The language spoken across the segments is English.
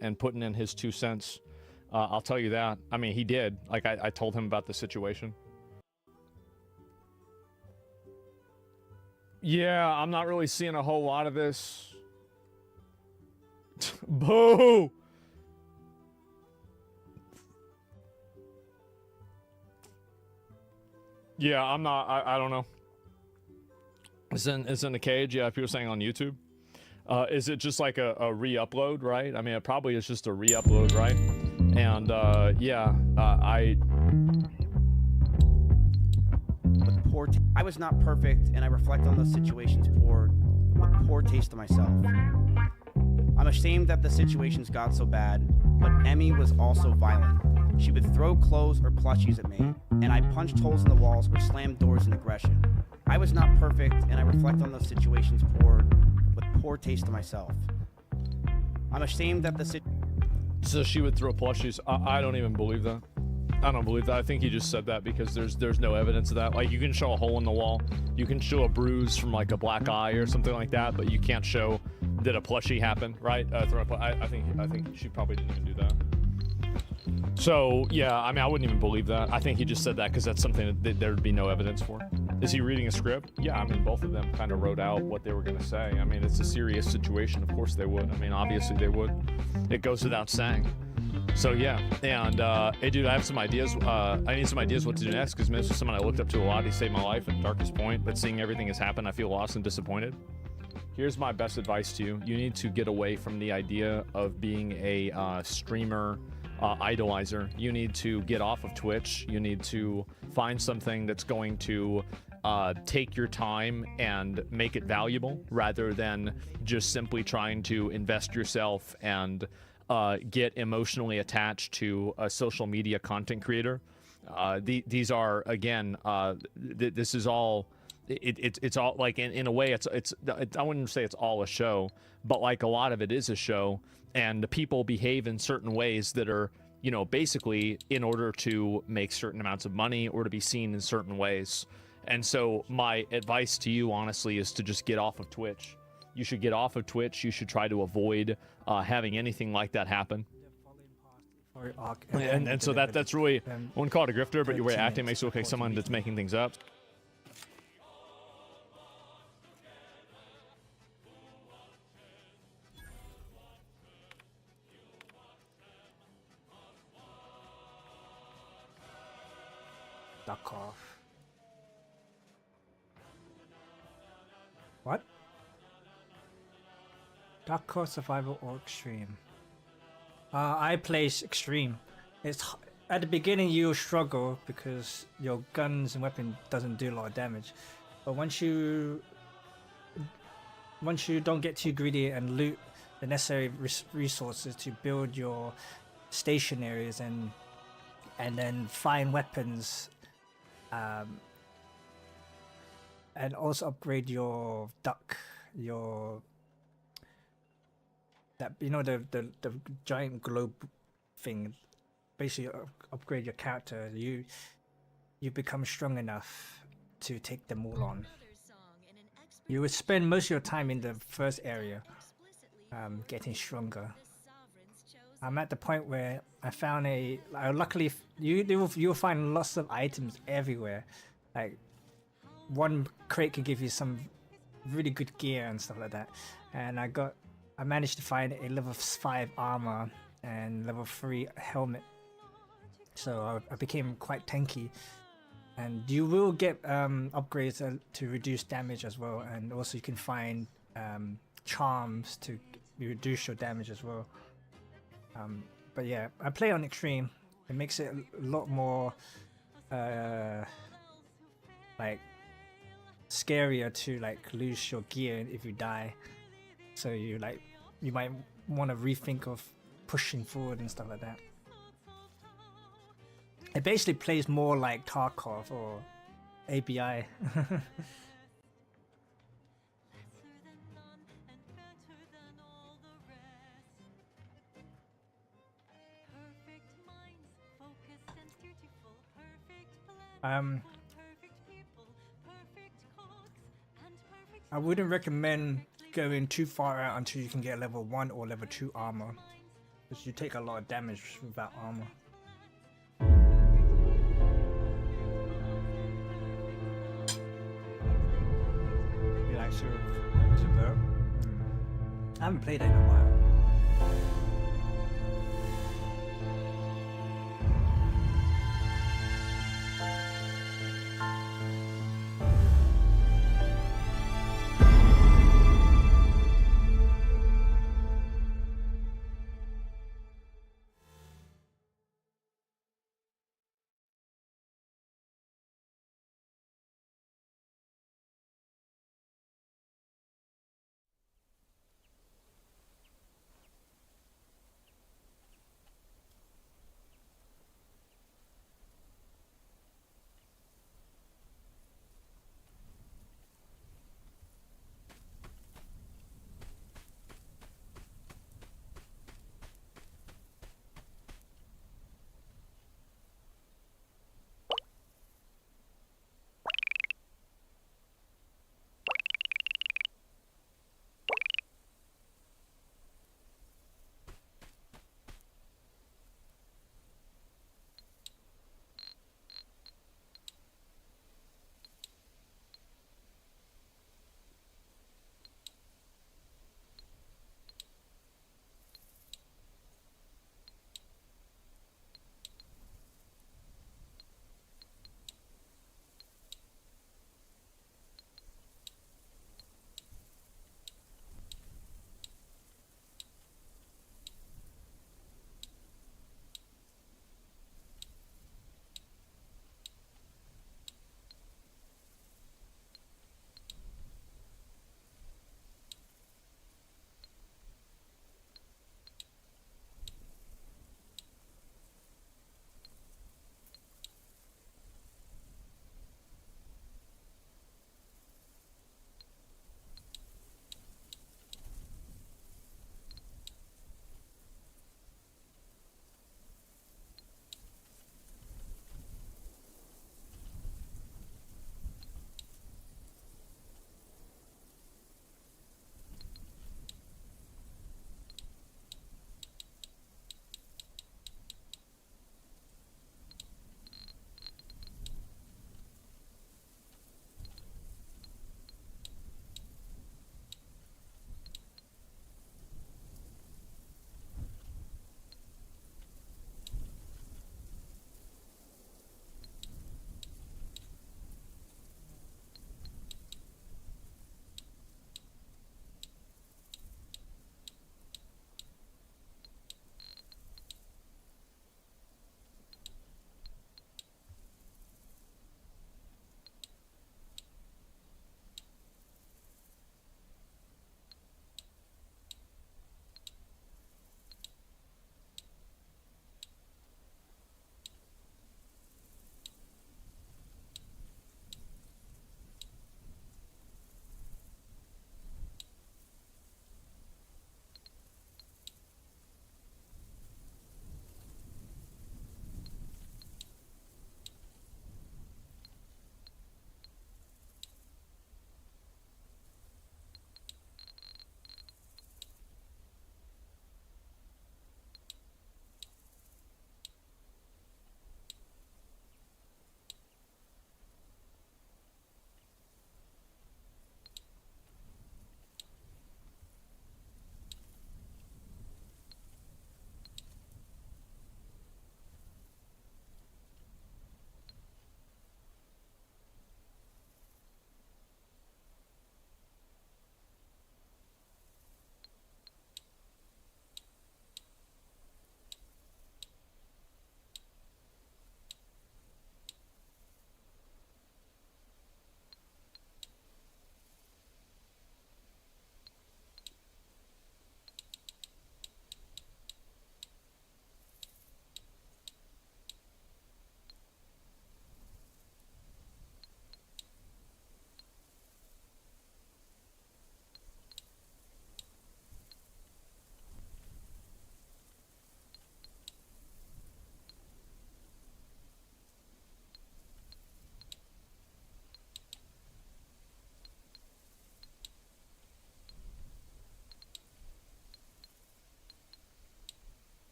and putting in his 2 cents. I'll tell you that. I mean, he did. Like, I told him about the situation. Yeah, I'm not really seeing a whole lot of this. Boo! Yeah, I'm not. I don't know. It's in the cage. Yeah, people saying on YouTube. Is it just like a re-upload, right? I mean, it probably is just a re-upload, right? And yeah, I was not perfect, and I reflect on those situations with poor taste to myself. I'm ashamed that the situations got so bad, but Emmy was also violent. She would throw clothes or plushies at me, and I punched holes in the walls or slammed doors in aggression. I was not perfect, and I reflect on those situations with poor taste to myself. I'm ashamed that So she would throw plushies. I don't even believe that. I don't believe that. I think he just said that because there's no evidence of that. Like, you can show a hole in the wall, you can show a bruise from like a black eye or something like that, but you can't show that a plushie happened, right? I think she probably didn't even do that. So yeah, I mean, I wouldn't even believe that. I think he just said that because that's something that there'd be no evidence for. Is he reading a script? Yeah, I mean, both of them kind of wrote out what they were gonna say. I mean, it's a serious situation. Of course they would. I mean, obviously they would. It goes without saying. So yeah, and hey dude, I have some ideas. I need some ideas what to do next, because this is someone I looked up to a lot. He saved my life at darkest point, but seeing everything has happened, I feel lost and disappointed. Here's my best advice to you. You need to get away from the idea of being a streamer idolizer. You need to get off of Twitch. You need to find something that's going to take your time and make it valuable, rather than just simply trying to invest yourself and get emotionally attached to a social media content creator. These are, again, this is all, it's all like, in a way, it's I wouldn't say it's all a show, but like a lot of it is a show, and the people behave in certain ways that are, you know, basically in order to make certain amounts of money or to be seen in certain ways. And so my advice to you, honestly, is to just get off of Twitch. You should get off of Twitch. You should try to avoid having anything like that happen. And so that's really, I wouldn't call it a grifter, but your way of acting makes it look like someone that's making things up. Duck off. What? Dark off, survival, or extreme? I play extreme. It's at the beginning you'll struggle because your guns and weapon doesn't do a lot of damage, but once you don't get too greedy and loot the necessary resources to build your station areas and then find weapons, and also upgrade your duck, that, you know, the giant globe thing, basically upgrade your character, you become strong enough to take them all on. You would spend most of your time in the first area, getting stronger. I'm at the point where I found luckily you'll find lots of items everywhere. Like, one crate can give you some really good gear and stuff like that. And I managed to find a level 5 armor and level 3 helmet. So I became quite tanky. And you will get upgrades to reduce damage as well. And also you can find charms to reduce your damage as well. But yeah, I play on extreme. It makes it a lot more like scarier to like lose your gear if you die. So you might want to rethink of pushing forward and stuff like that. It basically plays more like Tarkov or ABI. I wouldn't recommend going too far out until you can get level 1 or level 2 armor. Because you take a lot of damage without armor. You like Subvert? I haven't played it in a while.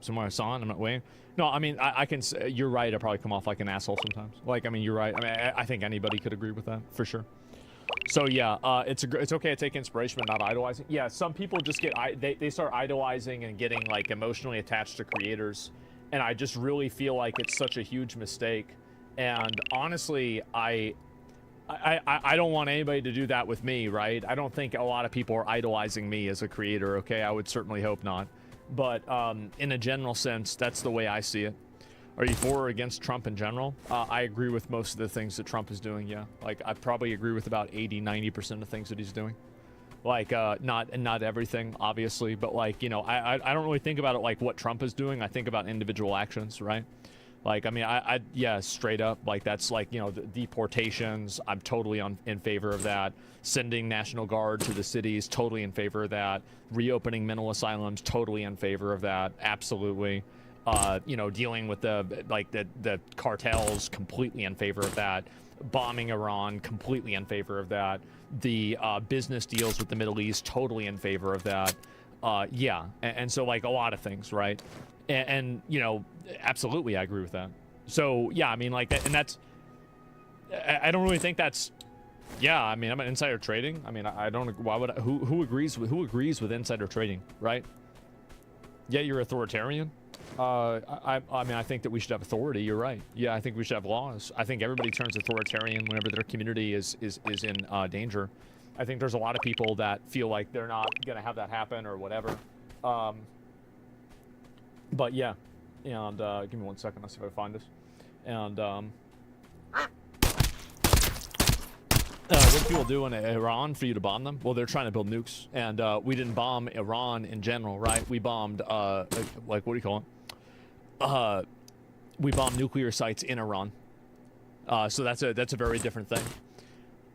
somewhere I saw it. I'm not waiting. No, I mean, I can say, you're right. I probably come off like an asshole sometimes. Like, I mean, you're right. I mean, I think anybody could agree with that for sure. So yeah, it's okay to take inspiration but not idolizing. Yeah, some people just get they start idolizing and getting like emotionally attached to creators, and I just really feel like it's such a huge mistake. And honestly, I don't want anybody to do that with me, right? I don't think a lot of people are idolizing me as a creator. Okay, I would certainly hope not. But in a general sense, that's the way I see it. Are you for or against Trump in general? I agree with most of the things that Trump is doing, yeah. Like, I probably agree with about 80-90% of things that he's doing. Like, not everything, obviously, but, like, you know, I don't really think about it like what Trump is doing. I think about individual actions, right? Like, I mean, yeah, straight up, like, that's, like, you know, the deportations, I'm totally in favor of that. Sending National Guard to the cities, totally in favor of that. Reopening mental asylums, totally in favor of that, absolutely. You know, dealing with the cartels, completely in favor of that. Bombing Iran, completely in favor of that. The business deals with the Middle East, totally in favor of that. Yeah, and so, like, a lot of things, right? And you know, absolutely, I agree with that. So yeah, I mean, like, and that's, I don't really think that's, yeah, I mean, I'm an insider trading. I mean, I don't, why would who agrees with insider trading, right? Yeah, you're authoritarian. I mean, I think that we should have authority. You're right. Yeah, I think we should have laws. I think everybody turns authoritarian whenever their community is in danger. I think there's a lot of people that feel like they're not gonna have that happen or whatever. But yeah, and give me 1 second. Let's see if I find this. And what do people do in Iran for you to bomb them? Well, they're trying to build nukes, and we didn't bomb Iran in general, right? We bombed like what do you call it? We bombed nuclear sites in Iran. So that's a very different thing.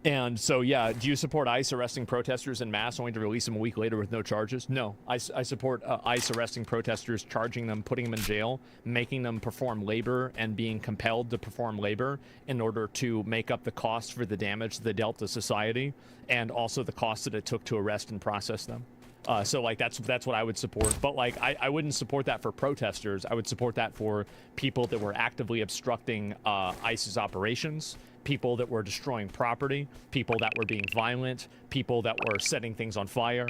And so, yeah, do you support ICE arresting protesters en masse only to release them a week later with no charges? No, I support ICE arresting protesters, charging them, putting them in jail, making them perform labor and being compelled to perform labor in order to make up the cost for the damage they dealt to society and also the cost that it took to arrest and process them. So, like, that's what I would support. But, like, I wouldn't support that for protesters. I would support that for people that were actively obstructing ICE's operations, people that were destroying property, people that were being violent, people that were setting things on fire,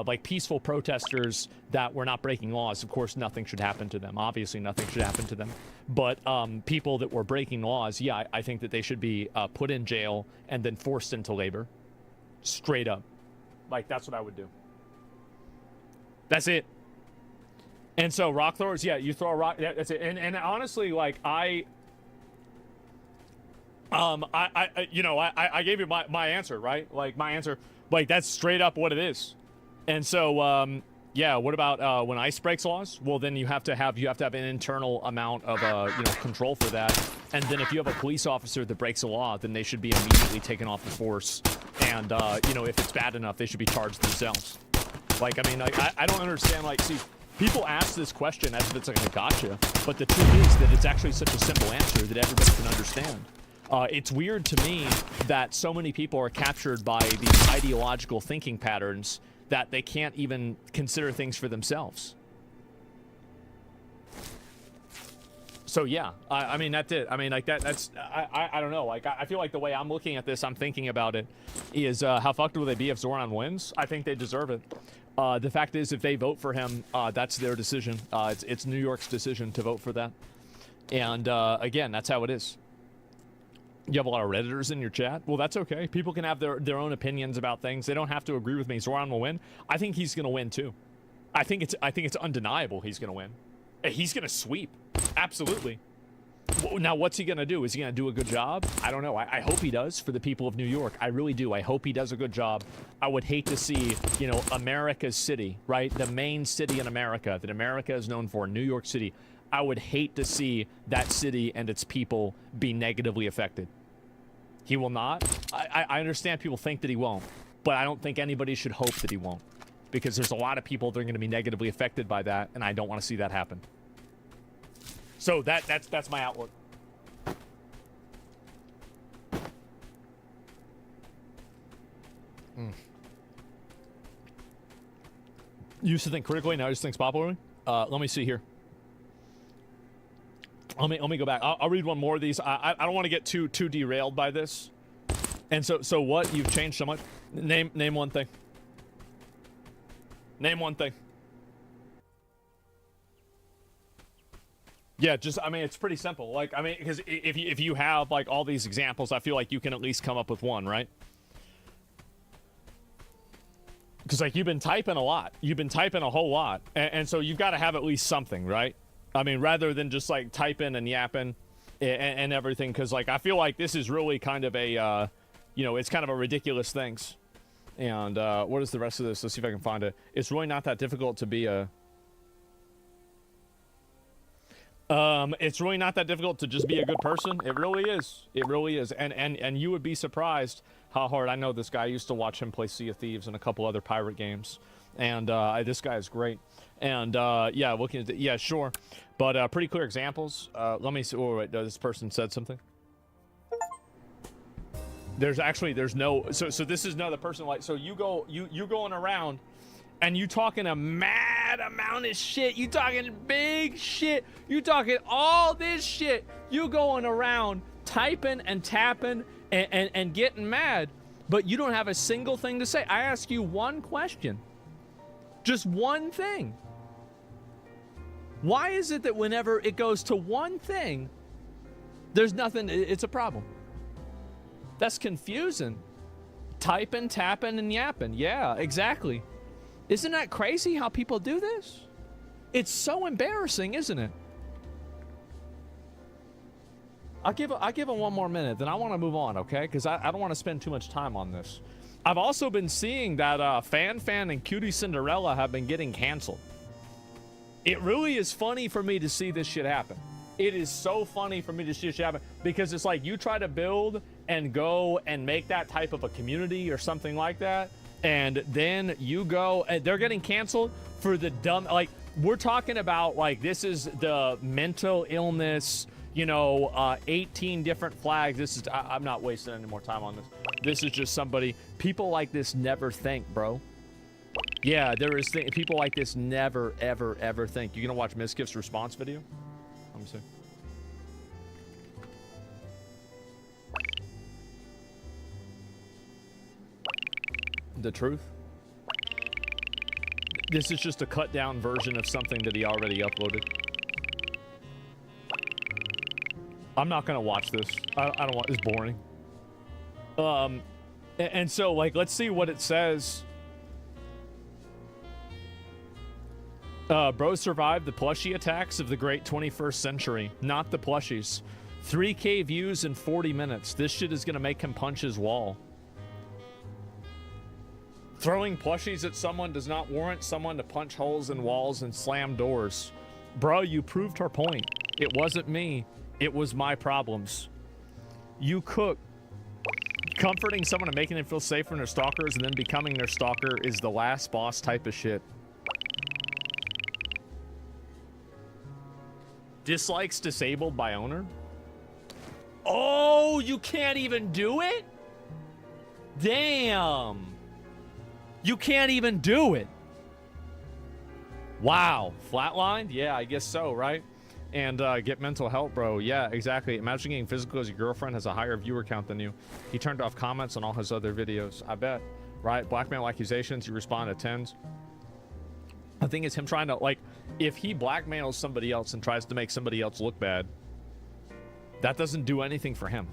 like peaceful protesters that were not breaking laws. Of course, nothing should happen to them. Obviously, nothing should happen to them. But people that were breaking laws, yeah, I think that they should be put in jail and then forced into labor. Straight up. Like, that's what I would do. That's it. And so, rock throwers, yeah, you throw a rock, yeah, that's it. And honestly, like, I gave you my answer, right? Like, my answer, like, that's straight up what it is. And so, yeah, what about when ICE breaks laws? Well, then you have to have an internal amount of control for that. And then if you have a police officer that breaks a law, then they should be immediately taken off the force. And if it's bad enough, they should be charged themselves. Like, I mean, like, I don't understand. Like, see, people ask this question as if it's like a gotcha, but the truth is that it's actually such a simple answer that everybody can understand. It's weird to me that so many people are captured by these ideological thinking patterns that they can't even consider things for themselves. So yeah, I mean, that's it. I mean, like, that's I don't know. Like, I feel like the way I'm looking at this, I'm thinking about it, is how fucked will they be if Zoran wins? I think they deserve it. The fact is, if they vote for him, that's their decision. It's New York's decision to vote for that. And again, that's how it is. You have a lot of Redditors in your chat. Well, that's okay. People can have their own opinions about things. They don't have to agree with me. Zoran will win. I think he's going to win too. I think it's undeniable he's going to win. He's going to sweep. Absolutely. Now, what's he going to do? Is he going to do a good job? I don't know. I hope he does for the people of New York. I really do. I hope he does a good job. I would hate to see, America's city, right? The main city in America that America is known for, New York City. I would hate to see that city and its people be negatively affected. He will not. I understand people think that he won't, but I don't think anybody should hope that he won't, because there's a lot of people that are going to be negatively affected by that, and I don't want to see that happen. So that's my outlook. You used to think critically, now just thinks popularly? Let me see here. Let me go back. I'll read one more of these. I don't want to get too derailed by this. And so what? You've changed so much. Name one thing. Name one thing. Yeah, just, I mean, it's pretty simple. Like, I mean, because if you have like all these examples, I feel like you can at least come up with one, right? Because like you've been typing a lot. You've been typing a whole lot, and so you've got to have at least something, right? I mean, rather than just like typing and yapping and everything, because like I feel like this is really kind of a, you know, it's kind of a ridiculous things. And what is the rest of this? Let's see if I can find it. It's really not that difficult to be a. It's really not that difficult to just be a good person. It really is. It really is. And you would be surprised how hard. I know this guy. I used to watch him play Sea of Thieves and a couple other pirate games. And this guy is great. And yeah, looking at yeah, sure. But pretty clear examples. Let me see. Oh, wait, this person said something. There's no. So this is another person like. So you're going around. And you talking a mad amount of shit. You talking big shit. You talking all this shit. You going around typing and tapping and getting mad. But you don't have a single thing to say. I ask you one question. Just one thing. Why is it that whenever it goes to one thing, there's nothing, it's a problem? That's confusing. Typing, tapping, and yapping. Yeah, exactly. Isn't that crazy how people do this? It's so embarrassing, isn't it? I'll give it one more minute, then I want to move on, okay? Because I don't want to spend too much time on this. I've also been seeing that Fan and Cutie Cinderella have been getting canceled. It really is funny for me to see this shit happen. It is so funny for me to see this shit happen because it's like you try to build and go and make that type of a community or something like that. And then you go, and they're getting canceled for the dumb, like, we're talking about, like, this is the mental illness, you know, 18 different flags. This is, I'm not wasting any more time on this. This is just somebody, people like this never think, bro. Yeah, there is, people like this never, ever, ever think. You gonna watch Miskiff's response video? Let me see. The truth. This is just a cut down version of something that he already uploaded. I'm not gonna watch this. I don't want, it's boring. And so like, let's see what it says. Bro survived the plushie attacks of the great 21st century, not the plushies. 3K views in 40 minutes. This shit is gonna make him punch his wall. Throwing plushies at someone does not warrant someone to punch holes in walls and slam doors. Bro, you proved her point. It wasn't me. It was my problems. You cook. Comforting someone and making them feel safe from their stalkers and then becoming their stalker is the last boss type of shit. Dislikes disabled by owner? Oh, you can't even do it? Damn. You can't even do it. Wow. Flatlined? Yeah, I guess so, right? And get mental help, bro. Yeah, exactly. Imagine getting physical as your girlfriend has a higher viewer count than you. He turned off comments on all his other videos. I bet. Right? Blackmail accusations. You respond to 10s. I think it's him trying to, like, if he blackmails somebody else and tries to make somebody else look bad, that doesn't do anything for him.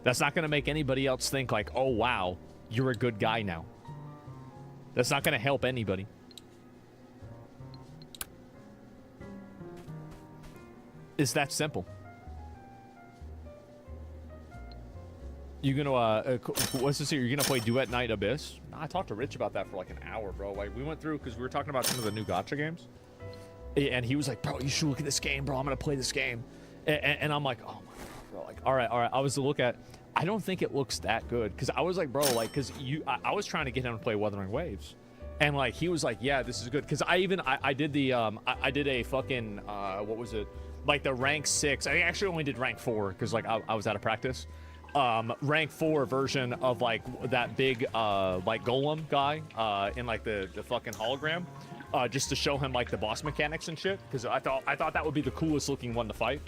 That's not going to make anybody else think like, oh, wow, you're a good guy now. That's not going to help anybody. It's that simple. You gonna, what's this here? You're gonna play Duet Night Abyss? I talked to Rich about that for like an hour, bro. Like, we went through, because we were talking about some of the new gacha games. And he was like, bro, you should look at this game, bro. I'm gonna play this game. And I'm like, oh my God, bro. Like, all right. I was to look at, I don't think it looks that good. Because I was like, bro, like, because I was trying to get him to play Wuthering Waves. And like, he was like, yeah, this is good. Because I did the, I did a fucking, what was it? Like the rank 6. I actually only did rank 4 because like I was out of practice. Rank 4 version of like that big like golem guy in like the fucking hologram, just to show him like the boss mechanics and shit, because I thought that would be the coolest looking one to fight.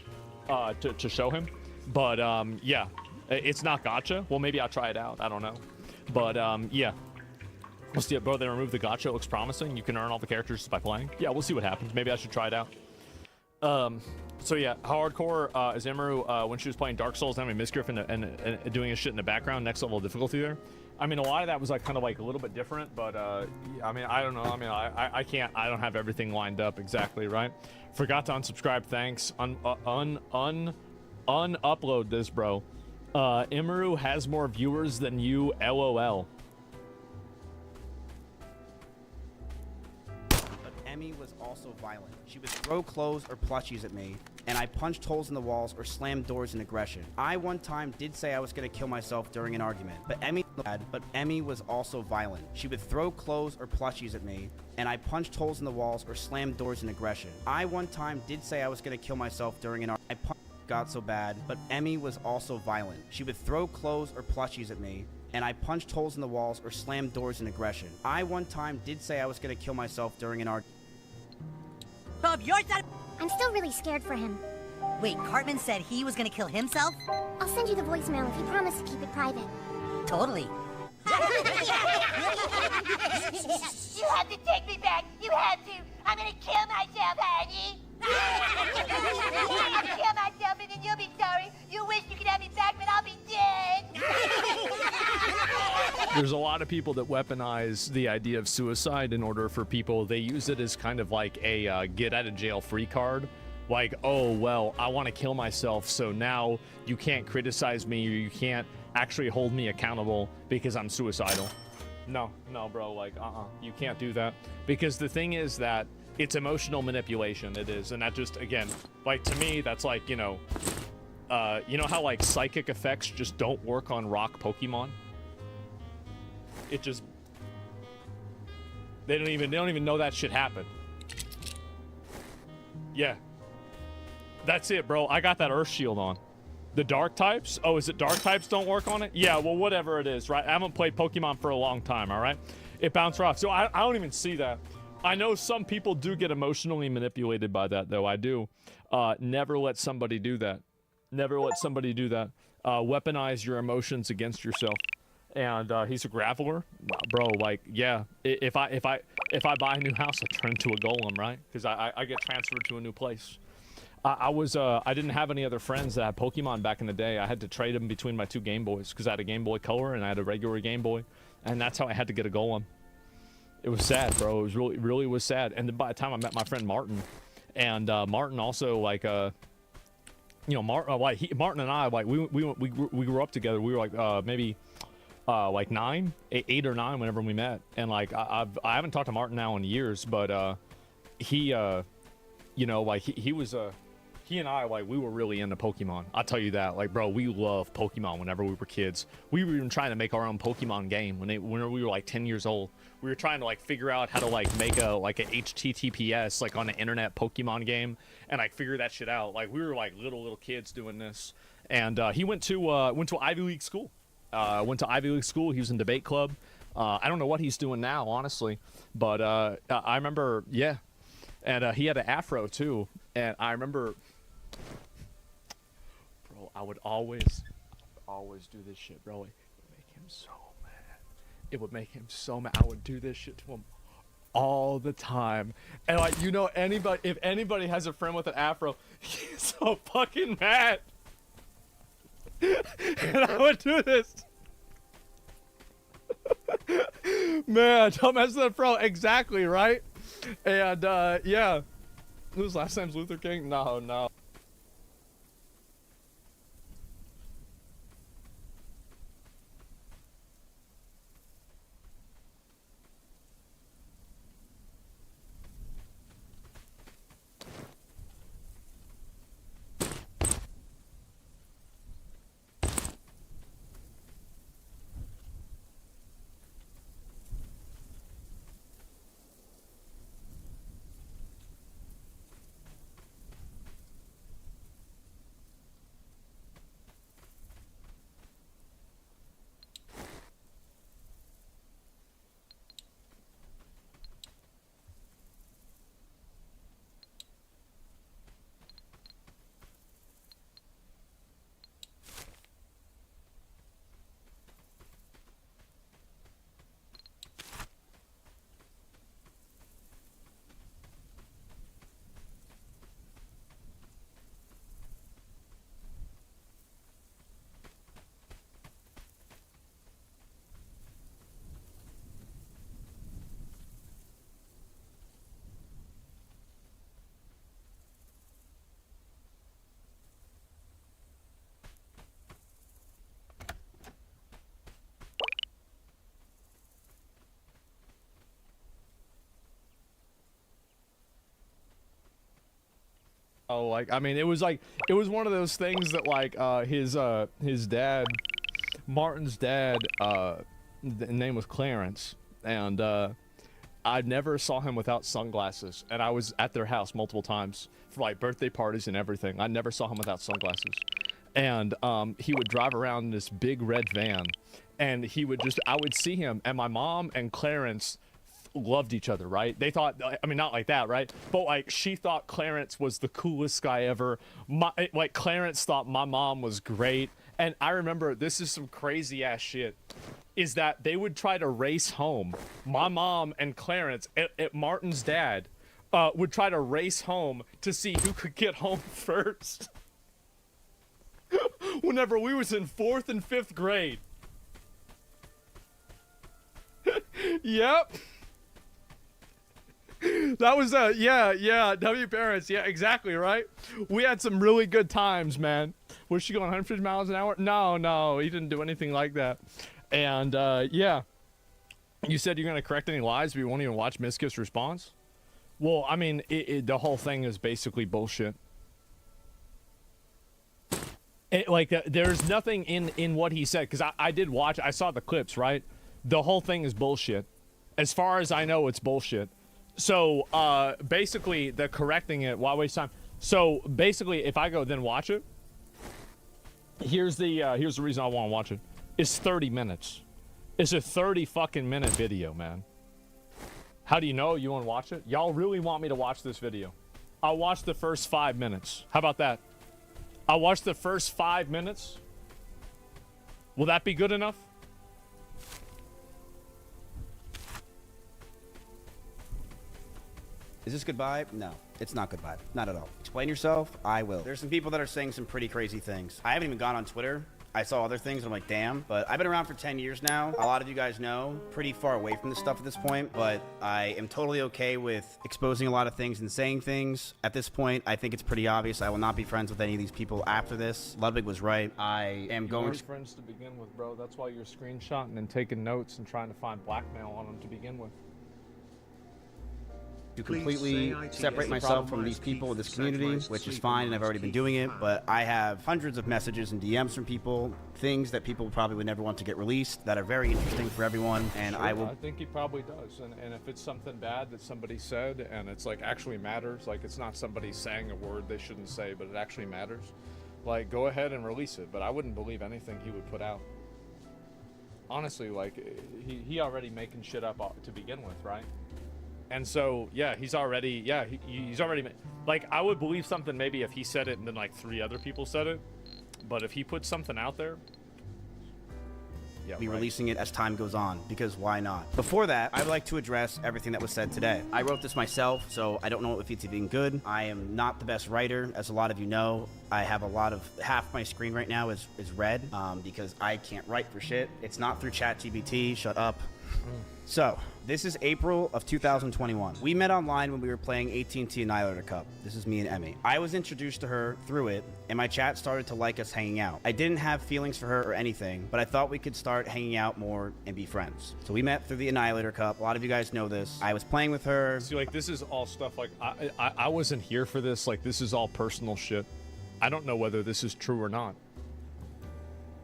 to show him. But yeah, it's not gotcha. Well, maybe I'll try it out. I don't know. But yeah. We'll see it, bro. They removed the gotcha. It looks promising. You can earn all the characters just by playing. Yeah, we'll see what happens. Maybe I should try it out. So yeah, how hardcore is Emeru when she was playing Dark Souls, having Misgriff and doing his shit in the background, next level of difficulty there? I mean, a lot of that was like kind of like a little bit different, but I mean, I don't know. I mean, I can't. I don't have everything lined up exactly, right? Forgot to unsubscribe. Thanks. Unupload this, bro. Emeru has more viewers than you. LOL. Emmy was also violent. She would throw clothes or plushies at me, and I punched holes in the walls or slammed doors in aggression. I one time did say I was gonna kill myself during an argument, but Emmy was also violent. She would throw clothes or plushies at me, and I punched holes in the walls or slammed doors in aggression. I one time did say I was gonna kill myself during an argument. Got so bad, but Emmy was also violent. She would throw clothes or plushies at me, and I punched holes in the walls or slammed doors in aggression. I one time did say I was gonna kill myself during an argument. Bob, you're not. I'm still really scared for him. Wait, Cartman said he was gonna kill himself? I'll send you the voicemail if you promise to keep it private. Totally. You have to take me back. You have to. I'm gonna kill myself, honey. I'll kill myself and then you'll be sorry. You wish you could have me back, but I'll be dead. There's a lot of people that weaponize the idea of suicide in order for people. They use it as kind of like a get out of jail free card. Like, oh, well, I want to kill myself, so now you can't criticize me or you can't actually hold me accountable because I'm suicidal. No, bro, like, you can't do that. Because the thing is that it's emotional manipulation, it is. And that just, again, like, to me, that's like, you know how, like, psychic effects just don't work on rock Pokemon? It just... They don't even know that shit happened. Yeah. That's it, bro. I got that Earth Shield on. The dark types? Oh, is it dark types don't work on it? Yeah, well, whatever it is, right? I haven't played Pokemon for a long time, all right? It bounced off. So I don't even see that. I know some people do get emotionally manipulated by that, though. I do. Never let somebody do that. Never let somebody do that. Weaponize your emotions against yourself. And he's a graveler, bro. Like, yeah. If I buy a new house, I turn into a golem, right? Because I get transferred to a new place. I didn't have any other friends that had Pokemon back in the day. I had to trade them between my two Game Boys because I had a Game Boy Color and I had a regular Game Boy, and that's how I had to get a golem. It was sad, bro. It was really was sad. And then by the time I met my friend Martin, and Martin also like Martin and I, like, we grew up together. We were like maybe like 8 or 9 whenever we met, and like I haven't talked to Martin now in years, but he like he and I, like, we were really into Pokemon. I'll tell you that. Like, bro, we loved Pokemon whenever we were kids. We were even trying to make our own Pokemon game when we were like 10 years old. We were trying to like figure out how to like make a HTTPS like on an internet Pokemon game and like figure that shit out. Like, we were like little kids doing this. And he went to Ivy League school. Went to Ivy League school. He was in debate club. I don't know what he's doing now, honestly, but I remember, yeah. And he had an afro too. And I remember, bro, I would always do this shit, bro. It would make him so mad. It would make him so mad. I would do this shit to him all the time. And like, if anybody has a friend with an afro, he's so fucking mad. And I would do this. Man, don't mess with that, bro. Exactly, right? And yeah. Whose last name's Luther King? No. Oh, like, I mean, it was one of those things that like his dad, Martin's dad, the name was Clarence, and I never saw him without sunglasses, and I was at their house multiple times for like birthday parties and everything. I never saw him without sunglasses, and he would drive around in this big red van, and I would see him, and my mom and Clarence loved each other, right? They thought, I mean, not like that, right? But like, she thought Clarence was the coolest guy ever. Like, Clarence thought my mom was great. And I remember, this is some crazy ass shit, is that they would try to race home. My mom and Clarence, Martin's dad, would try to race home to see who could get home first. Whenever we was in 4th and 5th grade. Yep. That was yeah, W parents, yeah, exactly, right? We had some really good times, man. Was she going 150 miles an hour? No, he didn't do anything like that. And yeah, you said you're gonna correct any lies, but you won't even watch Miskiff's response. Well, I mean, the whole thing is basically bullshit. There's nothing in what he said, because I did watch, I saw the clips, right? The whole thing is bullshit. As far as I know, it's bullshit. So, basically, the correcting it, why waste time? So, basically, if I go then watch it, here's the reason I want to watch it. It's 30 minutes. It's a 30 fucking minute video, man. How do you know you want to watch it? Y'all really want me to watch this video? I'll watch the first 5 minutes. How about that? I'll watch the first 5 minutes. Will that be good enough? Is this goodbye? No, it's not goodbye. Not at all. Explain yourself. I will. There's some people that are saying some pretty crazy things. I haven't even gone on Twitter. I saw other things, and I'm like, damn. But I've been around for 10 years now. A lot of you guys know, pretty far away from this stuff at this point. But I am totally okay with exposing a lot of things and saying things. At this point, I think it's pretty obvious. I will not be friends with any of these people after this. Ludwig was right. I am going to... friends to begin with, bro. That's why you're screenshotting and taking notes and trying to find blackmail on them to begin with. To completely separate myself from these people, this community, which is fine, and I've already been doing it, but I have hundreds of messages and DMs from people, things that people probably would never want to get released, that are very interesting for everyone, and sure, I will... I think he probably does, and if it's something bad that somebody said, and it's like actually matters, like it's not somebody saying a word they shouldn't say, but it actually matters, like go ahead and release it, but I wouldn't believe anything he would put out. Honestly, like, he already making shit up to begin with, right? And so, yeah, he's already, like, I would believe something maybe if he said it and then, like, 3 other people said it. But if he puts something out there, yeah, be releasing it as time goes on, because why not? Before that, I'd like to address everything that was said today. I wrote this myself, so I don't know if it's even good. I am not the best writer, as a lot of you know. I have a lot of, half my screen right now is red, because I can't write for shit. It's not through ChatGPT, shut up. So, this is April of 2021. We met online when we were playing AT&T Annihilator Cup. This is me and Emmy. I was introduced to her through it, and my chat started to like us hanging out. I didn't have feelings for her or anything, but I thought we could start hanging out more and be friends. So we met through the Annihilator Cup. A lot of you guys know this. I was playing with her. See, like, this is all stuff, like, I wasn't here for this. Like, this is all personal shit. I don't know whether this is true or not.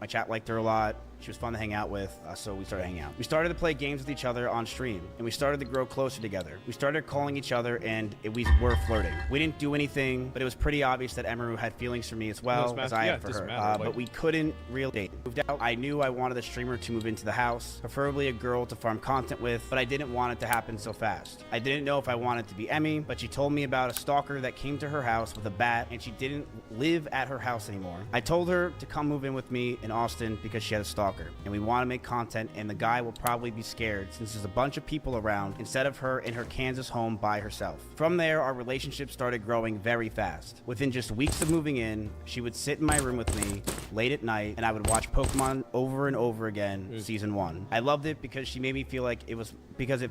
My chat liked her a lot. She was fun to hang out with, so we started hanging out. We started to play games with each other on stream, and we started to grow closer together. We started calling each other, and we were flirting. We didn't do anything, but it was pretty obvious that Emaru had feelings for me as well as I had for her. But we couldn't really date. Moved out. I knew I wanted a streamer to move into the house, preferably a girl to farm content with, but I didn't want it to happen so fast. I didn't know if I wanted to be Emmy, but she told me about a stalker that came to her house with a bat, and she didn't live at her house anymore. I told her to come move in with me in Austin because she had a stalker, and we want to make content, and the guy will probably be scared since there's a bunch of people around instead of her in her Kansas home by herself. From there, our relationship started growing very fast. Within just weeks of moving in, she would sit in my room with me late at night, and I would watch Pokemon over and over again, Season 1. I loved it because she made me feel like it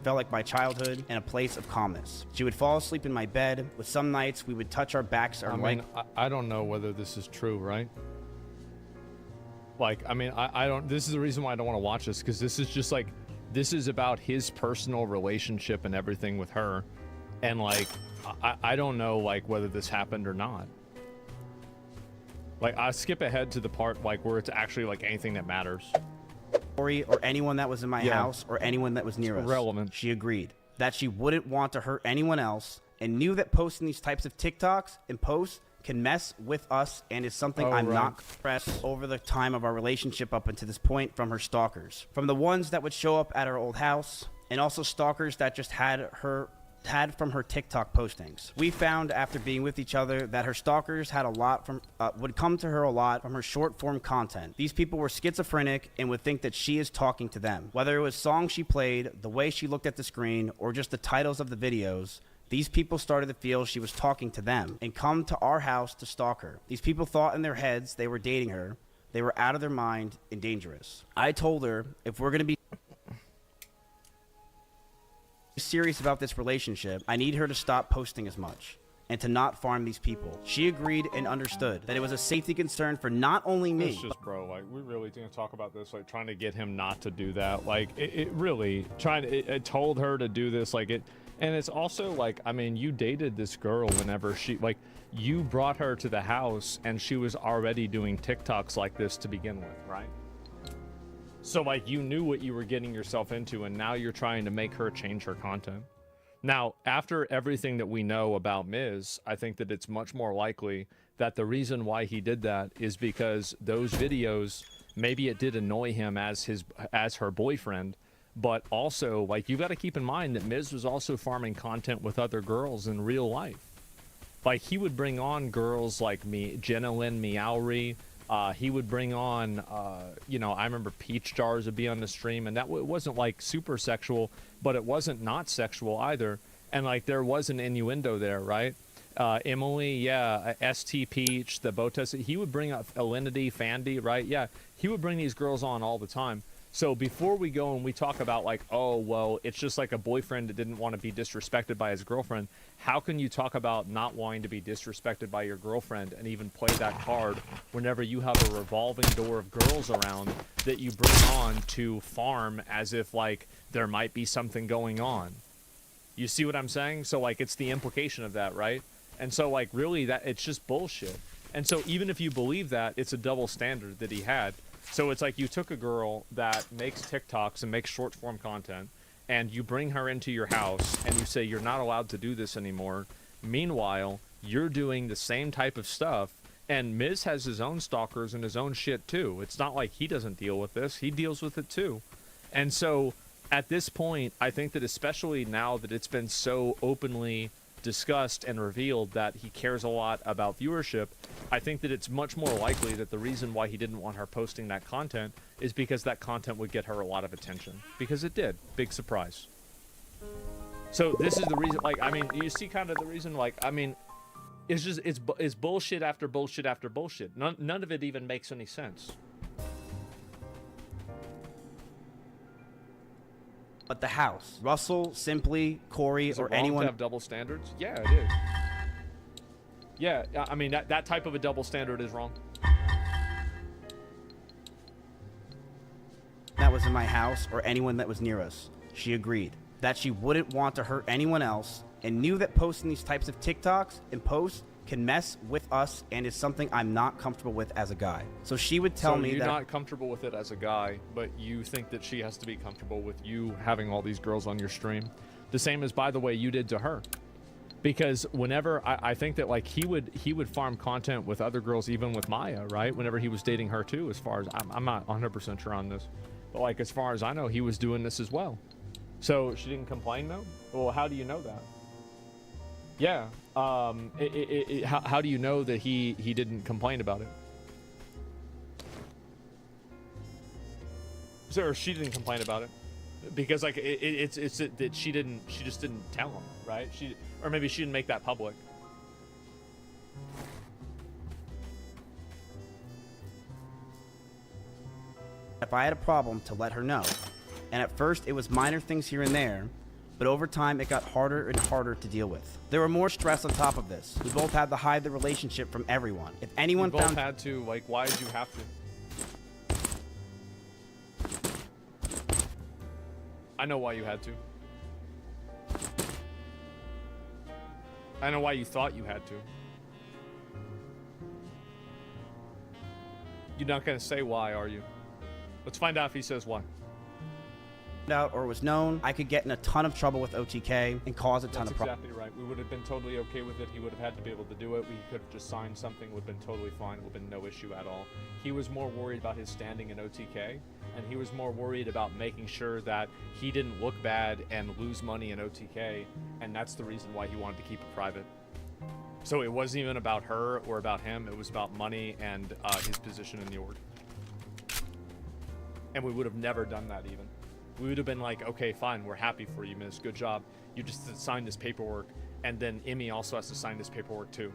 felt like my childhood and a place of calmness. She would fall asleep in my bed. With some nights, we would touch our backs. I don't know whether this is true, right? Like, I mean, I don't, this is the reason why I don't want to watch this, because this is just like, this is about his personal relationship and everything with her. And like, I don't know like whether this happened or not. Like, I skip ahead to the part like where it's actually like anything that matters. Corey or anyone that was in my house or anyone that was near us. Irrelevant. She agreed that she wouldn't want to hurt anyone else and knew that posting these types of TikToks and posts can mess with us and is something I'm not impressed over the time of our relationship up until this point from her stalkers. From the ones that would show up at her old house and also stalkers that just had from her TikTok postings. We found after being with each other that her stalkers had a lot from would come to her a lot from her short form content. These people were schizophrenic and would think that she is talking to them. Whether it was songs she played, the way she looked at the screen, or just the titles of the videos, these people started to feel she was talking to them and come to our house to stalk her. These people thought in their heads they were dating her. They were out of their mind and dangerous. I told her if we're going to be serious about this relationship, I need her to stop posting as much and to not farm these people. She agreed and understood that it was a safety concern for not only me. It's just, bro, like, we really didn't talk about this, like, trying to get him not to do that. Like, it really, it told her to do this, like, it, and it's also, like, I mean, you dated this girl whenever she, like, you brought her to the house, and she was already doing TikToks like this to begin with, right? So, like, you knew what you were getting yourself into, and now you're trying to make her change her content. Now, after everything that we know about Miz, I think that it's much more likely that the reason why he did that is because those videos, maybe it did annoy him as her boyfriend, but also, like, you got to keep in mind that Miz was also farming content with other girls in real life. Like, he would bring on girls like me, Jenna Lynn Meowry. He would bring on, you know, I remember Peach Jars would be on the stream, and that it wasn't like super sexual, but it wasn't not sexual either. And like there was an innuendo there, right? Emily, yeah, ST Peach, the Botas. He would bring up Alinity, Fandy, right? Yeah, he would bring these girls on all the time. So before we go and we talk about like, oh, well, it's just like a boyfriend that didn't want to be disrespected by his girlfriend. How can you talk about not wanting to be disrespected by your girlfriend and even play that card whenever you have a revolving door of girls around that you bring on to farm as if like there might be something going on? You see what I'm saying? So like it's the implication of that, right? And so like really that it's just bullshit. And so even if you believe that, it's a double standard that he had. So it's like you took a girl that makes TikToks and makes short form content and you bring her into your house and you say you're not allowed to do this anymore. Meanwhile, you're doing the same type of stuff, and Miz has his own stalkers and his own shit too. It's not like he doesn't deal with this. He deals with it too. And so at this point, I think that especially now that it's been so openly discussed and revealed that he cares a lot about viewership, I think that it's much more likely that the reason why he didn't want her posting that content is because that content would get her a lot of attention. Because it did. Big surprise. So this is the reason, like, I mean, you see kind of the reason, like, I mean, it's just, it's bullshit after bullshit after bullshit. None of it even makes any sense. But the house, Russell, Simply, Corey, Is it or wrong anyone to have double standards? Yeah, it is. Yeah, I mean, that type of a double standard is wrong. that was in my house or anyone that was near us. She agreed that she wouldn't want to hurt anyone else and knew that posting these types of TikToks and posts can mess with us and is something I'm not comfortable with as a guy. So she would tell me that you're not comfortable with it as a guy, but you think that she has to be comfortable with you having all these girls on your stream. The same as, by the way, you did to her. Because whenever I think that like he would farm content with other girls, even with Maya, right? Whenever he was dating her too, as far as I'm not 100% sure on this, but like as far as I know, he was doing this as well. So she didn't complain though? Well, how do you know that? Yeah. How do you know that he didn't complain about it? So, or she didn't complain about it because like it's that she just didn't tell him, right? Or maybe she didn't make that public. if I had a problem to let her know. And at first it was minor things here and there, but over time it got harder and harder to deal with. There were more stress on top of this. We both had to hide the relationship from everyone. If anyone We both found had to, like, why did you have to? I know why you had to. I know why you thought you had to. You're not gonna say why, are you? Let's find out if he says why. Out or was known, I could get in a ton of trouble with OTK and cause a ton That's of problems. exactly right. We would have been totally okay with it. He would have had to be able to do it. We could have just signed something. Would have been totally fine. Would have been no issue at all. He was more worried about his standing in OTK, and he was more worried about making sure that he didn't look bad and lose money in OTK, and that's the reason why he wanted to keep it private. So it wasn't even about her or about him. It was about money and his position in the org. And we would have never done that even. We would have been like, okay, fine, we're happy for you, miss. Good job. You just signed this paperwork, and then Emmy also has to sign this paperwork too.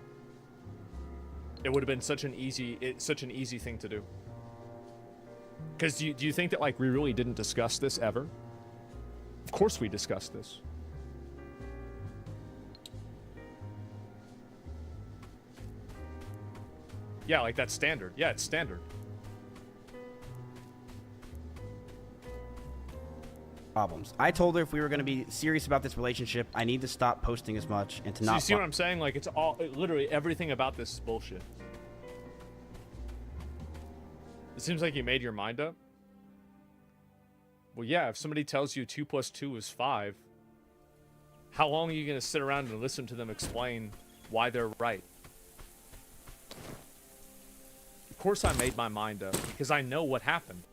It would have been such an easy thing to do. Because do you think that like we really didn't discuss this ever? Of course we discussed this. Yeah, like that's standard. Yeah, it's standard. Problems. I told her if we were going to be serious about this relationship, I need to stop posting as much and to So not. you see what I'm saying? Like it's all literally everything about this is bullshit. It seems like you made your mind up. Well, yeah, if somebody tells you 2 + 2 is 5, how long are you going to sit around and listen to them explain why they're right? Of course I made my mind up, because I know what happened.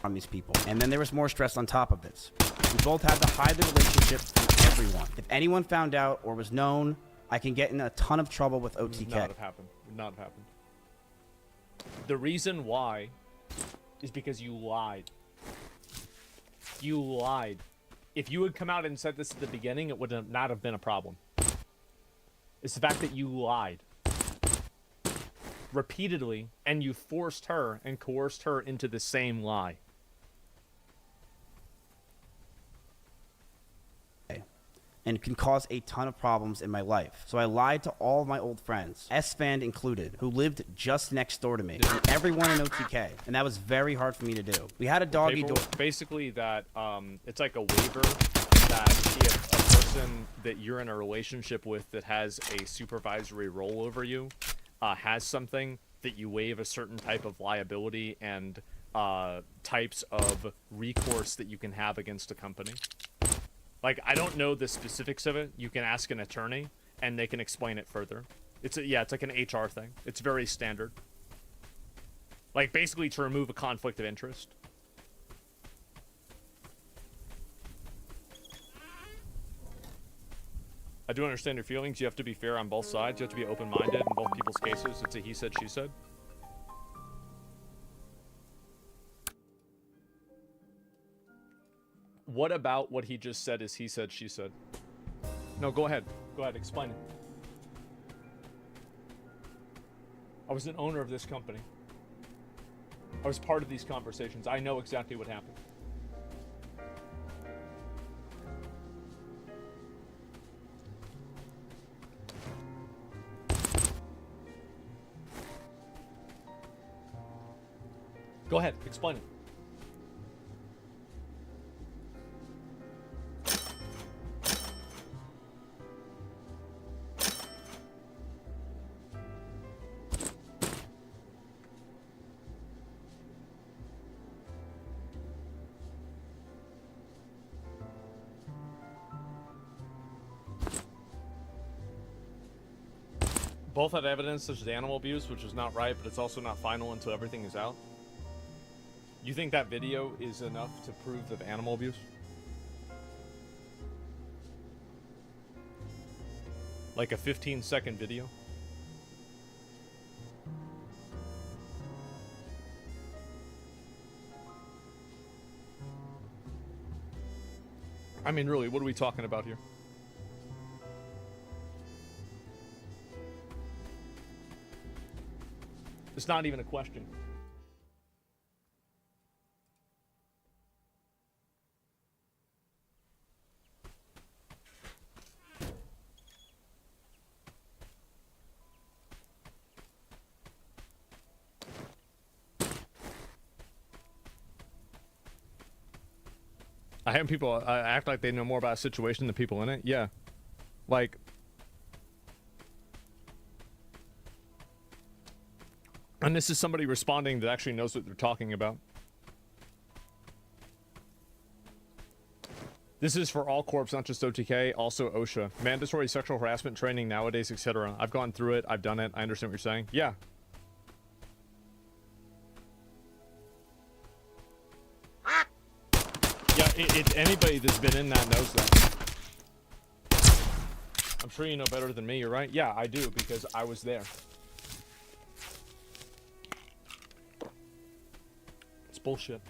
On these people. And then there was more stress on top of this. We both had to hide the relationship from everyone. If anyone found out or was known, I can get in a ton of trouble with OTK. Would not have happened. Would not have happened. The reason why is because you lied. You lied. If you had come out and said this at the beginning, it would not have been a problem. It's the fact that you lied repeatedly, and you forced her and coerced her into the same lie. And it can cause a ton of problems in my life. So I lied to all of my old friends, S-Fan included, who lived just next door to me, and everyone in OTK. And that was very hard for me to do. We had a doggy door. Basically, that it's like a waiver that if a person that you're in a relationship with that has a supervisory role over you has something, that you waive a certain type of liability and types of recourse that you can have against a company. Like, I don't know the specifics of it. You can ask an attorney, and they can explain it further. It's like an HR thing. It's very standard. Like, basically to remove a conflict of interest. I do understand your feelings. You have to be fair on both sides. You have to be open-minded in both people's cases. It's a he said, she said. What about what he just said is he said, she said? No, go ahead. Go ahead, explain it. I was an owner of this company. I was part of these conversations. I know exactly what happened. Go ahead, explain it. Both had evidence such as animal abuse, which is not right, but it's also not final until everything is out. You think that video is enough to prove of animal abuse? Like a 15-second video? I mean, really, what are we talking about here? It's not even a question. I have people act like they know more about a situation than people in it. Yeah. Like, and this is somebody responding that actually knows what they're talking about. This is for all corps, not just OTK, also OSHA. Mandatory sexual harassment training nowadays, etc. I've gone through it. I've done it. I understand what you're saying. Yeah. Yeah, it's anybody that's been in that knows that. I'm sure you know better than me, you're right. Yeah, I do, because I was there. It's bullshit.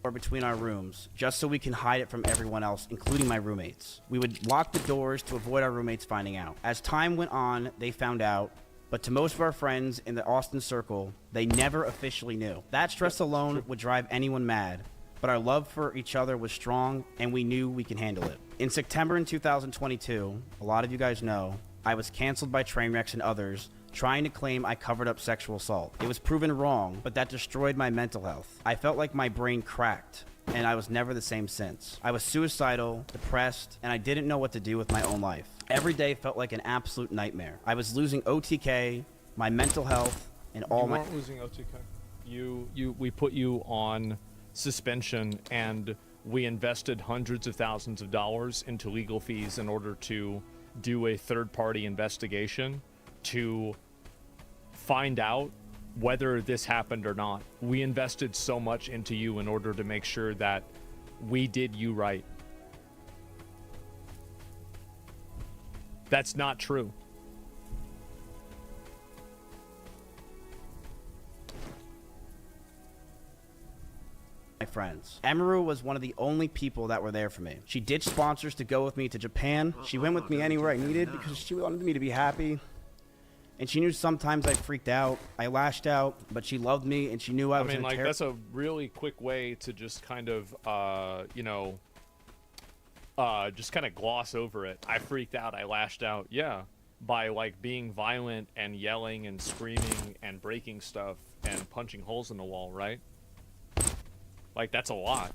Or between our rooms, just so we can hide it from everyone else, including my roommates. We would lock the doors to avoid our roommates finding out. As time went on, they found out, but to most of our friends in the Austin circle, they never officially knew. That stress alone would drive anyone mad, but our love for each other was strong, and we knew we could handle it. In September in 2022, a lot of you guys know, I was canceled by Trainwrecks and others, trying to claim I covered up sexual assault. It was proven wrong, but that destroyed my mental health. I felt like my brain cracked, and I was never the same since. I was suicidal, depressed, and I didn't know what to do with my own life. Every day felt like an absolute nightmare. I was losing OTK, my mental health, and all my... You weren't losing OTK. We put you on suspension, and we invested hundreds of thousands of dollars into legal fees in order to do a third-party investigation to find out whether this happened or not. We invested so much into you in order to make sure that we did you right. That's not true. My friends. Emiru was one of the only people that were there for me. She ditched sponsors to go with me to Japan. She went with me anywhere I needed because she wanted me to be happy. And she knew sometimes I freaked out, I lashed out, but she loved me and she knew I was mean, like, that's a really quick way to just kind of, you know, just kind of gloss over it. I freaked out, I lashed out, yeah. By, like, being violent and yelling and screaming and breaking stuff and punching holes in the wall, right? Like, that's a lot.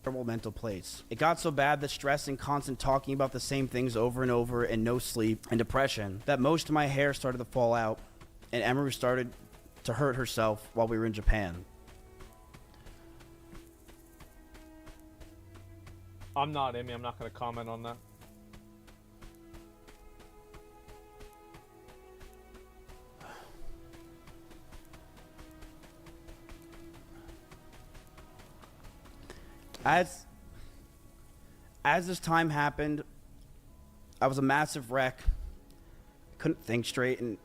Terrible mental place. It got so bad that stress and constant talking about the same things over and over and no sleep and depression that most of my hair started to fall out and Emery started to hurt herself while we were in Japan. I'm not going to comment on that. As this time happened, I was a massive wreck. Couldn't think straight, and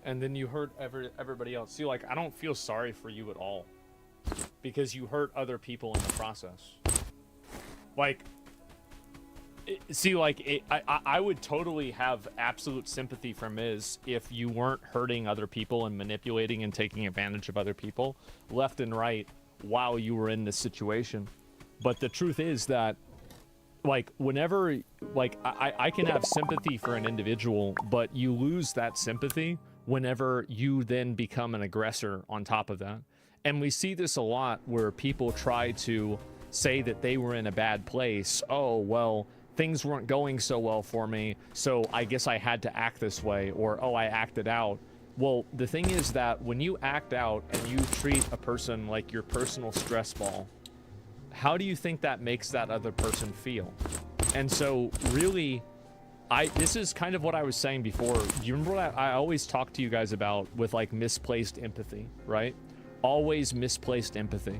then you hurt everybody else. See, like, I don't feel sorry for you at all, because you hurt other people in the process. Like, I would totally have absolute sympathy for Miz if you weren't hurting other people and manipulating and taking advantage of other people left and right while you were in this situation. But the truth is that, like, whenever, like, I can have sympathy for an individual, but you lose that sympathy whenever you then become an aggressor on top of that. And we see this a lot where people try to say that they were in a bad place. Oh, well, things weren't going so well for me, so I guess I had to act this way, or, oh, I acted out. Well, the thing is that when you act out and you treat a person like your personal stress ball, how do you think that makes that other person feel? And so, really, this is kind of what I was saying before. Do you remember what I always talk to you guys about with, like, misplaced empathy, right? Always misplaced empathy.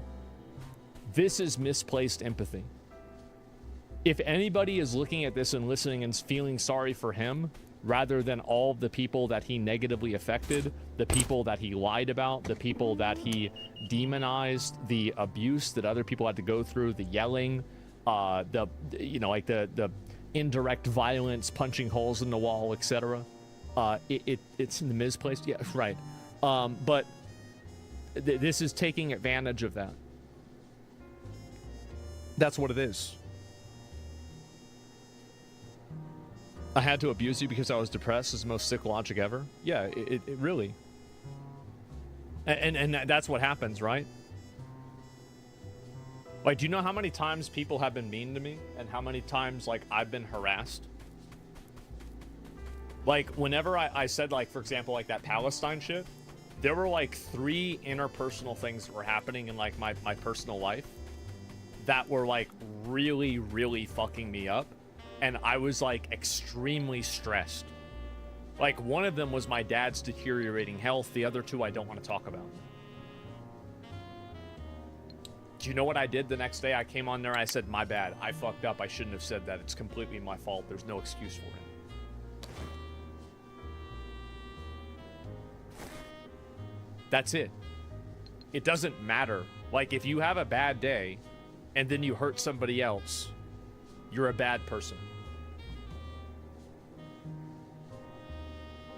This is misplaced empathy. If anybody is looking at this and listening and feeling sorry for him, rather than all the people that he negatively affected, the people that he lied about, the people that he demonized, the abuse that other people had to go through, the yelling, the indirect violence, punching holes in the wall, etc. It's in the misplaced, yeah, right. But this is taking advantage of that. That's what it is. I had to abuse you because I was depressed is the most sick logic ever. Yeah, it really. And that's what happens, right? Like, do you know how many times people have been mean to me and how many times, like, I've been harassed? Like, whenever I said, like, for example, like that Palestine shit, there were like 3 interpersonal things that were happening in like my personal life that were like really, really fucking me up. And I was like extremely stressed. Like, one of them was my dad's deteriorating health. The other 2 I don't want to talk about. Do you know what I did the next day? I came on there and I said, my bad. I fucked up. I shouldn't have said that. It's completely my fault. There's no excuse for it. That's it. It doesn't matter. Like, if you have a bad day and then you hurt somebody else, you're a bad person.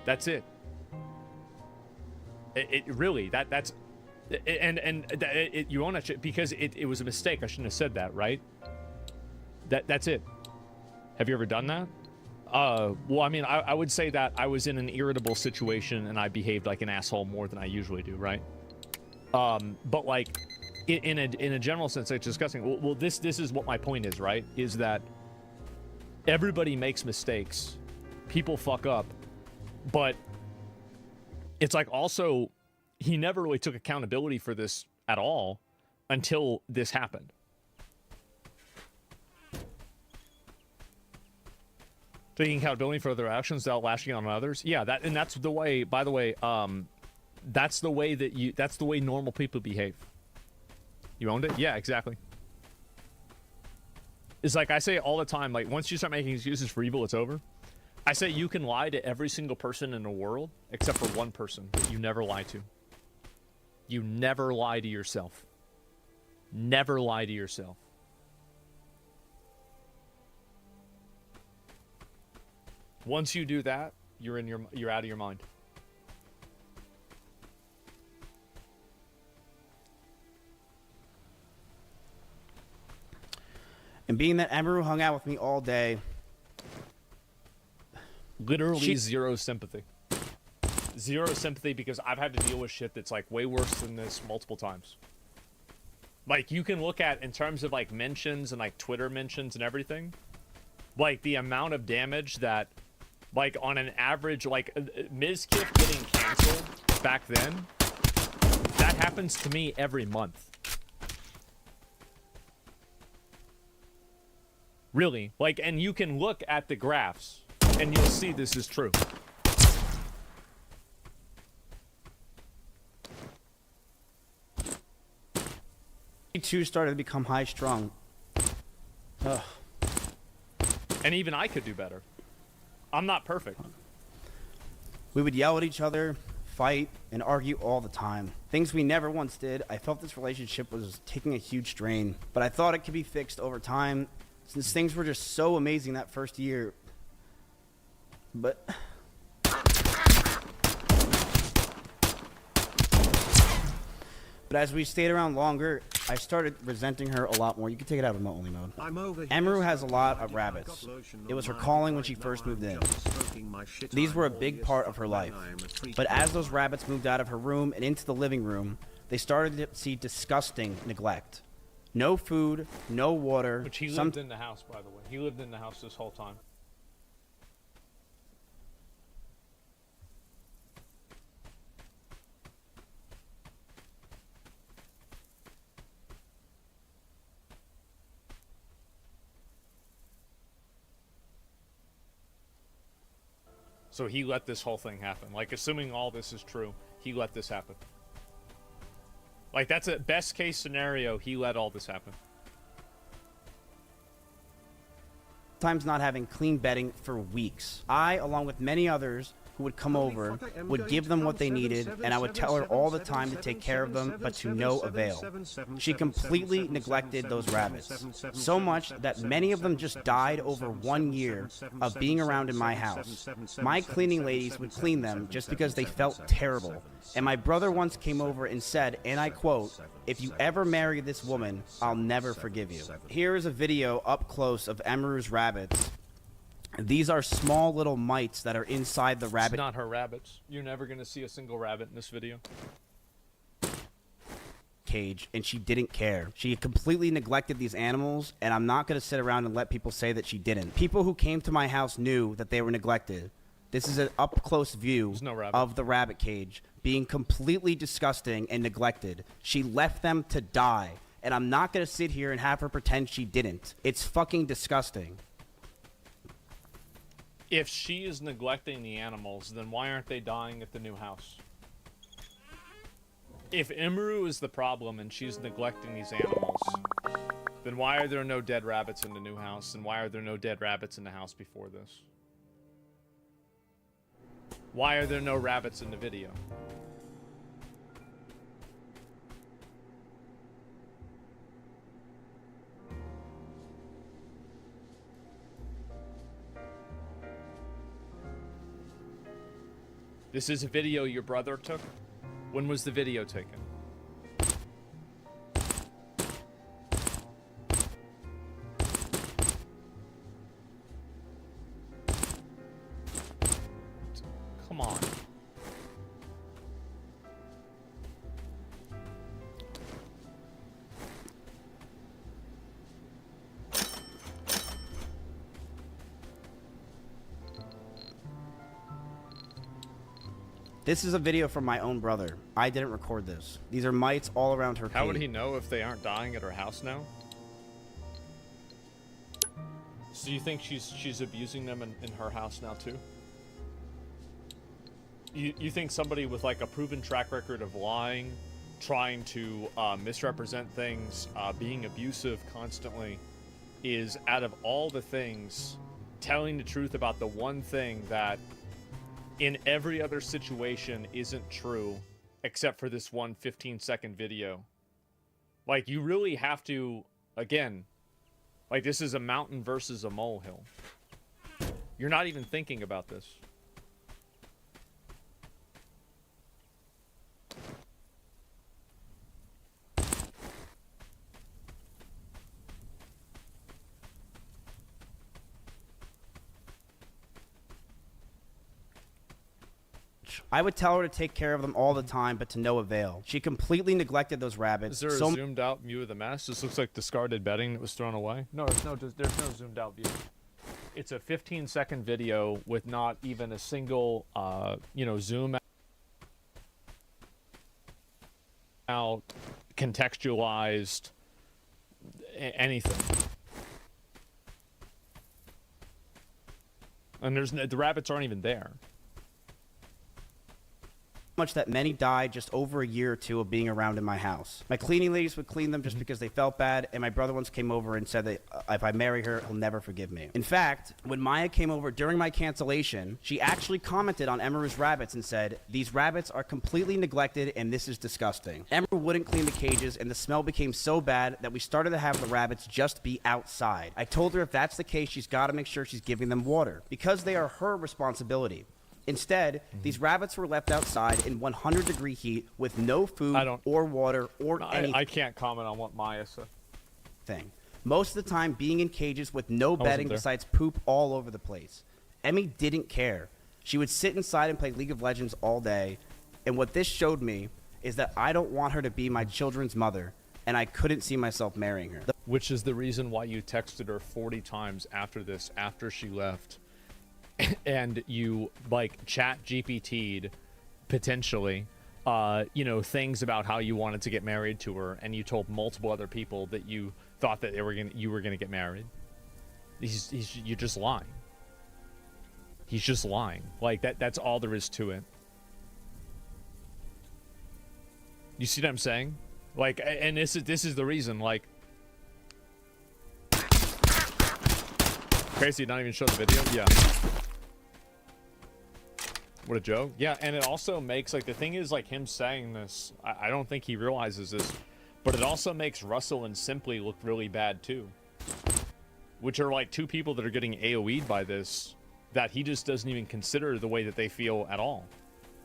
That's it. It really, that's you own it because it was a mistake. I shouldn't have said that, right? That's it. Have you ever done that? Well, I mean, I would say that I was in an irritable situation and I behaved like an asshole more than I usually do, right? But like, in a general sense, it's disgusting. Well, this is what my point is, right? Is that everybody makes mistakes, people fuck up, but it's like also he never really took accountability for this at all until this happened. Taking accountability for their actions without lashing out on others. Yeah, that's the way, by the way, that's the way normal people behave. You owned it? Yeah, exactly. It's like I say all the time, like, once you start making excuses for evil, it's over. I say you can lie to every single person in the world except for one person that you never lie to. You never lie to yourself. Never lie to yourself. Once you do that, you're out of your mind. And being that Emeru hung out with me all day, literally zero sympathy. Zero sympathy because I've had to deal with shit that's like way worse than this multiple times. Like, you can look at in terms of like mentions and like Twitter mentions and everything, like the amount of damage that, like, on an average, like, Mizkif getting canceled back then, that happens to me every month. Really. Like, and you can look at the graphs, and you'll see this is true. he too started to become high-strung. Ugh. And even I could do better. I'm not perfect. We would yell at each other, fight, and argue all the time. Things we never once did. I felt this relationship was taking a huge strain, but I thought it could be fixed over time since things were just so amazing that first year. But as we stayed around longer, I started resenting her a lot more. You can take it out of only mode. Emeru has a lot of rabbits. It was her calling when she first moved in. These were a big part of her life. But as those rabbits moved out of her room and into the living room, they started to see disgusting neglect. No food, no water. Which he lived in the house, by the way. He lived in the house this whole time. So he let this whole thing happen. Like, assuming all this is true, he let this happen. Like, that's a best case scenario, he let all this happen. Times not having clean bedding for weeks. I, along with many others who would come over, would give them what they needed, and I would tell her all the time to take care of them, but to no avail. She completely neglected those rabbits, so much that many of them just died over 1 year of being around in my house. My cleaning ladies would clean them just because they felt terrible, and my brother once came over and said, and I quote, "If you ever marry this woman, I'll never forgive you." Here is a video up close of Emeru's rabbits. These are small little mites that are inside the rabbit. It's not her rabbits. You're never going to see a single rabbit in this video. cage, and she didn't care. She completely neglected these animals, and I'm not going to sit around and let people say that she didn't. People who came to my house knew that they were neglected. This is an up-close view of the rabbit cage being completely disgusting and neglected. She left them to die, and I'm not going to sit here and have her pretend she didn't. It's fucking disgusting. If she is neglecting the animals, then why aren't they dying at the new house? If Imru is the problem and she's neglecting these animals, then why are there no dead rabbits in the new house? And why are there no dead rabbits in the house before this? Why are there no rabbits in the video? This is a video your brother took? When was the video taken? Come on. This is a video from my own brother. I didn't record this. These are mites all around her cage. How would he know if they aren't dying at her house now? So you think she's abusing them in her house now too? You think somebody with like a proven track record of lying, trying to misrepresent things, being abusive constantly, is out of all the things, telling the truth about the one thing that in every other situation isn't true, except for this one 15-second video? Like, you really have to, again, like, this is a mountain versus a molehill. You're not even thinking about this. I would tell her to take care of them all the time, but to no avail. She completely neglected those rabbits. Is there a zoomed out view of the mess? This looks like discarded bedding that was thrown away. No, there's no zoomed out view. It's a 15-second video with not even a single, zoom out, contextualized, anything. And the rabbits aren't even there. Much that many died just over a year or two of being around in my house. My cleaning ladies would clean them just because they felt bad, and my brother once came over and said that if I marry her, he'll never forgive me. In fact, when Maya came over during my cancellation, she actually commented on Emeru's rabbits and said, "These rabbits are completely neglected and this is disgusting." Emeru wouldn't clean the cages, and the smell became so bad that we started to have the rabbits just be outside. I told her if that's the case, she's got to make sure she's giving them water, because they are her responsibility. Instead, these rabbits were left outside in 100-degree heat with no food or water or anything. I can't comment on what Maya said. Most of the time being in cages with no bedding besides poop all over the place. Emmy didn't care. She would sit inside and play League of Legends all day. And what this showed me is that I don't want her to be my children's mother, and I couldn't see myself marrying her. Which is the reason why you texted her 40 times after this, after she left. And you like chat GPT'd potentially, things about how you wanted to get married to her, and you told multiple other people that you thought that you were gonna get married. You're just lying. He's just lying. Like that's all there is to it. You see what I'm saying? Like, and this is the reason. Like, crazy, not even show the video. Yeah. What a joke. Yeah, and it also makes, like, the thing is, like, him saying this, I don't think he realizes this, but it also makes Russell and Simply look really bad, too. Which are, like, two people that are getting AoE'd by this, that he just doesn't even consider the way that they feel at all.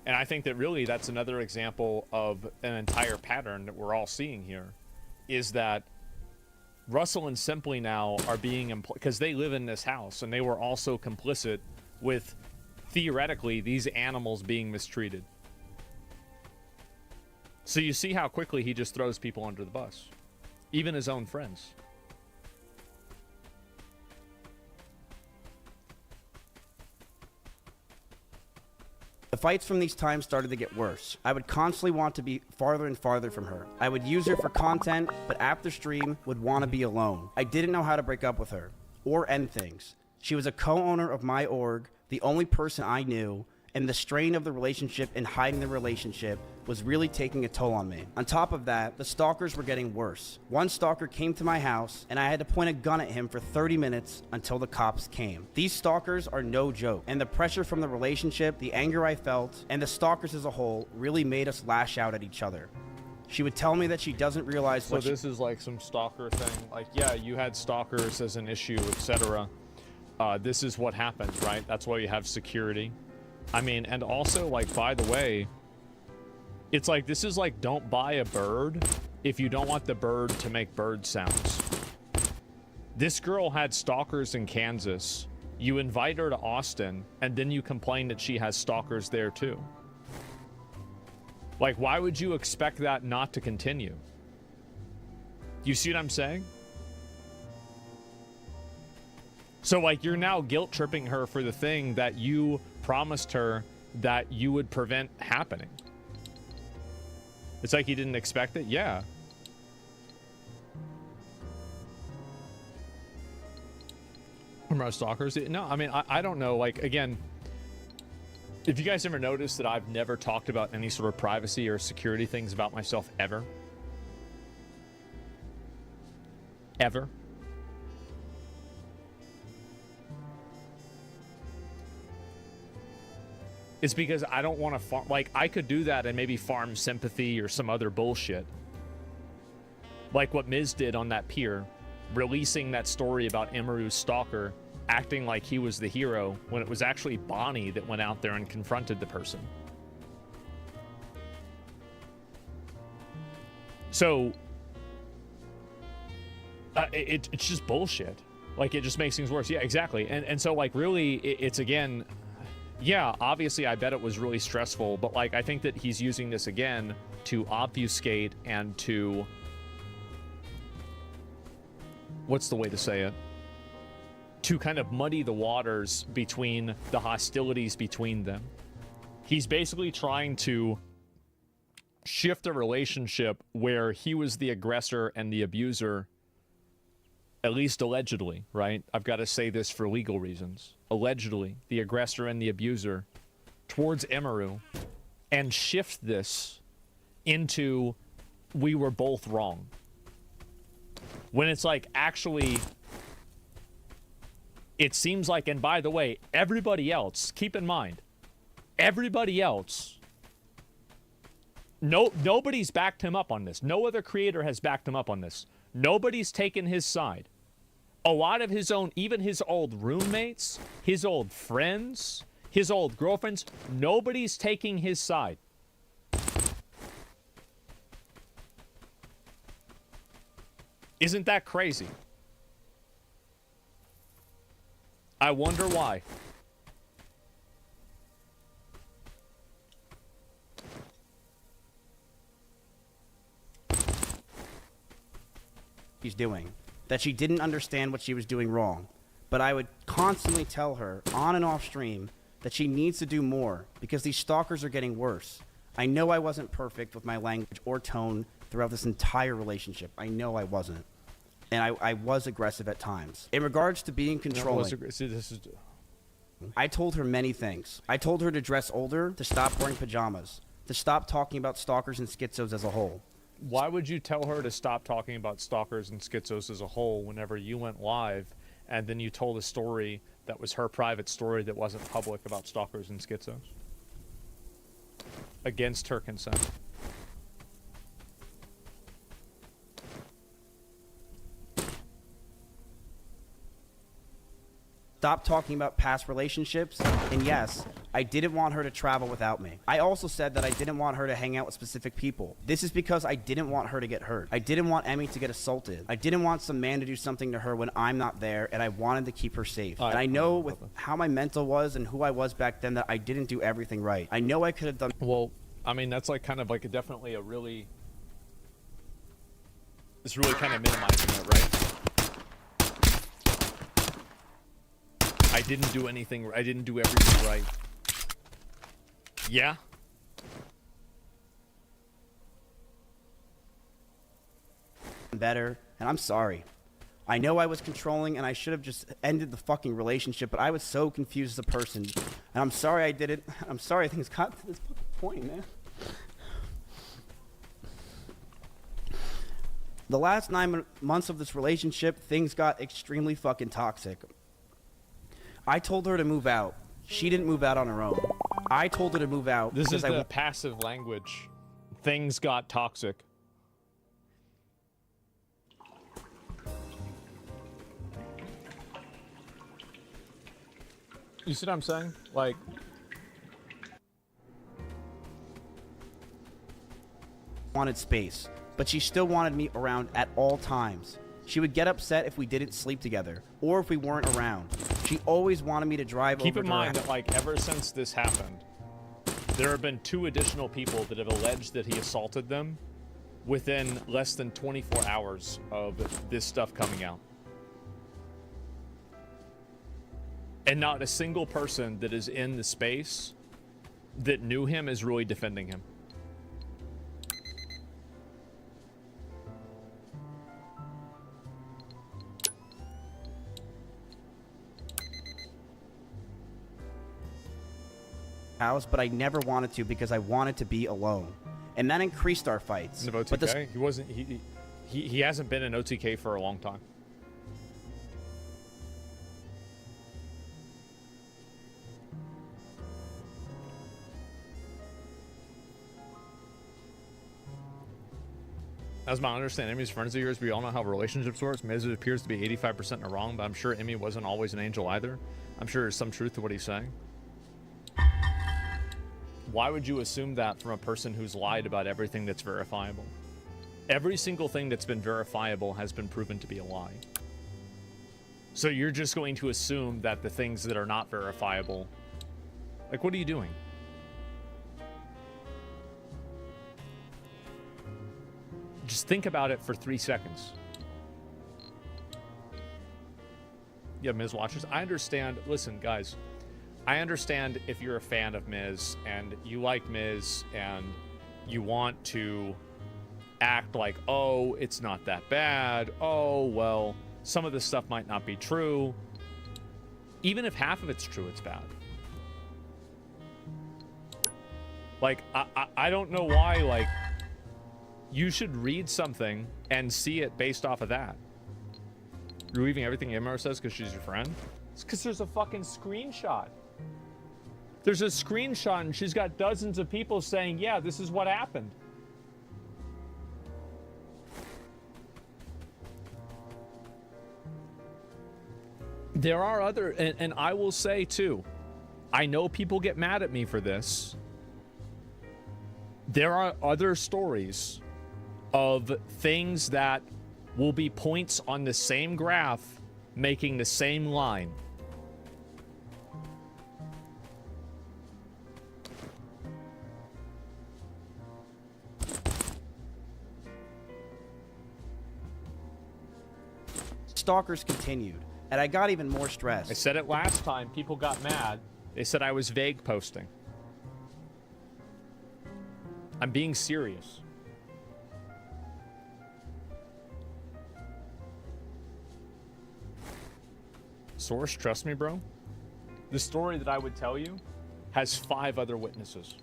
And I think that really that's another example of an entire pattern that we're all seeing here, is that Russell and Simply now are being, because they live in this house, and they were also complicit with, theoretically, these animals being mistreated. So you see how quickly he just throws people under the bus, even his own friends. The fights from these times started to get worse. I would constantly want to be farther and farther from her. I would use her for content, but after stream would want to be alone. I didn't know how to break up with her or end things. She was a co-owner of my org, the only person I knew, and the strain of the relationship and hiding the relationship was really taking a toll on me. On top of that, the stalkers were getting worse. One stalker came to my house and I had to point a gun at him for 30 minutes until the cops came. These stalkers are no joke, and the pressure from the relationship, the anger I felt, and the stalkers as a whole really made us lash out at each other. She would tell me that she doesn't realize So this is like some stalker thing. Like, yeah, you had stalkers as an issue, etc. This is what happens, right? That's why you have security. I mean, and also, like, by the way, it's like, this is like, don't buy a bird if you don't want the bird to make bird sounds. This girl had stalkers in Kansas. You invite her to Austin, and then you complain that she has stalkers there too. Like, why would you expect that not to continue? You see what I'm saying? So, like, you're now guilt-tripping her for the thing that you promised her that you would prevent happening. It's like you didn't expect it? Yeah. From stalkers? No, I mean, I don't know. Like, again, if you guys ever noticed that I've never talked about any sort of privacy or security things about myself ever. Ever. It's because I don't want to farm. Like, I could do that and maybe farm sympathy or some other bullshit. Like what Miz did on that pier, releasing that story about Emeru's stalker, acting like he was the hero when it was actually Bonnie that went out there and confronted the person. So, it's just bullshit. Like, it just makes things worse. Yeah, exactly. And so, like, really, it's again... Yeah, obviously, I bet it was really stressful, but, like, I think that he's using this again to obfuscate and to... What's the way to say it? To kind of muddy the waters between the hostilities between them. He's basically trying to shift a relationship where he was the aggressor and the abuser, at least allegedly, right? I've got to say this for legal reasons. Allegedly, the aggressor and the abuser towards Emeru, and shift this into we were both wrong. When it's like, actually, it seems like, and by the way, everybody else, keep in mind, everybody else, nobody's backed him up on this. No other creator has backed him up on this. Nobody's taken his side. A lot of his own, even his old roommates, his old friends, his old girlfriends, nobody's taking his side. Isn't that crazy? I wonder why. She's doing. That she didn't understand what she was doing wrong. But I would constantly tell her, on and off stream, that she needs to do more, because these stalkers are getting worse. I know I wasn't perfect with my language or tone throughout this entire relationship. I know I wasn't. And I was aggressive at times. In regards to being controlling, I told her many things. I told her to dress older, to stop wearing pajamas, to stop talking about stalkers and schizos as a whole. Why would you tell her to stop talking about stalkers and schizos as a whole whenever you went live and then you told a story that was her private story that wasn't public about stalkers and schizos? Against her consent. Stop talking about past relationships, and yes, I didn't want her to travel without me. I also said that I didn't want her to hang out with specific people. This is because I didn't want her to get hurt. I didn't want Emmy to get assaulted. I didn't want some man to do something to her when I'm not there, and I wanted to keep her safe. And I know with how my mental was and who I was back then that I didn't do everything right. I know I could have done... Well, I mean, that's like kind of like definitely a really... It's really kind of minimizing it, right? I didn't do anything. I didn't do everything right. Yeah? Better, and I'm sorry. I know I was controlling and I should have just ended the fucking relationship, but I was so confused as a person. And I'm sorry I did it. I'm sorry things got to this fucking point, man. The last 9 months of this relationship, things got extremely fucking toxic. I told her to move out. She didn't move out on her own. I told her to move out. This is because the passive language. Things got toxic. You see what I'm saying? Like... wanted space, but she still wanted me around at all times. She would get upset if we didn't sleep together, or if we weren't around. She always wanted me to drive over to her. Keep in mind that, like, ever since this happened, there have been 2 additional people that have alleged that he assaulted them within less than 24 hours of this stuff coming out. And not a single person that is in the space that knew him is really defending him. House, but I never wanted to because I wanted to be alone, and that increased our fights. In the OTK, he wasn't. He hasn't been in OTK for a long time. As my understanding, Emmy's friends of yours, we all know how relationships work. Miz appears to be 85% in the wrong, but I'm sure Emmy wasn't always an angel either. I'm sure there's some truth to what he's saying. Why would you assume that from a person who's lied about everything that's verifiable? Every single thing that's been verifiable has been proven to be a lie. So you're just going to assume that the things that are not verifiable... Like, what are you doing? Just think about it for 3 seconds. Yeah, Miz watchers. I understand. Listen, guys. I understand if you're a fan of Miz and you like Miz and you want to act like, oh, it's not that bad. Oh, well, some of this stuff might not be true. Even if half of it's true, it's bad. Like, I don't know why, like, you should read something and see it based off of that. You're leaving everything Emma says because she's your friend? It's because there's a fucking screenshot. There's a screenshot and she's got dozens of people saying, yeah, this is what happened. There are other, and I will say too, I know people get mad at me for this. There are other stories of things that will be points on the same graph making the same line. Stalkers continued, and I got even more stressed. I said it last time. People got mad. They said I was vague posting. I'm being serious. Source, trust me, bro. The story that I would tell you has 5 other witnesses.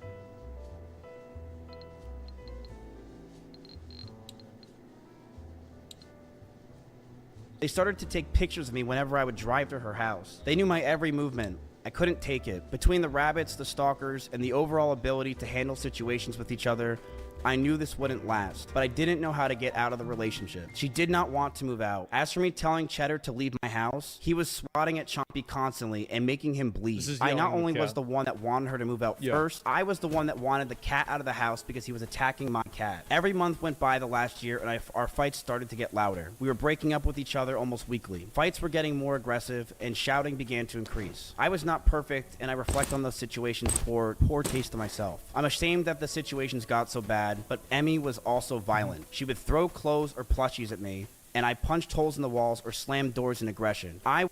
They started to take pictures of me whenever I would drive to her house. They knew my every movement. I couldn't take it. Between the rabbits, the stalkers, and the overall ability to handle situations with each other, I knew this wouldn't last, but I didn't know how to get out of the relationship. She did not want to move out. As for me telling Cheddar to leave my house, he was swatting at Chompy constantly and making him bleed. I not only was the one that wanted her to move out first, I was the one that wanted the cat out of the house because he was attacking my cat. Every month went by the last year and our fights started to get louder. We were breaking up with each other almost weekly. Fights were getting more aggressive and shouting began to increase. I was not perfect and I reflect on those situations for poor taste of myself. I'm ashamed that the situations got so bad, but Emmy was also violent. She would throw clothes or plushies at me, and I punched holes in the walls or slammed doors in aggression. I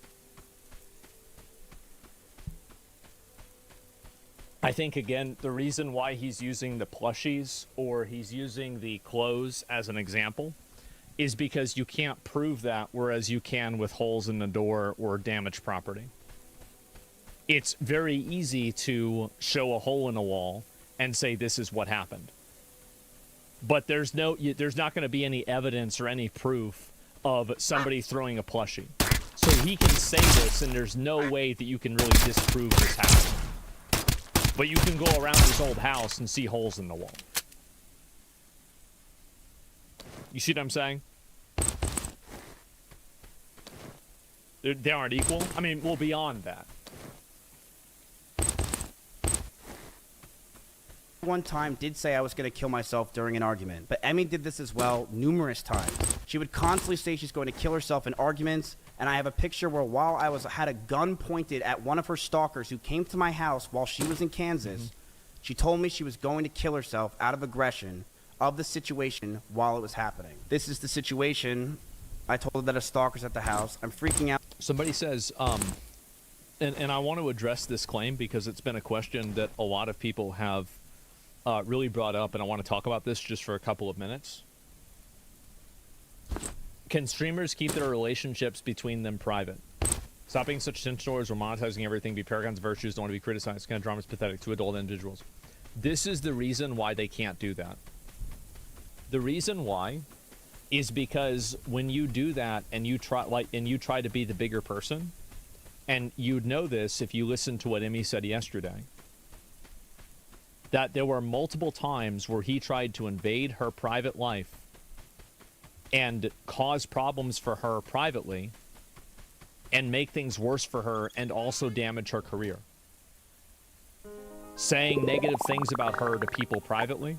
think, again, the reason why he's using the plushies or he's using the clothes as an example is because you can't prove that, whereas you can with holes in the door or damaged property. It's very easy to show a hole in a wall and say this is what happened. But there's not going to be any evidence or any proof of somebody throwing a plushie. So he can say this, and there's no way that you can really disprove this happened. But you can go around his old house and see holes in the wall. You see what I'm saying? They aren't equal? I mean, well, beyond that. one time did say I was going to kill myself during an argument, but Emmy did this as well numerous times. She would constantly say she's going to kill herself in arguments, and I have a picture where while I had a gun pointed at one of her stalkers who came to my house while she was in Kansas, she told me she was going to kill herself out of aggression of the situation while it was happening. This is the situation. I told her that a stalker's at the house. I'm freaking out. Somebody says, and I want to address this claim because it's been a question that a lot of people have really brought up, and I want to talk about this just for a couple of minutes. Can streamers keep their relationships between them private? Stop being such censors or monetizing everything. Be paragons of virtues. Don't want to be criticized. Kind of drama is pathetic to adult individuals. This is the reason why they can't do that. The reason why is because when you do that and you try to be the bigger person, and you'd know this if you listened to what Emmy said yesterday, that there were multiple times where he tried to invade her private life and cause problems for her privately and make things worse for her and also damage her career. Saying negative things about her to people privately,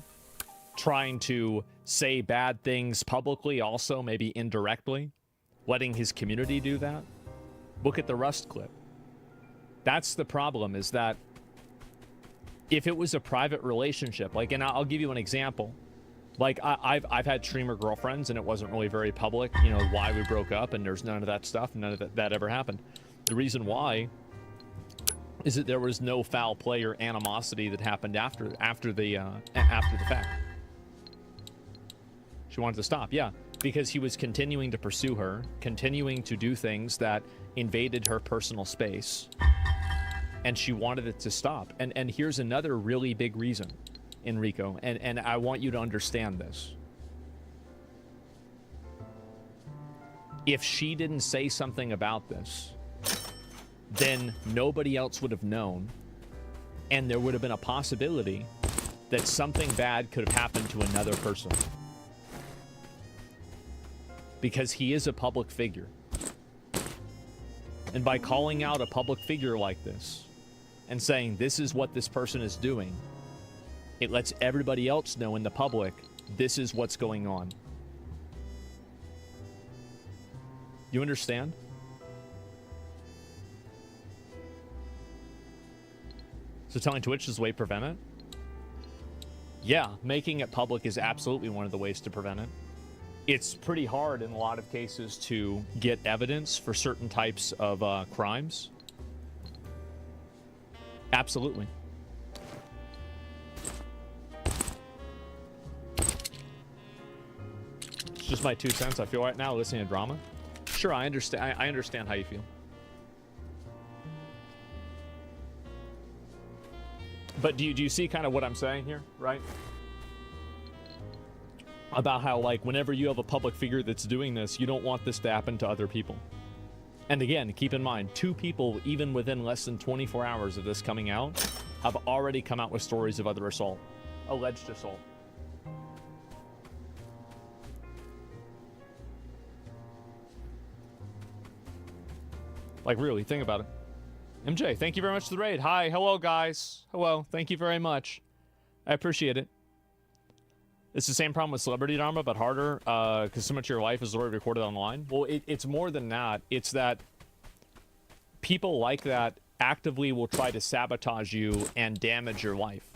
trying to say bad things publicly also, maybe indirectly, letting his community do that. Look at the Rust clip. That's the problem, is that if it was a private relationship, like, and I'll give you an example. Like, I've had streamer girlfriends, and it wasn't really very public, you know, why we broke up, and there's none of that stuff, none of that ever happened. The reason why is that there was no foul play or animosity that happened after the fact. She wanted to stop, yeah, because he was continuing to pursue her, continuing to do things that invaded her personal space, and she wanted it to stop. And here's another really big reason, Enrico, and I want you to understand this. If she didn't say something about this, then nobody else would have known, and there would have been a possibility that something bad could have happened to another person. Because he is a public figure. And by calling out a public figure like this and saying this is what this person is doing, it lets everybody else know in the public this is what's going on. You understand? So telling Twitch is the way to prevent it? Yeah, making it public is absolutely one of the ways to prevent it. It's pretty hard in a lot of cases to get evidence for certain types of crimes. Absolutely. It's just my 2 cents. I feel right now listening to drama. Sure, I understand. I understand how you feel. But do you see kind of what I'm saying here, right? About how, like, whenever you have a public figure that's doing this, you don't want this to happen to other people. And again, keep in mind, 2 people, even within less than 24 hours of this coming out, have already come out with stories of other assault. Alleged assault. Like, really, think about it. MJ, thank you very much for the raid. Hi, hello, guys. Hello, thank you very much. I appreciate it. It's the same problem with Celebrity Dharma, but harder, because so much of your life is already recorded online. Well, it's more than that. It's that people like that actively will try to sabotage you and damage your life.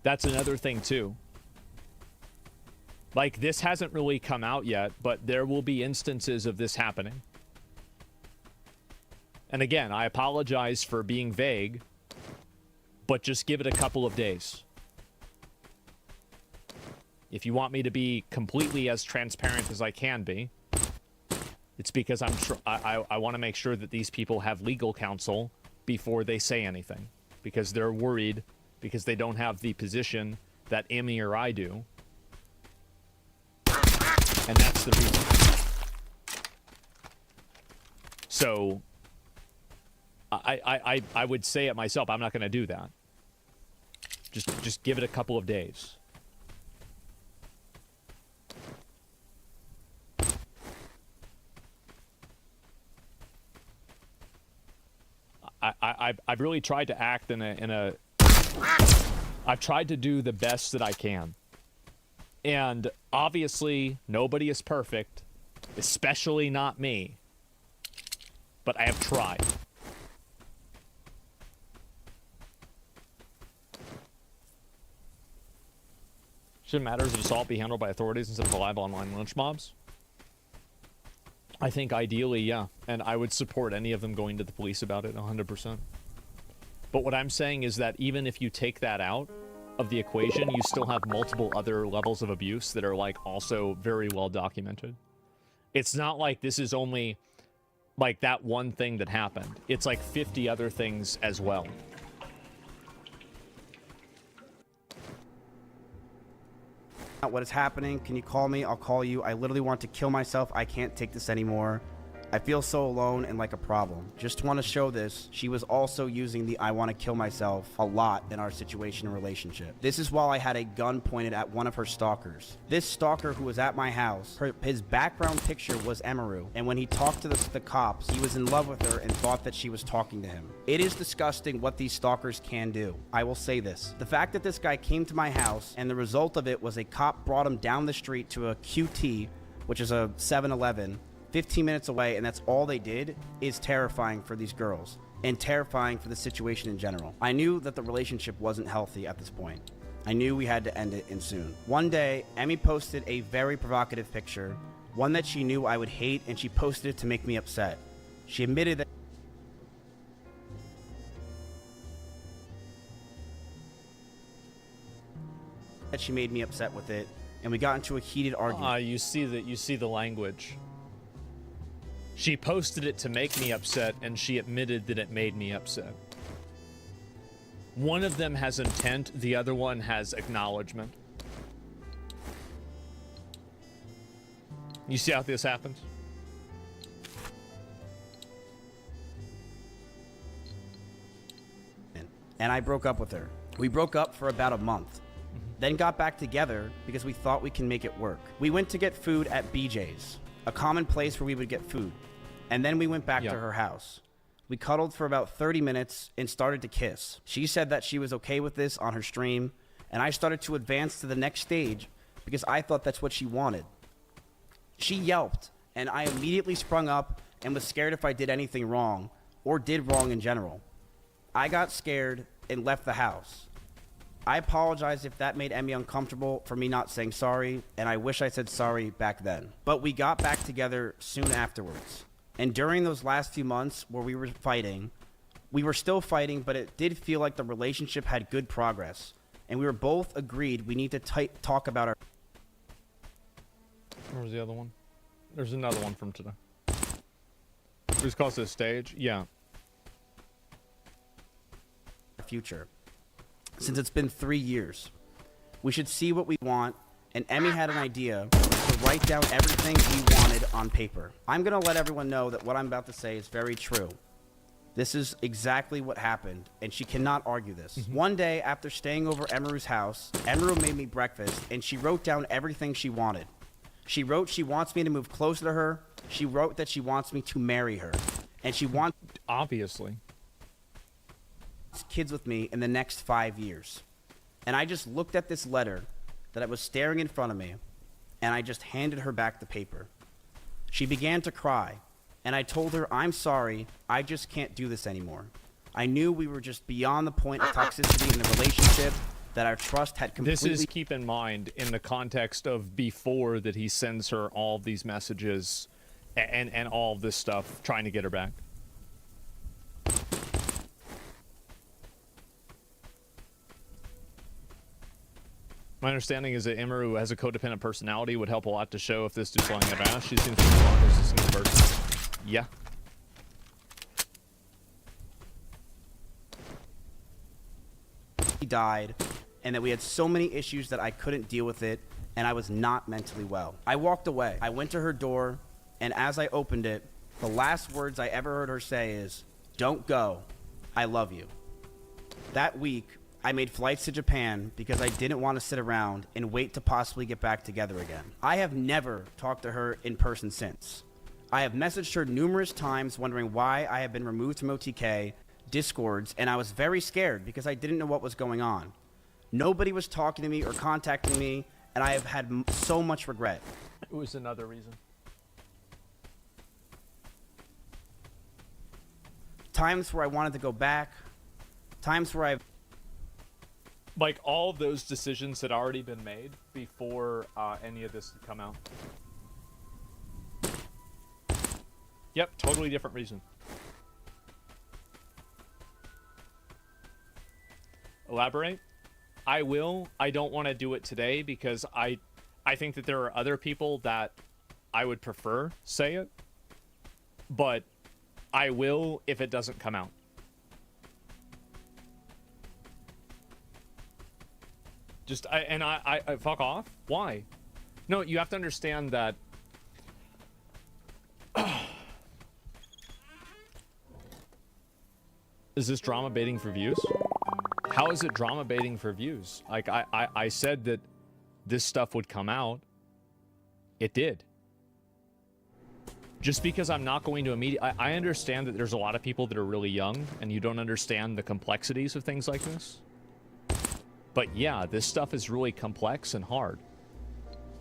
That's another thing, too. Like, this hasn't really come out yet, but there will be instances of this happening. And again, I apologize for being vague, but just give it a couple of days. If you want me to be completely as transparent as I can be, it's because I want to make sure that these people have legal counsel before they say anything. Because they're worried, because they don't have the position that Emmy or I do. And that's the reason. So, I would say it myself. I'm not going to do that. Just give it a couple of days. I've really tried to act in a I've tried to do the best that I can. And obviously, nobody is perfect, especially not me. But I have tried. Should matters of assault be handled by authorities instead of live online lynch mobs? I think ideally, yeah. And I would support any of them going to the police about it 100%. But what I'm saying is that even if you take that out of the equation, you still have multiple other levels of abuse that are, like, also very well documented. It's not like this is only, like, that one thing that happened. It's like 50 other things as well. What is happening? Can you call me? I'll call you. I literally want to kill myself. I can't take this anymore. I feel so alone and like a problem. Just want to show this. She was also using the I want to kill myself a lot in our situation and relationship. This is while I had a gun pointed at one of her stalkers. This stalker who was at my house, his background picture was Emaru. And when he talked to the cops, he was in love with her and thought that she was talking to him. It is disgusting what these stalkers can do. I will say this. The fact that this guy came to my house and the result of it was a cop brought him down the street to a QT, which is a 7-Eleven, 15 minutes away, and that's all they did, is terrifying for these girls and terrifying for the situation in general. I knew that the relationship wasn't healthy at this point. I knew we had to end it and soon. One day, Emmy posted a very provocative picture, one that she knew I would hate, and she posted it to make me upset. She admitted that she made me upset with it, and we got into a heated argument. You see the language. She posted it to make me upset, and she admitted that it made me upset. One of them has intent, the other one has acknowledgement. You see how this happens? And I broke up with her. We broke up for about a month. Then got back together because we thought we can make it work. We went to get food at BJ's, a common place where we would get food. And then we went back to her house. We cuddled for about 30 minutes and started to kiss. She said that she was okay with this on her stream, and I started to advance to the next stage because I thought that's what she wanted. She yelped, and I immediately sprung up and was scared if I did anything wrong, or did wrong in general. I got scared and left the house. I apologize if that made Emmy uncomfortable for me not saying sorry, and I wish I said sorry back then. But we got back together soon afterwards. And during those last few months where we were fighting, we were still fighting, but it did feel like the relationship had good progress. And we were both agreed we need to talk about our... Where was the other one? There's another one from today. Who's close to the stage? Yeah. future. Since it's been 3 years, we should see what we want, and Emmy had an idea to write down everything we wanted on paper. I'm going to let everyone know that what I'm about to say is very true. This is exactly what happened, and she cannot argue this. One day, after staying over Emaru's house, Emaru made me breakfast, and she wrote down everything she wanted. She wrote she wants me to move closer to her. She wrote that she wants me to marry her. and she wants Obviously. kids with me in the next 5 years. And I just looked at this letter that was staring in front of me, and I just handed her back the paper. She began to cry, and I told her, I'm sorry, I just can't do this anymore. I knew we were just beyond the point of toxicity in the relationship, that our trust had completely... This is, keep in mind, in the context of before that he sends her all of these messages and all of this stuff, trying to get her back. My understanding is that Imru, who has a codependent personality, would help a lot to show if this dude's lying about. She seems to be a narcissistic person. Yeah. He died, and that we had so many issues that I couldn't deal with it, and I was not mentally well. I walked away. I went to her door, and as I opened it, the last words I ever heard her say is, "Don't go. I love you." That week, I made flights to Japan because I didn't want to sit around and wait to possibly get back together again. I have never talked to her in person since. I have messaged her numerous times wondering why I have been removed from OTK, Discords, and I was very scared because I didn't know what was going on. Nobody was talking to me or contacting me, and I have had so much regret. It was another reason. Times where I wanted to go back, times where I've... Like, all of those decisions had already been made before any of this had come out. Yep, totally different reason. Elaborate? I will. I don't want to do it today because I think that there are other people that I would prefer say it. But I will if it doesn't come out. Just, I fuck off? Why? No, you have to understand that... Is this drama baiting for views? How is it drama baiting for views? Like, I said that this stuff would come out. It did. Just because I'm not going to immediately... I understand that there's a lot of people that are really young, and you don't understand the complexities of things like this. But yeah, this stuff is really complex and hard.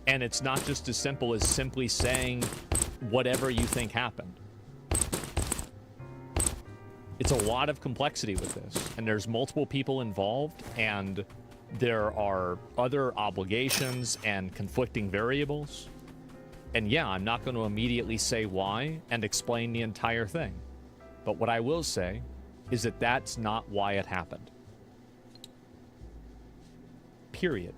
And it's not just as simple as simply saying whatever you think happened. It's a lot of complexity with this. And there's multiple people involved, and there are other obligations and conflicting variables. And yeah, I'm not going to immediately say why and explain the entire thing. But what I will say is that that's not why it happened. Period.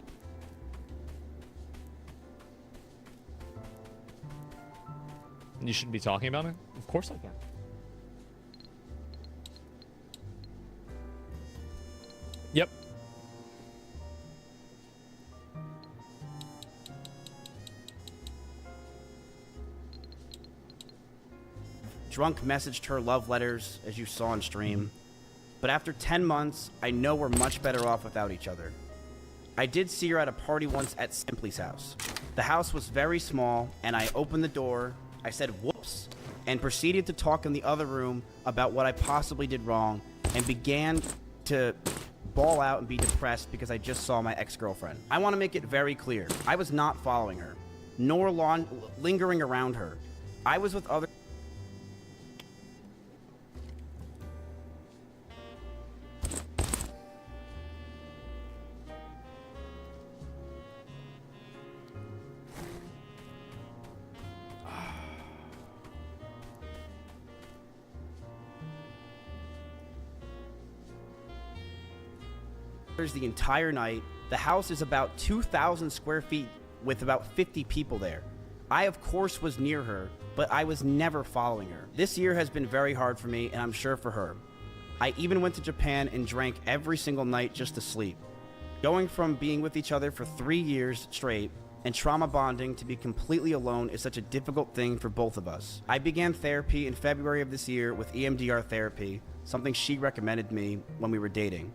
And you shouldn't be talking about it? Of course I can. Yep. Drunk messaged her love letters, as you saw on stream. But after 10 months, I know we're much better off without each other. I did see her at a party once at Simply's house. The house was very small, and I opened the door, I said whoops, and proceeded to talk in the other room about what I possibly did wrong, and began to bawl out and be depressed because I just saw my ex-girlfriend. I want to make it very clear, I was not following her, nor lingering around her. I was with other... the entire night. The house is about 2,000 square feet with about 50 people there. I, of course, was near her, but I was never following her. This year has been very hard for me, and I'm sure for her. I even went to Japan and drank every single night just to sleep. Going from being with each other for 3 years straight and trauma bonding to be completely alone is such a difficult thing for both of us. I began therapy in February of this year with EMDR therapy, something she recommended me when we were dating.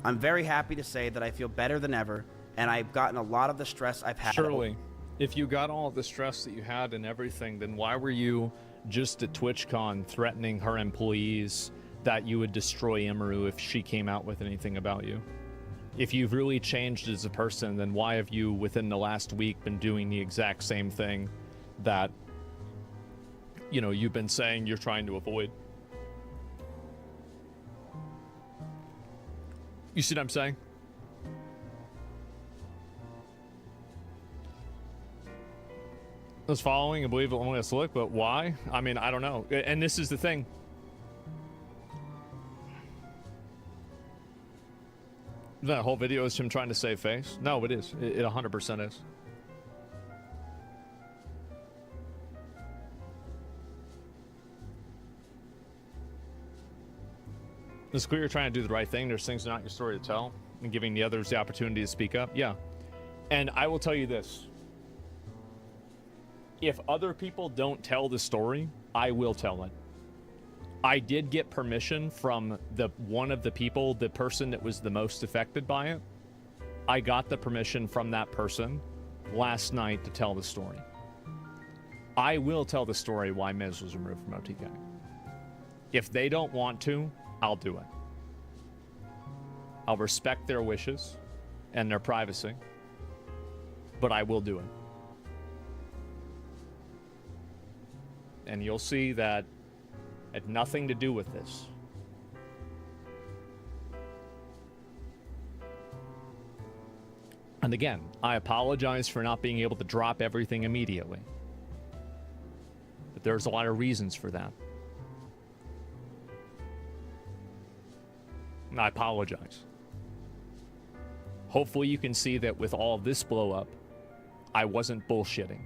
I'm very happy to say that I feel better than ever, and I've gotten a lot of the stress I've had. Surely, if you got all the stress that you had and everything, then why were you just at TwitchCon threatening her employees that you would destroy Imru if she came out with anything about you. If you've really changed as a person, then why have you, within the last week, been doing the exact same thing that, you know, you've been saying you're trying to avoid? You see what I'm saying? Was following and believe it only a slick, but why? I mean, I don't know. And this is the thing. That whole video is him trying to save face? No, it is. It 100% is. It's clear you're trying to do the right thing. There's things that are not your story to tell, and giving the others the opportunity to speak up. Yeah. And I will tell you this. If other people don't tell the story, I will tell it. I did get permission from one of the people, the person that was the most affected by it. I got the permission from that person last night to tell the story. I will tell the story why Miz was removed from OTK. If they don't want to, I'll do it. I'll respect their wishes and their privacy, but I will do it. And you'll see that it had nothing to do with this. And again, I apologize for not being able to drop everything immediately. But there's a lot of reasons for that. And I apologize. Hopefully you can see that with all this blow up, I wasn't bullshitting.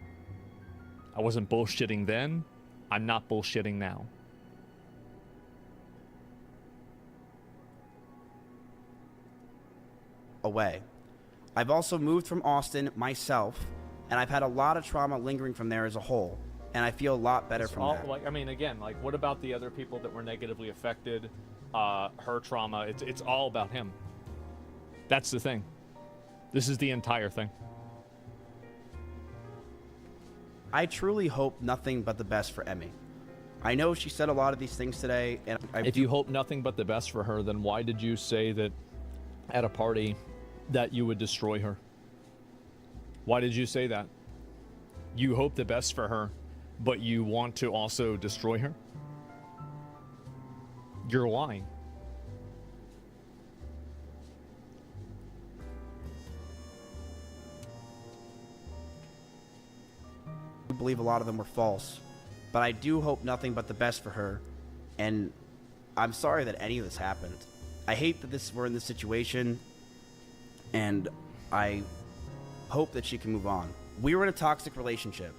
I wasn't bullshitting then. I'm not bullshitting now. Away. I've also moved from Austin myself, and I've had a lot of trauma lingering from there as a whole, and I feel a lot better from that. Like, I mean, again, like, what about the other people that were negatively affected? Her trauma. It's all about him. That's the thing. This is the entire thing. I truly hope nothing but the best for Emmy. I know she said a lot of these things today, and if you hope nothing but the best for her, then why did you say that at a party that you would destroy her? Why did you say that? You hope the best for her, but you want to also destroy her? You're lying. I believe a lot of them were false, but I do hope nothing but the best for her, and I'm sorry that any of this happened. I hate that we're in this situation, and I hope that she can move on. We were in a toxic relationship.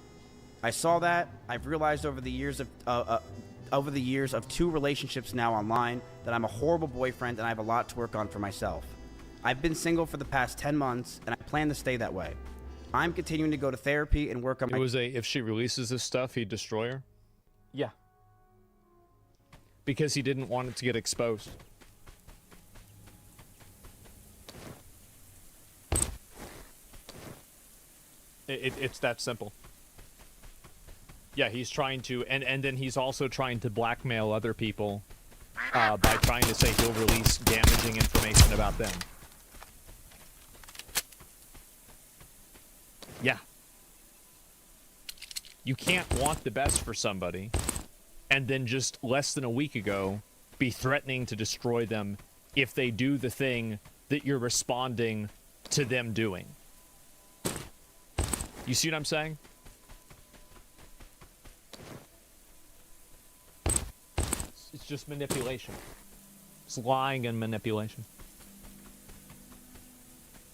I saw that. I've realized over the years of 2 relationships now online that I'm a horrible boyfriend and I have a lot to work on for myself. I've been single for the past 10 months, and I plan to stay that way. I'm continuing to go to therapy and work on my... If she releases this stuff, he'd destroy her? Yeah. Because he didn't want it to get exposed. It's that simple. Yeah, he's trying to... And then he's also trying to blackmail other people by trying to say he'll release damaging information about them. Yeah. You can't want the best for somebody and then just less than a week ago be threatening to destroy them if they do the thing that you're responding to them doing. You see what I'm saying? It's just manipulation. It's lying and manipulation.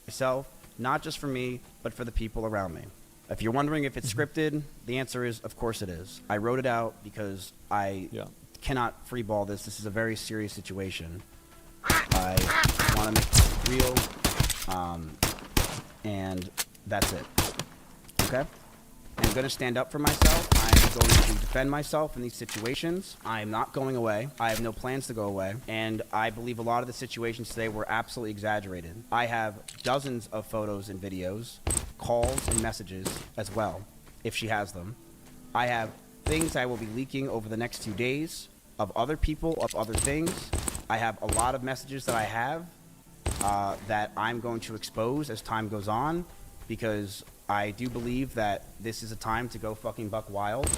Myself, not just for me, but for the people around me. If you're wondering if it's scripted, the answer is, of course it is. I wrote it out because I cannot freeball this. This is a very serious situation. I want to make it real, and that's it. Okay? I'm going to stand up for myself. I'm going to defend myself in these situations. I'm not going away. I have no plans to go away. And I believe a lot of the situations today were absolutely exaggerated. I have dozens of photos and videos, calls and messages as well, if she has them. I have things I will be leaking over the next 2 days of other people, of other things. I have a lot of messages that I have that I'm going to expose as time goes on, because I do believe that this is a time to go fucking buck wild.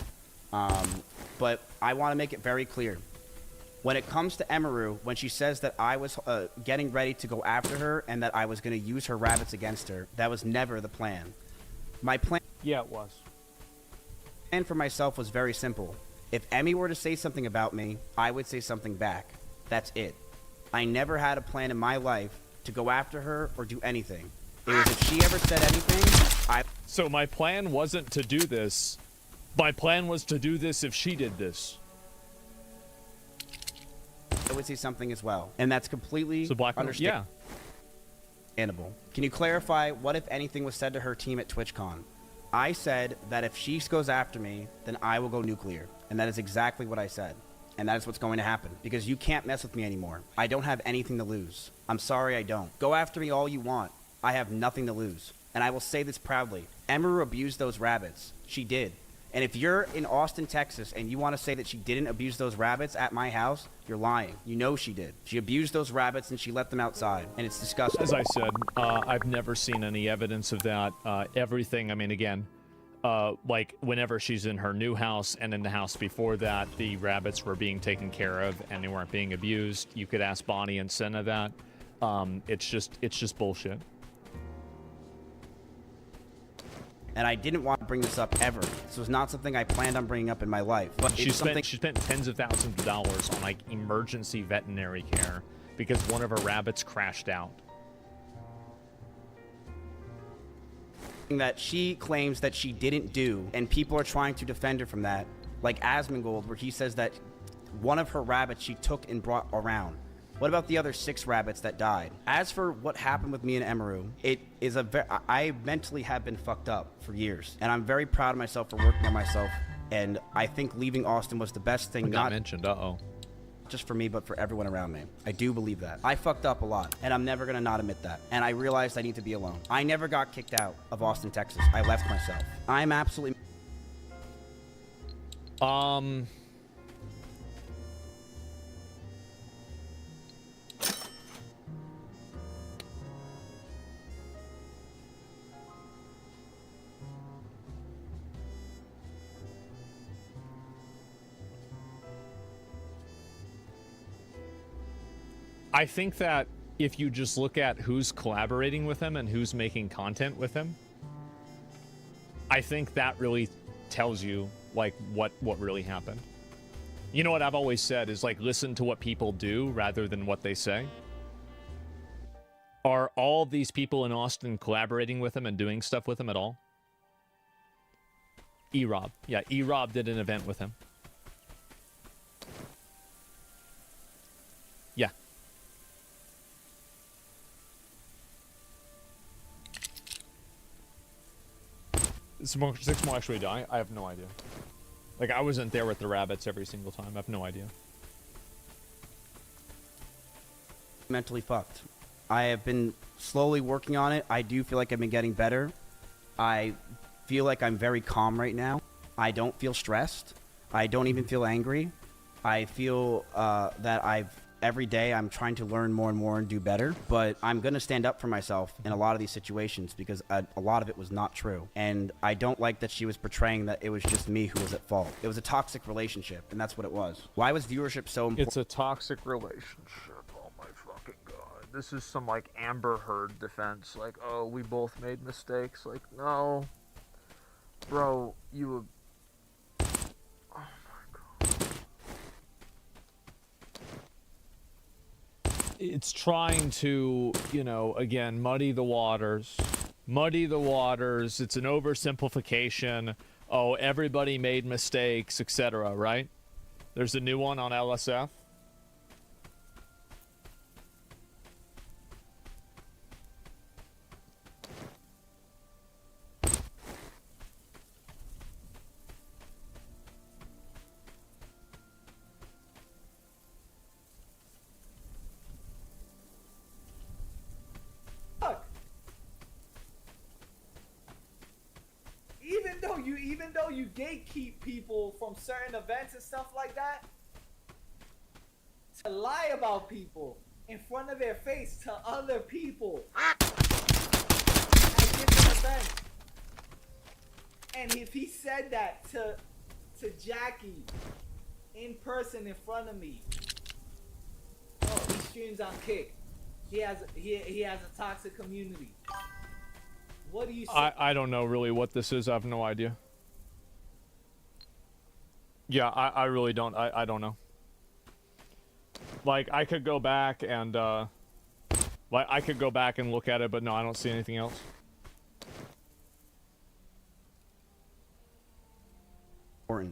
But I want to make it very clear. When it comes to Emiru, when she says that I was getting ready to go after her and that I was going to use her rabbits against her, that was never the plan. My plan Yeah, it was. for myself was very simple. If Emmy were to say something about me, I would say something back. That's it. I never had a plan in my life to go after her or do anything. It was if she ever said anything, So my plan wasn't to do this. My plan was to do this if she did this. I would say something as well. And that's completely So Black understandable. yeah. Can you clarify what, if anything, was said to her team at TwitchCon? I said that if she goes after me, then I will go nuclear. And that is exactly what I said. And that is what's going to happen. Because you can't mess with me anymore. I don't have anything to lose. I'm sorry I don't. Go after me all you want. I have nothing to lose. And I will say this proudly. Emiru abused those rabbits. She did. And if you're in Austin, Texas, and you want to say that she didn't abuse those rabbits at my house, you're lying. You know she did. She abused those rabbits and she let them outside. And it's disgusting. As I said, I've never seen any evidence of that. Everything, I mean, again, like whenever she's in her new house and in the house before that, the rabbits were being taken care of and they weren't being abused. You could ask Bonnie and Senna that. It's just bullshit. And I didn't want to bring this up ever. This was not something I planned on bringing up in my life. But She spent tens of thousands of dollars on like emergency veterinary care because one of her rabbits crashed out. that she claims that she didn't do, and people are trying to defend her from that, like Asmongold, where he says that one of her rabbits she took and brought around. What about the other 6 rabbits that died? As for what happened with me and Emiru, it is I mentally have been fucked up for years, and I'm very proud of myself for working on myself. And I think leaving Austin was the best thing, not mentioned. just for me, but for everyone around me. I do believe that. I fucked up a lot, and I'm never gonna not admit that. And I realized I need to be alone. I never got kicked out of Austin, Texas. I left myself. I'm absolutely... I think that if you just look at who's collaborating with him and who's making content with him, I think that really tells you like what really happened. You know what I've always said is like listen to what people do rather than what they say. Are all of these people in Austin collaborating with him and doing stuff with him at all? E-Rob. Yeah, E-Rob did an event with him. Yeah. Six more actually die? I have no idea. Like, I wasn't there with the rabbits every single time. I have no idea. mentally fucked. I have been slowly working on it. I do feel like I've been getting better. I feel like I'm very calm right now. I don't feel stressed. I don't even feel angry. I feel that every day I'm trying to learn more and more and do better, but I'm going to stand up for myself in a lot of these situations because a lot of it was not true. And I don't like that she was portraying that it was just me who was at fault. It was a toxic relationship, and that's what it was. Why was viewership so important? It's a toxic relationship. Oh my fucking god. This is some like Amber Heard defense. Like, oh, we both made mistakes. Like, no. Bro, you... Oh my god. It's trying to, you know, again, muddy the waters. Muddy the waters. It's an oversimplification. Oh, everybody made mistakes, etc., right? There's a new one on LSF. Even though even though you gatekeep people from certain events and stuff like that, to lie about people in front of their face to other people at different events. And if he said that to Jackie in person in front of me, oh, he streams on Kick. He has a toxic community. What do you say? I don't know really what this is. I have no idea. Yeah, I really don't. I don't know. Like, I could go back and look at it, but no, I don't see anything else.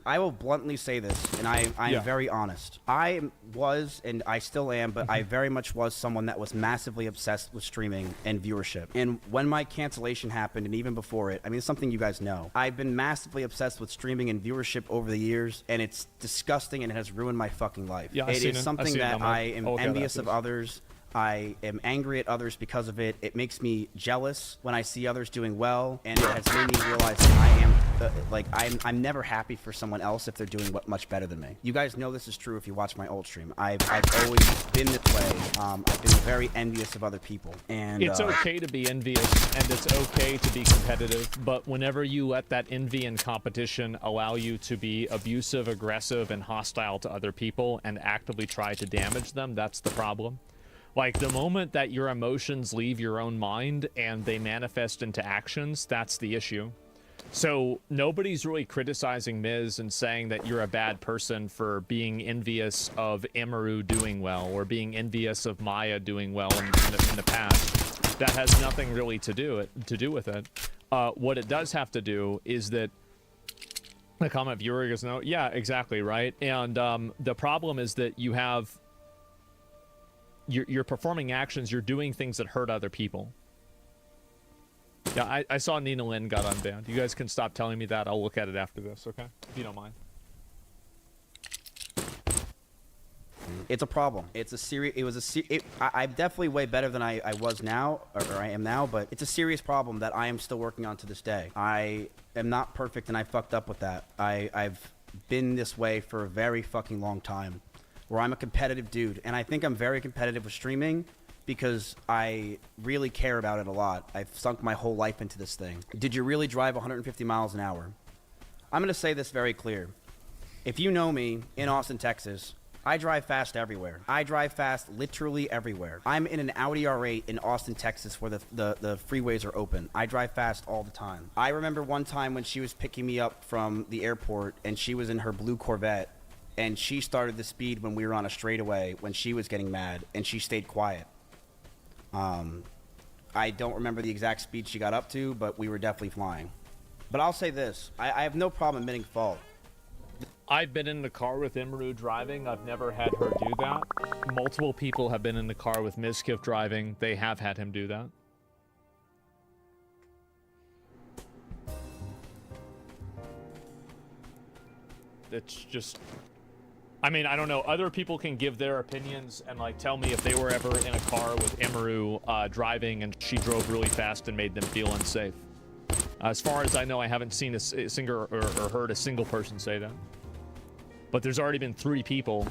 I will bluntly say this, and I'm very honest. I was, and I still am, but I very much was someone that was massively obsessed with streaming and viewership. And when my cancellation happened, and even before it, I mean, it's something you guys know. I've been massively obsessed with streaming and viewership over the years, and it's disgusting, and it has ruined my fucking life. Yeah, it is something that I am envious of others. I am angry at others because of it. It makes me jealous when I see others doing well, and it has made me realize that I am, I'm never happy for someone else if they're doing much better than me. You guys know this is true if you watch my old stream. I've always been this way. I've been very envious of other people, and it's okay to be envious, and it's okay to be competitive, but whenever you let that envy and competition allow you to be abusive, aggressive, and hostile to other people and actively try to damage them, that's the problem. Like, the moment that your emotions leave your own mind and they manifest into actions, that's the issue. So nobody's really criticizing Miz and saying that you're a bad person for being envious of Emeru doing well or being envious of Maya doing well in the past. That has nothing really to do with it. What it does have to do is that the comment viewer goes, no, yeah, exactly, right? And the problem is that you have... You're performing actions, you're doing things that hurt other people. Yeah, I saw Nina Lynn got unbanned. You guys can stop telling me that. I'll look at it after this, okay? If you don't mind. It's a problem. It's a serious. I'm definitely way better than I was now, or I am now. But it's a serious problem that I am still working on to this day. I am not perfect, and I fucked up with that. I've been this way for a very fucking long time, where I'm a competitive dude, and I think I'm very competitive with streaming because I really care about it a lot. I've sunk my whole life into this thing. Did you really drive 150 miles an hour? I'm gonna say this very clear. If you know me in Austin, Texas, I drive fast everywhere. I drive fast literally everywhere. I'm in an Audi R8 in Austin, Texas, where the freeways are open. I drive fast all the time. I remember one time when she was picking me up from the airport, and she was in her blue Corvette, and she started the speed when we were on a straightaway when she was getting mad, and she stayed quiet. I don't remember the exact speed she got up to, but we were definitely flying. But I'll say this, I have no problem admitting fault. I've been in the car with Emeru driving. I've never had her do that. Multiple people have been in the car with Mizkif driving. They have had him do that. It's just... I mean, I don't know. Other people can give their opinions and, like, tell me if they were ever in a car with Emeru driving and she drove really fast and made them feel unsafe. As far as I know, I haven't seen a single or heard a single person say that. But there's already been 3 people,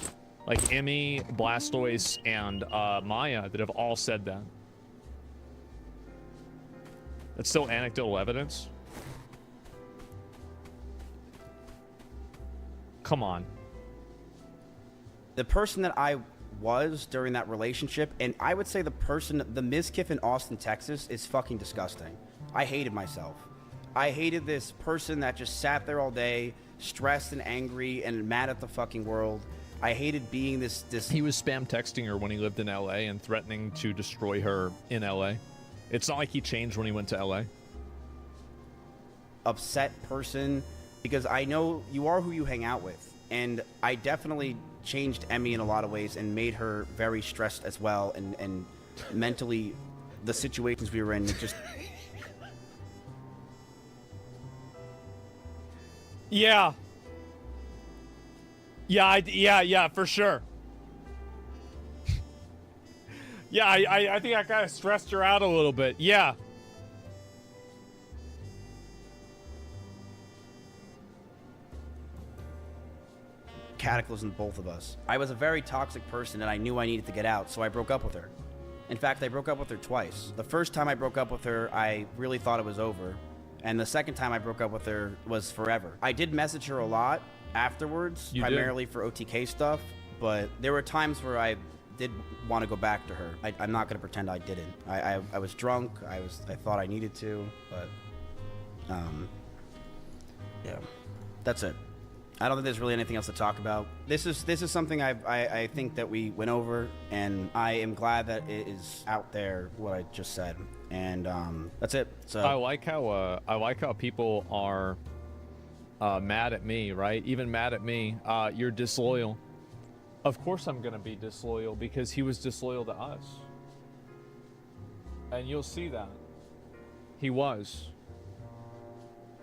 like Emmy, Blastoise, and Maya, that have all said that. That's still anecdotal evidence. Come on. The person that I was during that relationship, and I would say the Mizkif in Austin, Texas, is fucking disgusting. I hated myself. I hated this person that just sat there all day, stressed and angry and mad at the fucking world. I hated being this... He was spam texting her when he lived in LA and threatening to destroy her in LA. It's not like he changed when he went to LA. Upset person, because I know you are who you hang out with. And I definitely changed Emmy in a lot of ways and made her very stressed as well, and mentally the situations we were in just... Yeah, for sure. Yeah, I think I kind of stressed her out a little bit. Yeah. cataclysmed both of us. I was a very toxic person and I knew I needed to get out, so I broke up with her. In fact, I broke up with her twice. The first time I broke up with her, I really thought it was over. And the second time I broke up with her was forever. I did message her a lot afterwards, primarily for OTK stuff, but there were times where I did want to go back to her. I'm not going to pretend I didn't. I was drunk. I thought I needed to, but yeah, that's it. I don't think there's really anything else to talk about. This is something I think that we went over, and I am glad that it is out there, what I just said, and that's it. So I like how people are mad at me, right? Even mad at me. You're disloyal. Of course I'm gonna be disloyal because he was disloyal to us, and you'll see that he was.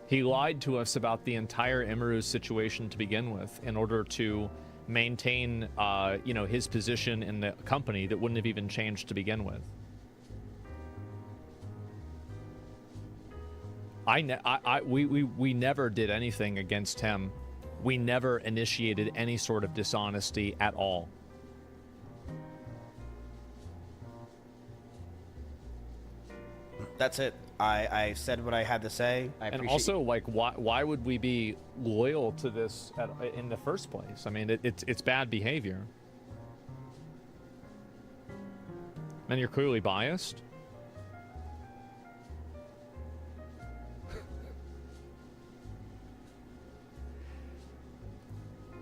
He lied to us about the entire Imiru situation to begin with in order to maintain, you know, his position in the company that wouldn't have even changed to begin with. We never did anything against him. We never initiated any sort of dishonesty at all. that's it. I said what I had to say. And also, like, why would we be loyal to this in the first place? I mean, it's bad behavior. And you're clearly biased.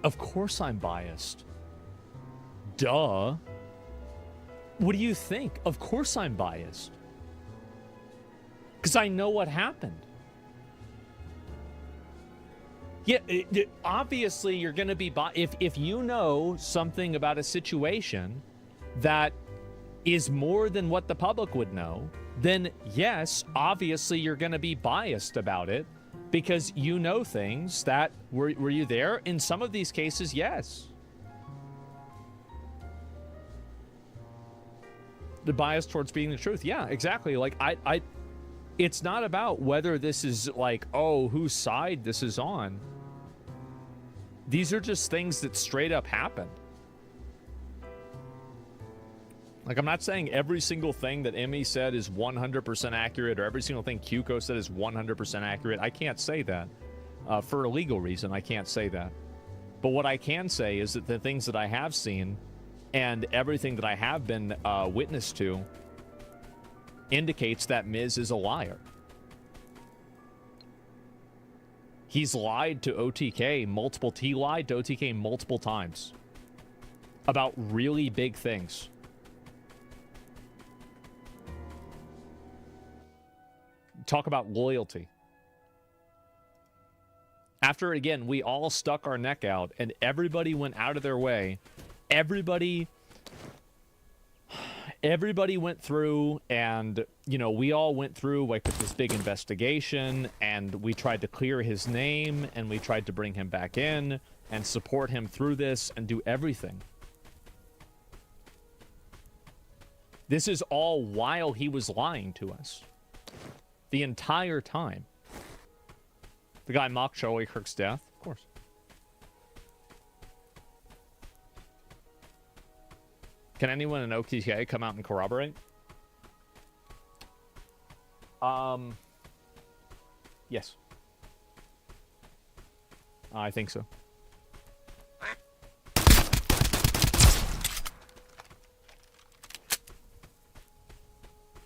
Of course I'm biased. Duh. What do you think? Of course I'm biased. Because I know what happened. Yeah, obviously you're going to be if you know something about a situation that is more than what the public would know, then yes, obviously you're going to be biased about it because you know things that were you there? In some of these cases, yes. The bias towards speaking the truth. Yeah, exactly. Like it's not about whether this is like, oh, whose side this is on. These are just things that straight up happen. Like, I'm not saying every single thing that Emmy said is 100% accurate or every single thing Kyuko said is 100% accurate. I can't say that. For a legal reason, I can't say that. But what I can say is that the things that I have seen and everything that I have been witness to indicates that Miz is a liar. He's lied to OTK he lied to OTK multiple times about really big things. Talk about loyalty. After, again, we all stuck our neck out and everybody went out of their way. Everybody went through, and, you know, we all went through like this big investigation, and we tried to clear his name, and we tried to bring him back in and support him through this and do everything. This is all while he was lying to us. The entire time. The guy mocked Charlie Kirk's death, of course. Can anyone in OTK come out and corroborate? Yes. I think so.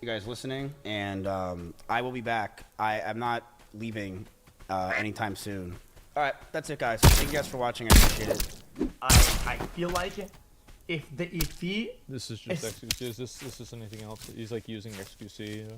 You guys listening, and I will be back. I'm not leaving anytime soon. All right, that's it, guys. Thank you guys for watching. I appreciate it. I feel like if he This is just XQC. Is this anything else? He's like using XQC.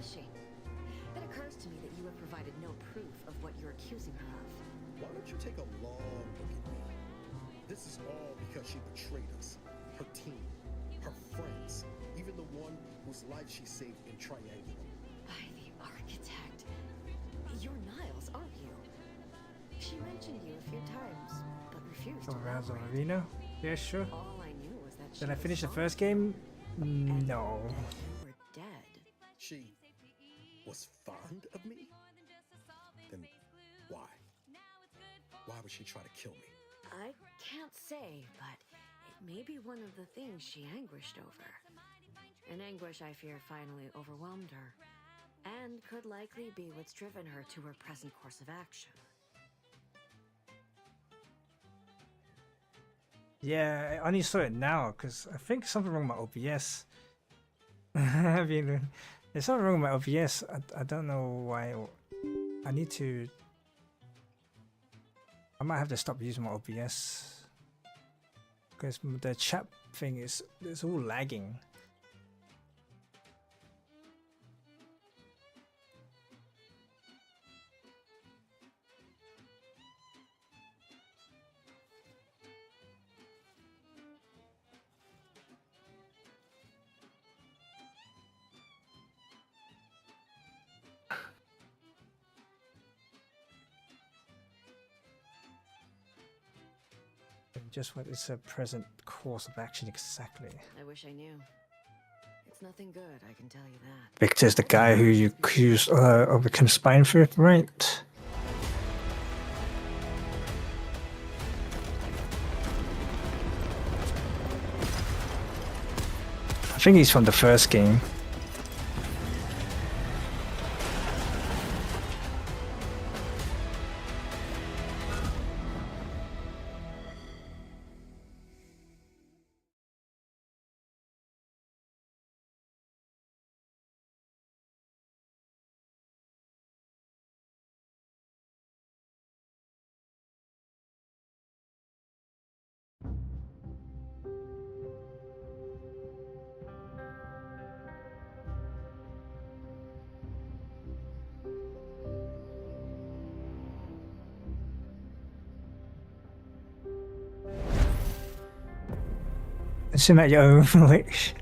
has she? It occurs to me that you have provided no proof of what you're accusing her of. Why don't you take a long look at me? This is all because she betrayed us. Her team, her friends, even the one whose life she saved in Triangle. By the architect. You're Niles, aren't you? She mentioned you a few times, but refused to Around the elaborate. arena? Yeah, sure. All I knew was that she Did I was finish the fine first game? and No. that you were dead. She was fond of me? Then why? Why would she try to kill me? I can't say, but it may be one of the things she anguished over. An anguish I fear finally overwhelmed her, and could likely be what's driven her to her present course of action. Yeah, I only saw it now because I think something wrong with my OBS. I mean, there's something wrong with my OBS. I don't know why. I need to. I might have to stop using my OBS because the chat thing is it's all lagging. Just what is a present course of action exactly? I wish I knew. It's nothing good, I can tell you that. Victor's the guy who you accuse of becoming spine for, right? I think he's from the first game. Assume at your own wish.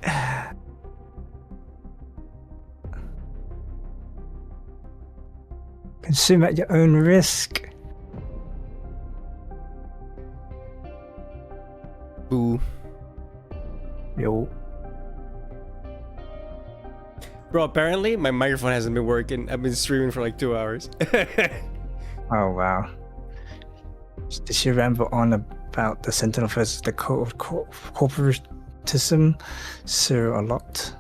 Consume at your own risk. Boo. Yo. Bro, apparently my microphone hasn't been working. I've been streaming for like 2 hours. Oh wow. Did she ramble on about the Sentinel versus the corporatism? So a lot.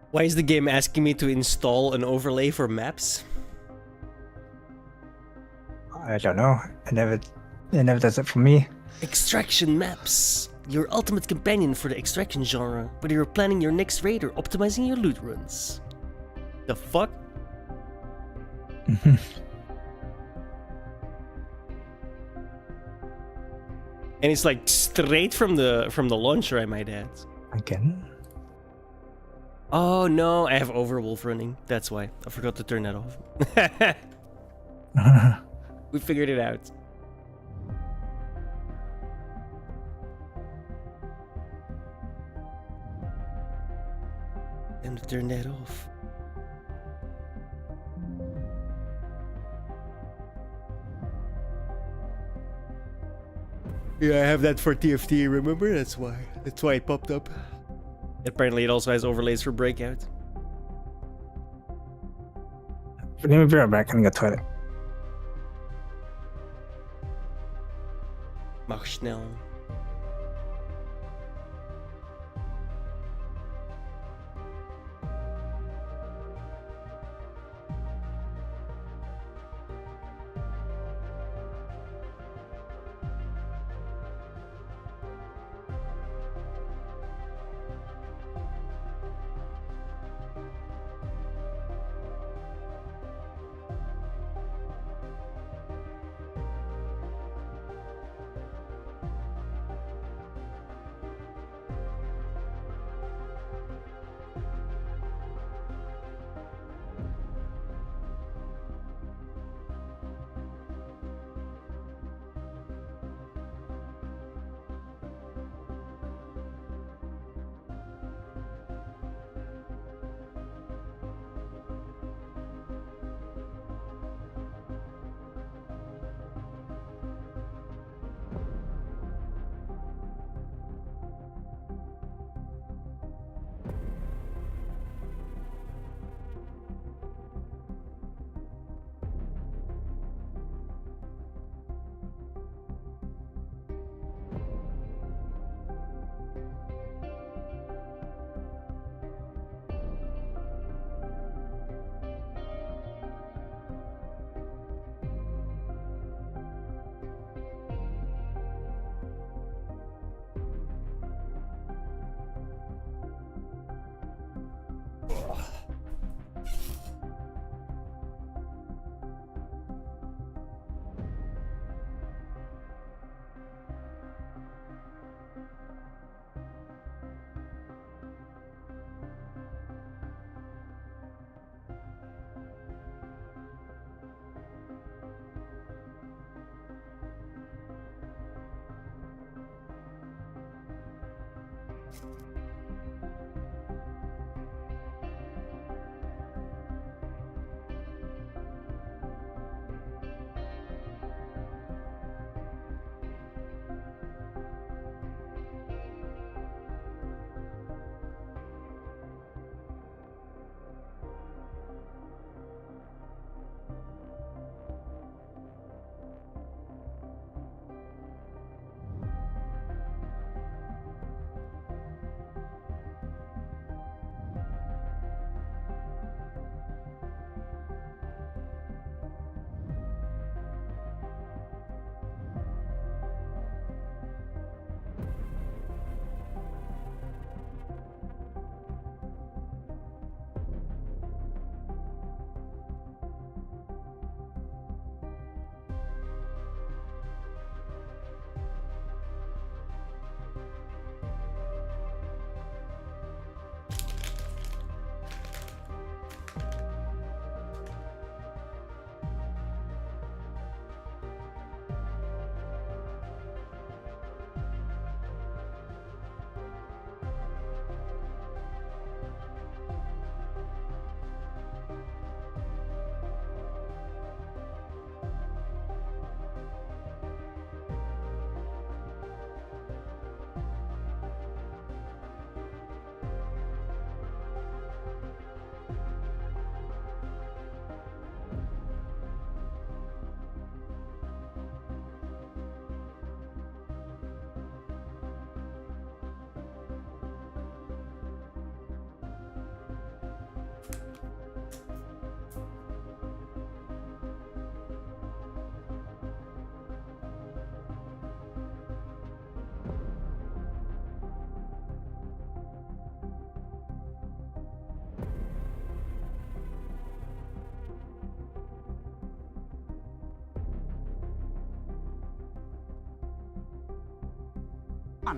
Why is the game asking me to install an overlay for maps? I don't know. It never does it for me. Extraction maps. Your ultimate companion for the extraction genre, whether you're planning your next raid or optimizing your loot runs. The fuck? And it's like straight from the launcher, I might add. Again. Oh no, I have Overwolf running. That's why. I forgot to turn that off. We figured it out. And to turn that off. Yeah, I have that for TFT, remember? That's why it popped up. Apparently it also has overlays for Breakout. Let me be right back and go to the toilet. Mach snel.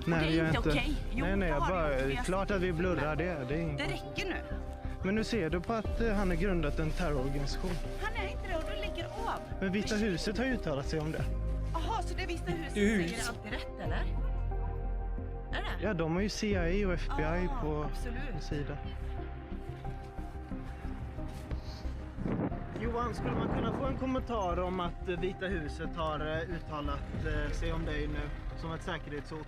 Nej, det är inte okej. Nej, jag bara... Det är klart att vi blurrar det. Det räcker nu. Men nu ser du på att han har grundat en terrororganisation. Han är inte det och du lägger av. Men Vita huset har ju uttalat sig om det. Jaha, så det Vita huset säger alltid rätt, eller? Är det? Ja, de har ju CIA och FBI på sidan. Johan, skulle man kunna få en kommentar om att Vita huset har uttalat sig om dig nu som ett säkerhetshot?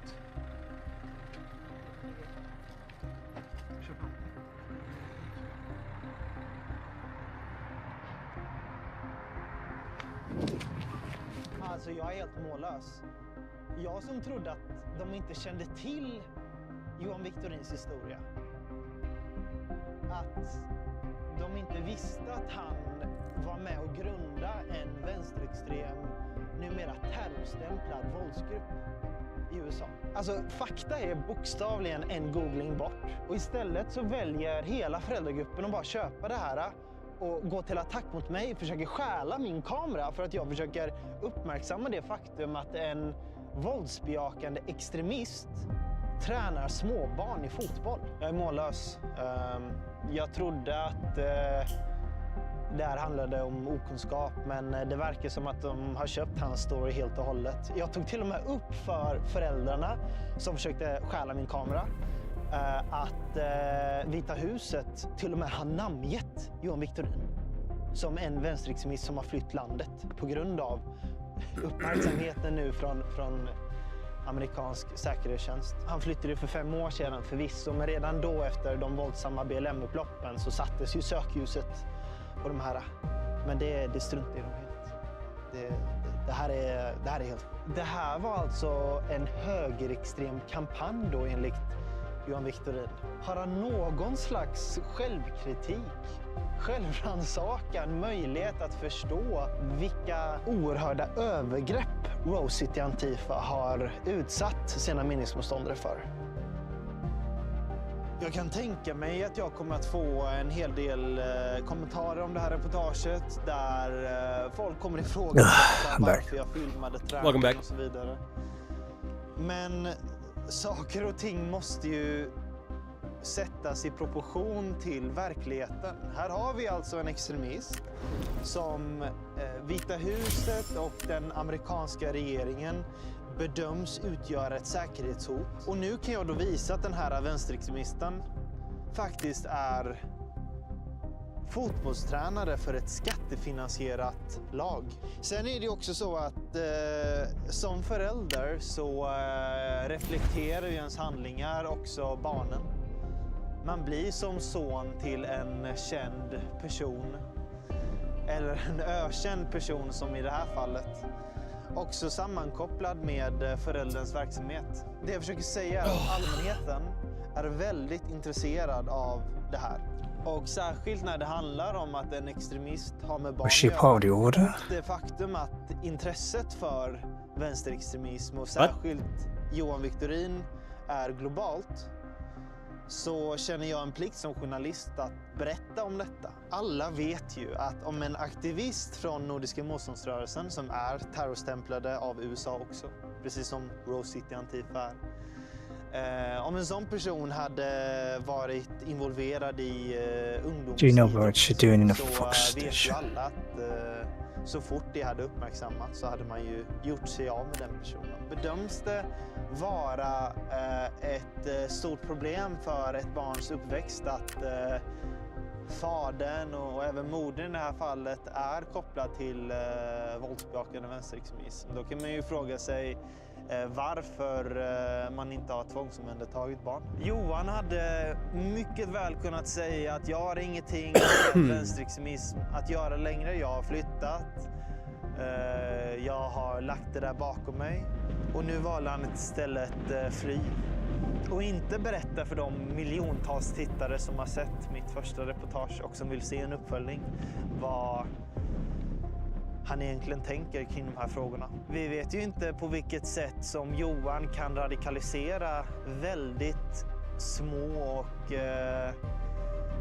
Alltså jag är helt mållös. Jag som trodde att de inte kände till Johan Victorins historia. Att de inte visste att han var med och grunda en vänsterextrem, numera terrorstämplad våldsgrupp i USA. Alltså fakta är bokstavligen en googling bort. Och istället så väljer hela föräldragruppen att bara köpa det här och gå till attack mot mig, försöker stjäla min kamera för att jag försöker uppmärksamma det faktum att en våldsbejakande extremist tränar småbarn i fotboll. Jag är mållös. Jag trodde att det här handlade om okunskap, men det verkar som att de har köpt hans story helt och hållet. Jag tog till och med upp för föräldrarna som försökte stjäla min kamera att Vita huset till och med har namngett Johan Victorin som en vänsterextremist som har flytt landet på grund av uppmärksamheten nu från amerikansk säkerhetstjänst. Han flyttade för 5 år sedan förvisso, men redan då efter de våldsamma BLM-upploppen så sattes ju sökljuset på de här. Men det struntar i dem helt. Det här är helt... Det här var alltså en högerextrem kampanj då enligt Johan Victorin. Har han någon slags självkritik, självrannsakan, möjlighet att förstå vilka oerhörda övergrepp Rose City Antifa har utsatt sina meningsmotståndare för? Jag kan tänka mig att jag kommer att få en hel del kommentarer om det här reportaget där folk kommer ifrågasätta varför jag filmade träningen och så vidare. Men saker och ting måste ju sättas i proportion till verkligheten. Här har vi alltså en extremist som Vita huset och den amerikanska regeringen bedöms utgöra ett säkerhetshot. Och nu kan jag då visa att den här vänsterextremisten faktiskt är fotbollstränare för ett skattefinansierat lag. Sen är det också så att som förälder så reflekterar ju ens handlingar också barnen. Man blir som son till en känd person, eller en ökänd person som i det här fallet, också sammankopplad med förälderns verksamhet. Det jag försöker säga är att allmänheten är väldigt intresserad av det här. Och särskilt när det handlar om att en extremist har med barn Was she part of the order? det faktum att intresset för vänsterextremism och särskilt Johan Victorin är globalt, så känner jag en plikt som journalist att berätta om detta. Alla vet ju att om en aktivist från Nordiska motståndsrörelsen, som är terrorstämplade av USA också, precis som Rose City Antifa är, om en sån person hade varit involverad i Do you know what she's doing in the Fox så vet ju station? alla att så fort det hade uppmärksammats så hade man ju gjort sig av med den personen. Bedöms det vara ett stort problem för ett barns uppväxt att fadern och även modern i det här fallet är kopplad till våldsbejakande vänsterextremism, då kan man ju fråga sig varför man inte har tvångsomhändertagit barn. Johan hade mycket väl kunnat säga att jag har ingenting med vänsterextremism att göra längre. Jag har flyttat. Jag har lagt det där bakom mig. Och nu valde han istället fly. Och inte berätta för de miljontals tittare som har sett mitt första reportage och som vill se en uppföljning vad han egentligen tänker kring de här frågorna. Vi vet ju inte på vilket sätt som Johan kan radikalisera väldigt små och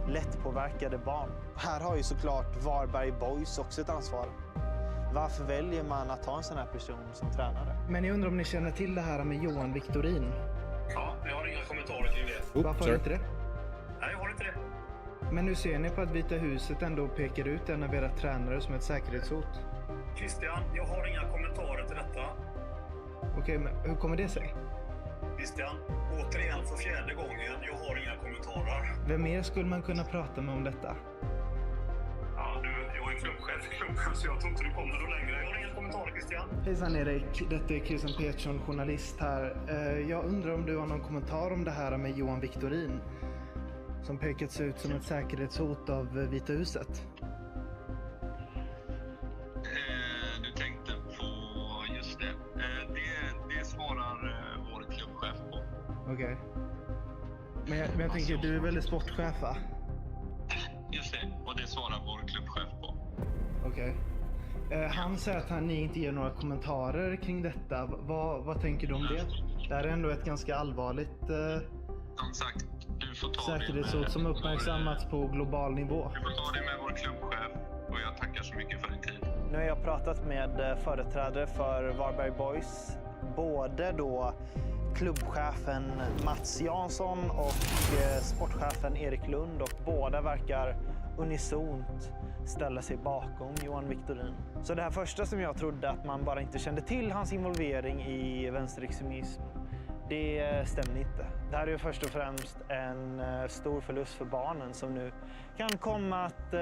lättpåverkade barn. Här har ju såklart Varberg Boys också ett ansvar. Varför väljer man att ha en sån här person som tränare? Men jag undrar om ni känner till det här med Johan Victorin? Ja, jag har inga kommentarer kring det. Varför har du inte det? Nej, jag har inte det. Men nu ser ni på att Vita huset ändå pekar ut en av era tränare som ett säkerhetshot. Christian, jag har inga kommentarer till detta. Okej, men hur kommer det sig? Christian, återigen för fjärde gången, jag har inga kommentarer. Vem mer skulle man kunna prata med om detta? Ja, jag är klubbchef i klubben så jag tror inte du kommer då längre. Jag har inga kommentarer, Christian. Hejsan Erik, detta är Christian Petersson, journalist här. Jag undrar om du har någon kommentar om det här med Johan Victorin som pekats ut som ett säkerhetshot av Vita huset. Du tänkte på just det. Det svarar vår klubbchef på. Okej. Men jag tänker, du är väldigt sportchef, va? Just det, och det svarar vår klubbchef på. Okej. Han säger att ni inte ger några kommentarer kring detta. Vad tänker du om det? Det här är ändå ett ganska allvarligt Som sagt, du får ta säkerhetshot som uppmärksammats på global nivå. Du får ta det med vår klubbchef och jag tackar så mycket för din tid. Nu har jag pratat med företrädare för Varberg Boys, både då klubbchefen Mats Jansson och sportchefen Erik Lund, och båda verkar unisont ställa sig bakom Johan Victorin. Så det här första som jag trodde, att man bara inte kände till hans involvering i vänsterextremism, det stämmer inte. Det här är ju först och främst en stor förlust för barnen som nu kan komma att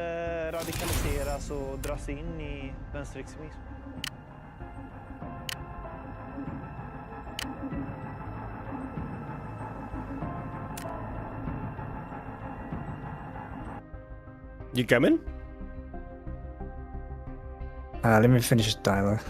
radikaliseras och dras in i vänsterextremism. You coming? Let me finish the dialogue.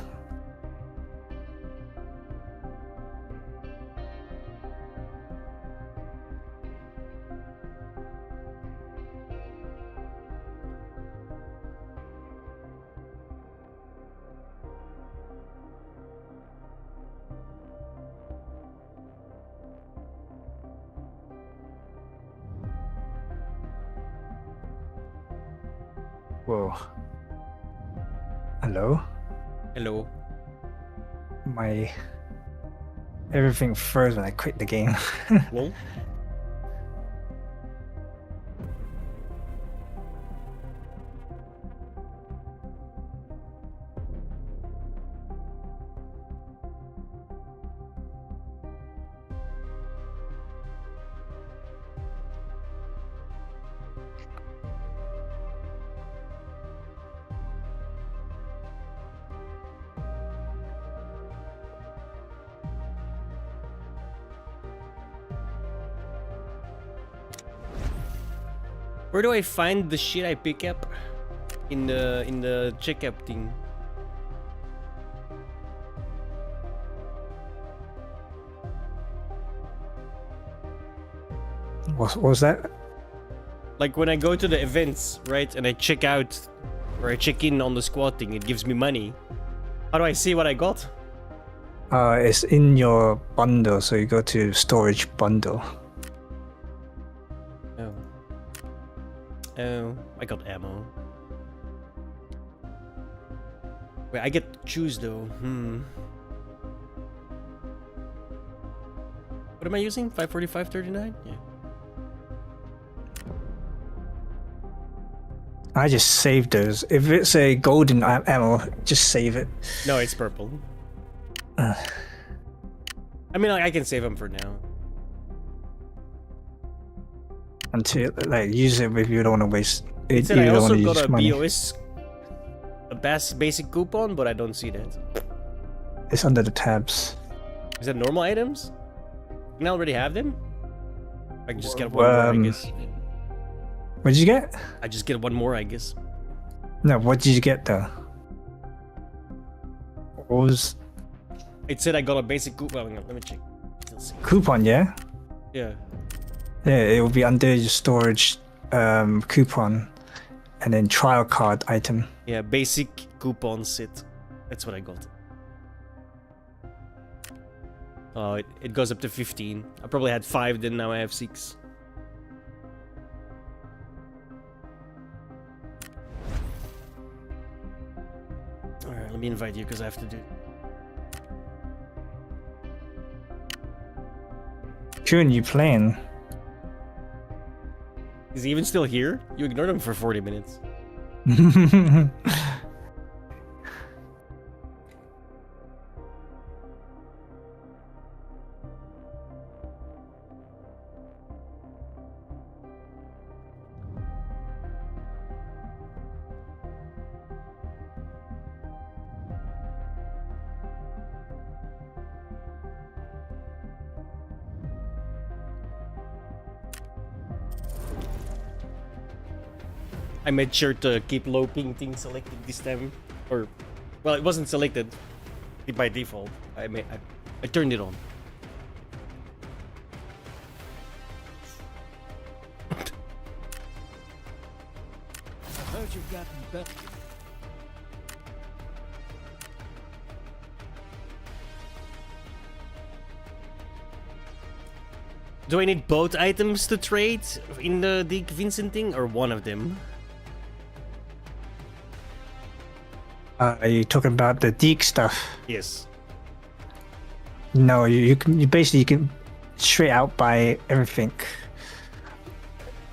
Whoa. Hello? Hello. Everything froze when I quit the game. Well, Where do I find the shit I pick up? In the checkup thing. What was that? Like when I go to the events, right, and I check out or I check in on the squad thing, it gives me money. How do I see what I got? It's in your bundle, so you go to storage bundle. Oh, I got ammo. Wait, I get to choose though. What am I using? 545.39? Yeah. I just saved those. If it's a golden ammo, just save it. No, it's purple. I mean, like, I can save them for now. Until, like, use it if you don't want to waste it. It said You I don't also wanna got use a money. BOS, a basic coupon, but I don't see that. It's under the tabs. Is that normal items? Can I already have them? I can just get one more, I guess. What did you get? I just get one more, I guess. No, what did you get though? What was It said I got a basic coupon. Hang on, let me check. coupon? Yeah. Yeah. Yeah, it will be under your storage coupon, and then trial card item. Yeah, basic coupon set. That's what I got. Oh, it goes up to 15. I probably had 5, then now I have 6. Alright, let me invite you because I have to do it. June, you playing? Is he even still here? You ignored him for 40 minutes. I made sure to keep low ping thing selected this time. Or, well, it wasn't selected by default. I turned it on. I heard you've gotten better. Do I need both items to trade in the Dick Vincent thing, or one of them? Are you talking about the Deke stuff? Yes. No, you can straight out buy everything.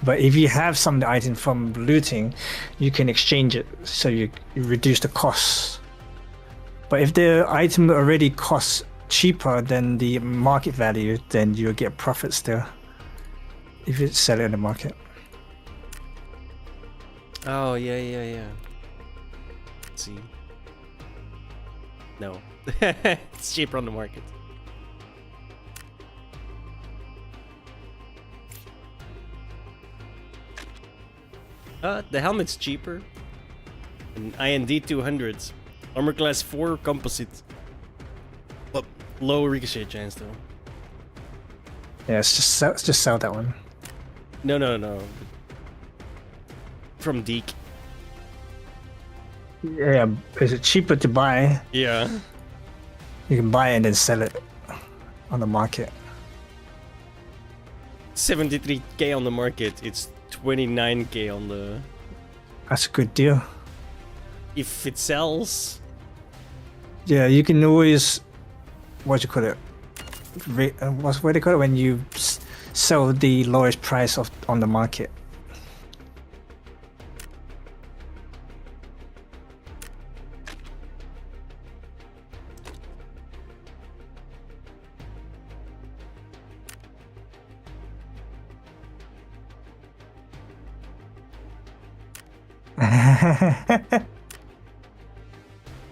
But if you have some of the item from looting, you can exchange it so you reduce the costs. But if the item already costs cheaper than the market value, then you'll get profit still if you sell it in the market. Oh, yeah. Let's see. No. It's cheaper on the market. The helmet's cheaper. An IND 200s. Armor class 4 composite. But low ricochet chance though. Yeah, it's just sell that one. No. From Deke. Yeah, is it cheaper to buy? Yeah. You can buy it and then sell it on the market. 73k on the market. It's 29k on the... That's a good deal. If it sells... Yeah, you can always... What do you call it? What do you call it when you sell the lowest price on the market?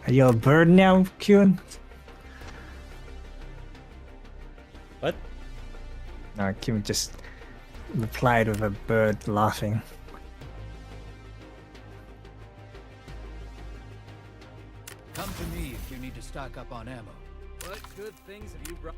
Are you a bird now, Kyun? What? No, Kyun just replied with a bird laughing. Come to me if you need to stock up on ammo. What good things have you brought?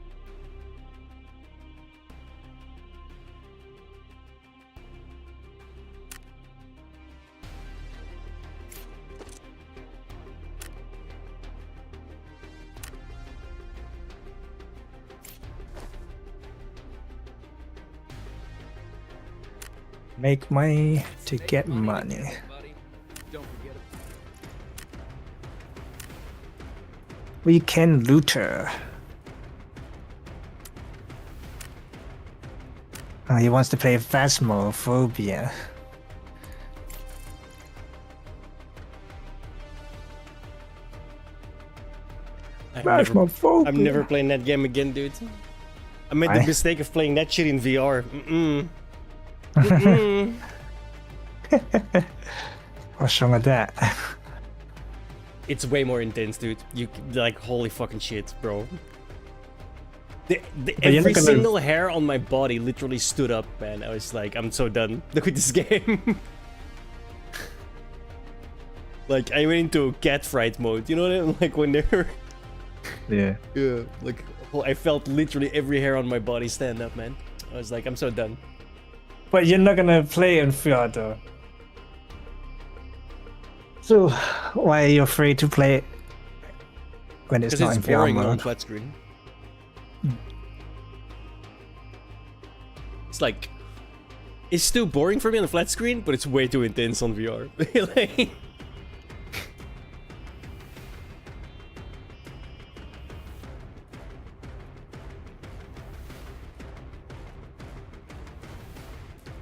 Make money to get money. Don't forget it. Weekend looter. Oh, he wants to play Phasmophobia. Phasmophobia. I'm never playing that game again, dude. I made the mistake of playing that shit in VR. What's wrong with that? It's way more intense, dude. You like, holy fucking shit, bro. Every single hair on my body literally stood up, man. I was like, I'm so done with this game. Like, I went into cat fright mode. You know what I mean? Like when they're yeah. Like I felt literally every hair on my body stand up, man. I was like, I'm so done. But you're not gonna play in VR though. So why are you afraid to play it when it's not in VR boring mode? on flat screen. It's like, it's still boring for me on the flat screen, but it's way too intense on VR. Like,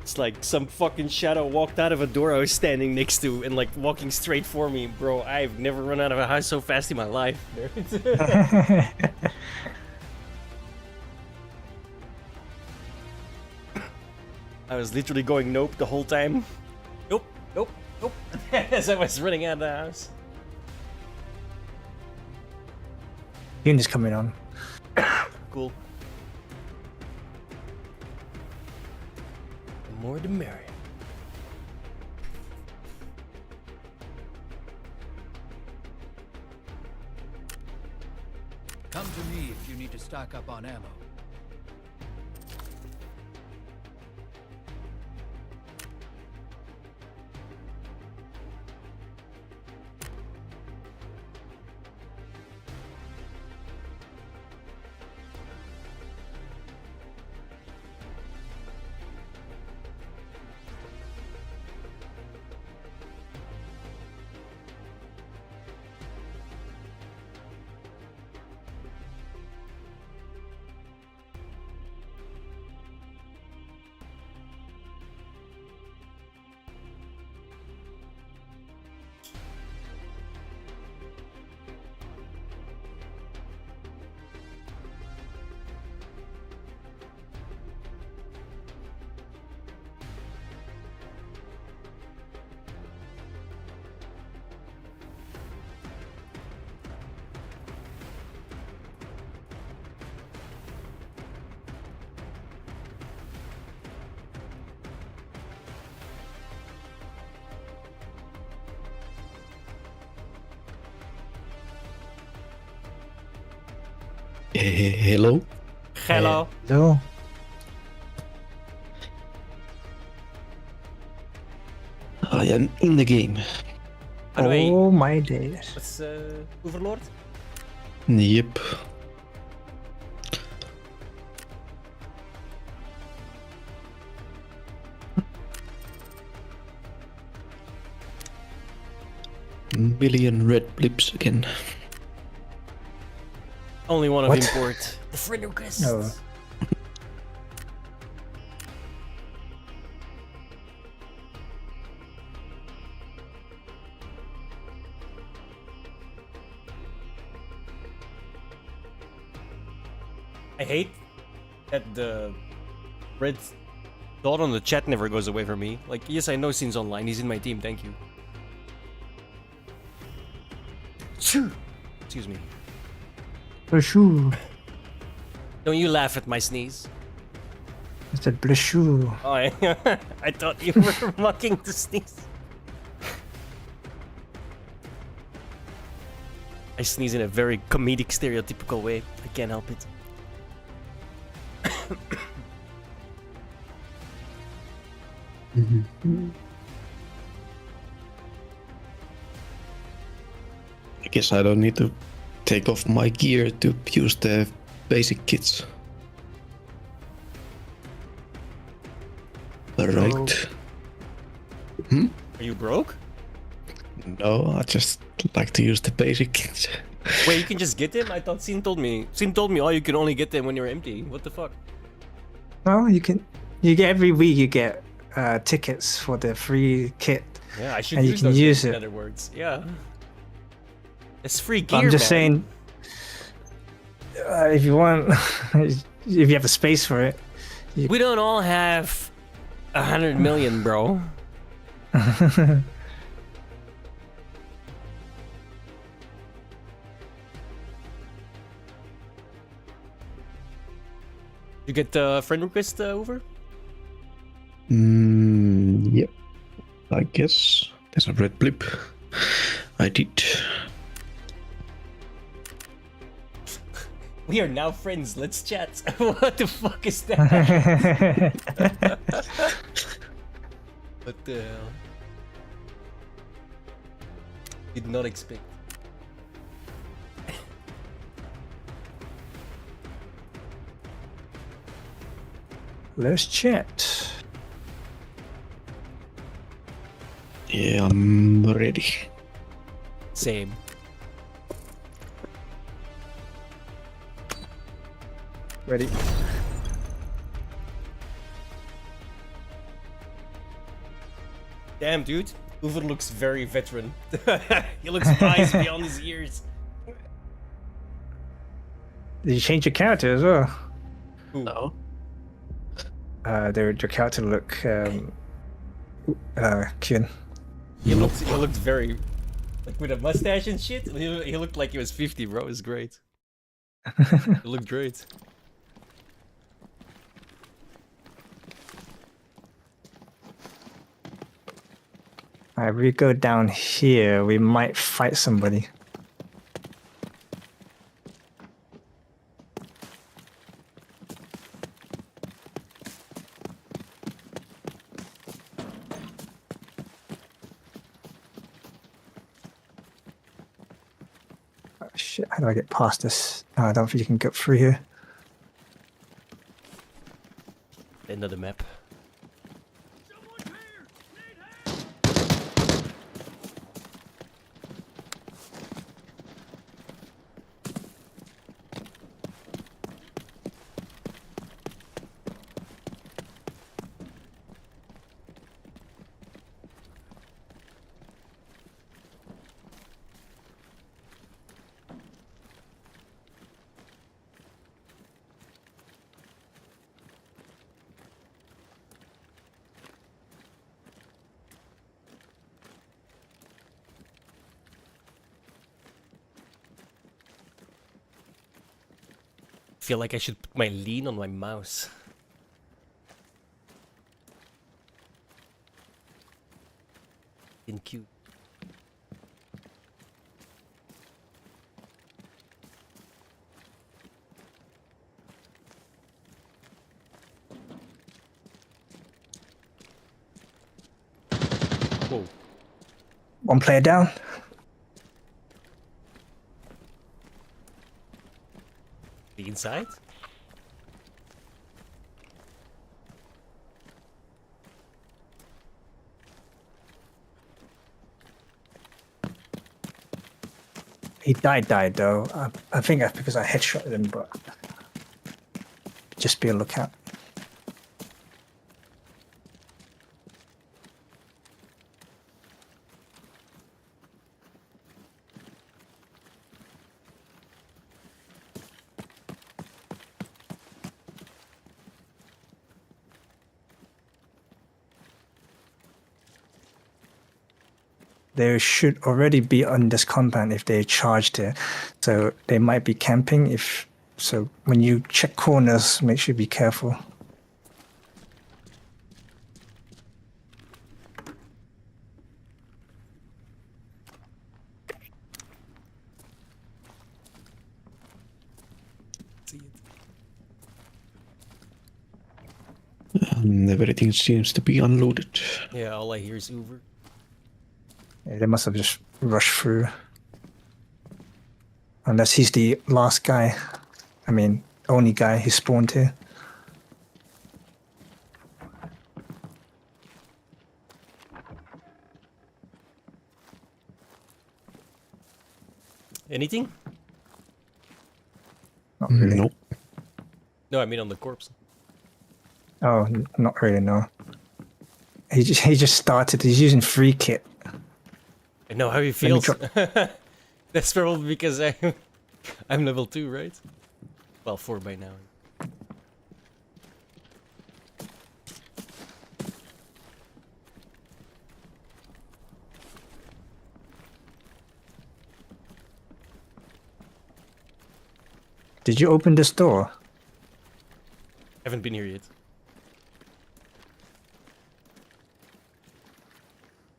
it's like some fucking shadow walked out of a door I was standing next to and like walking straight for me, bro. I've never run out of a house so fast in my life. I was literally going nope the whole time. Nope, nope, nope. As I was running out of the house. Unit's coming on. Cool. The more the merrier. Come to me if you need to stock up on ammo. Hello? Hello. Hello. I am in the game. By the way, Oh my days. what's Overlord? Yep. Million red blips again. Only one of What? import. The friend request. No. I hate that the red dot on the chat never goes away from me. Like, yes, I know Sin's online. He's in my team. Thank you. Excuse me. Blashoo. Don't you laugh at my sneeze. It's a blashoo. Oh, I thought you were mocking the sneeze. I sneeze in a very comedic, stereotypical way. I can't help it. I guess I don't need to take off my gear to use the basic kits. Right. Are you broke? No, I just like to use the basic kits. Wait, you can just get them? I thought Sin told me. Sin told me, oh, you can only get them when you're empty. What the fuck? No, you can. You get every week. You get tickets for the free kit. Yeah, I should and you use can those use in it. other words. Yeah. It's free gear, I'm just man. saying, if you want, if you have a space for it. We don't all have 100 million, bro. You get the friend request over? Yep. I guess there's a red blip. I did. We are now friends. Let's chat. What the fuck is that? What the hell? Did not expect. Let's chat. Yeah, I'm ready. Same. Ready. Damn, dude. Uber looks very veteran. He looks wise beyond his years. Did you change your character as well? Who? No. Your character look Kyun. He looked very like with a mustache and shit. He looked like he was 50, bro. It was great. It looked great. Alright, we go down here, we might fight somebody. Oh, shit, how do I get past this? Oh, I don't think you can get through here. End of the map. Feel like I should put my lean on my mouse. In Q. Whoa. One player down. The inside? He died though. I think that's because I headshotted him, but just be a lookout. They should already be on this compound if they charged it. So they might be camping. If so, when you check corners, make sure you be careful. Everything seems to be unloaded. Yeah, all I hear is Uber. Yeah, they must have just rushed through. Unless he's the last guy. I mean, only guy who spawned here. Anything? Not really. Nope. No, I mean on the corpse. Oh, not really, no. He just started. He's using free kit. I know how he me feels. That's probably because I'm level 2, right? Well, 4 by now. Did you open this door? Haven't been here yet.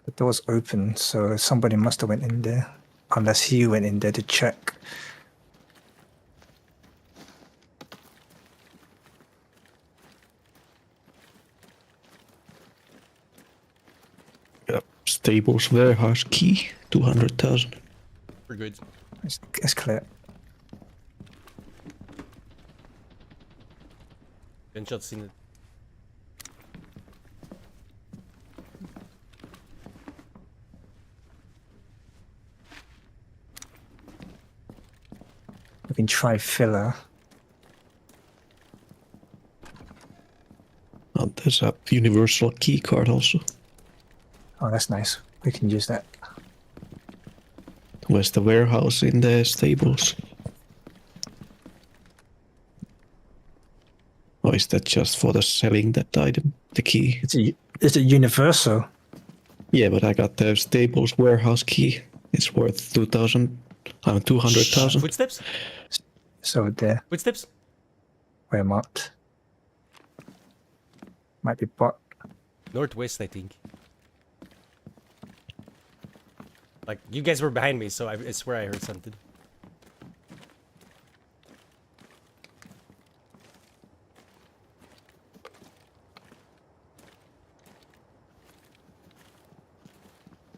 The door's open, so somebody must have went in there. Unless he went in there to check. Yep. Stables warehouse key, 200,000. We're good. It's clear. Gunshots in it. We can try filler. Oh, there's a universal key card also. Oh, that's nice. We can use that. Where's the warehouse in the stables? Or is that just for the selling that item, the key? It's a universal. Yeah, but I got the stables warehouse key. It's worth 200,000. Footsteps? So there. Footsteps? Where marked. Might be bot. Northwest, I think. Like, you guys were behind me, so I swear I heard something.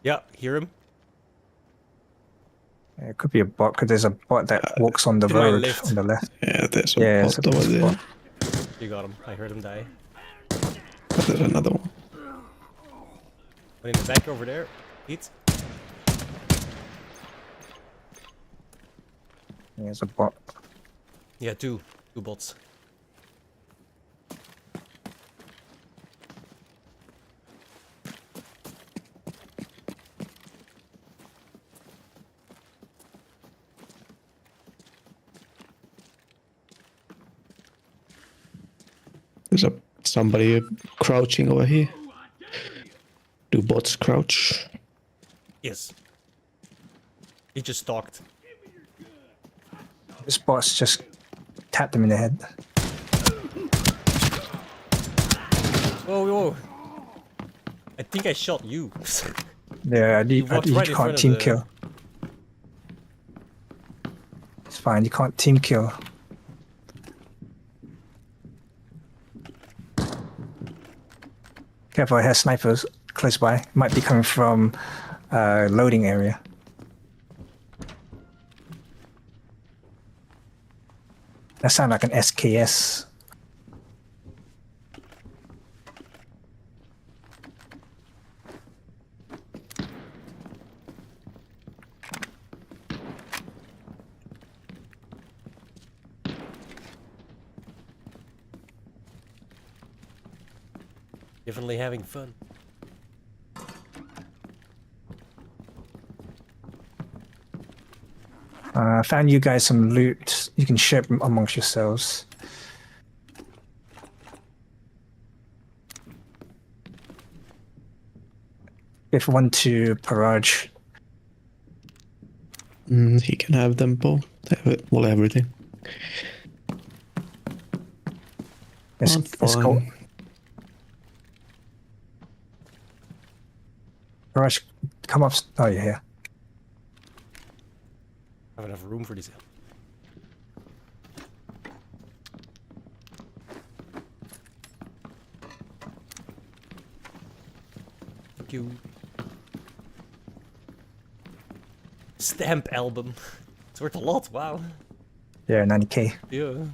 Yeah, hear him? Yeah, it could be a bot, because there's a bot that walks on the to my road left. on the left. Yeah, there's a it's bot over there. bot. You got him. I heard him die. But there's another one. One in the back over there. Hit. Yeah, it's a bot. Yeah, two bots. There's somebody crouching over here. Do bots crouch? Yes. He just talked. This bot's just tapped him in the head. Whoa, whoa. I think I shot you. Yeah, you walked right in front can't of team the- kill. It's fine, you can't team kill. Careful, I have snipers close by. Might be coming from loading area. That sounds like an SKS. Definitely having fun. I found you guys some loot. You can share amongst yourselves. If one to Paraj. He can have them both. Well, everything. Let's go. Paraj, come up. Oh, you're here. I have enough room for this. you. Stamp album. It's worth a lot, wow. Yeah, 90k. Yeah.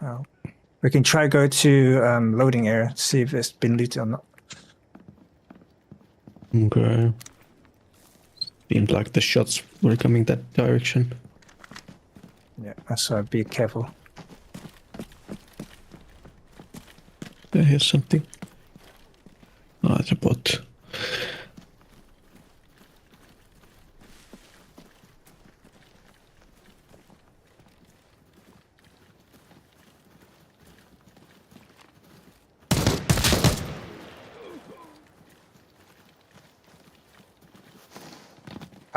Oh. We can try go to loading area, see if it's been looted or not. Okay. Seemed like the shots were coming that direction. Yeah, so be careful. I hear something. Oh, it's a bot.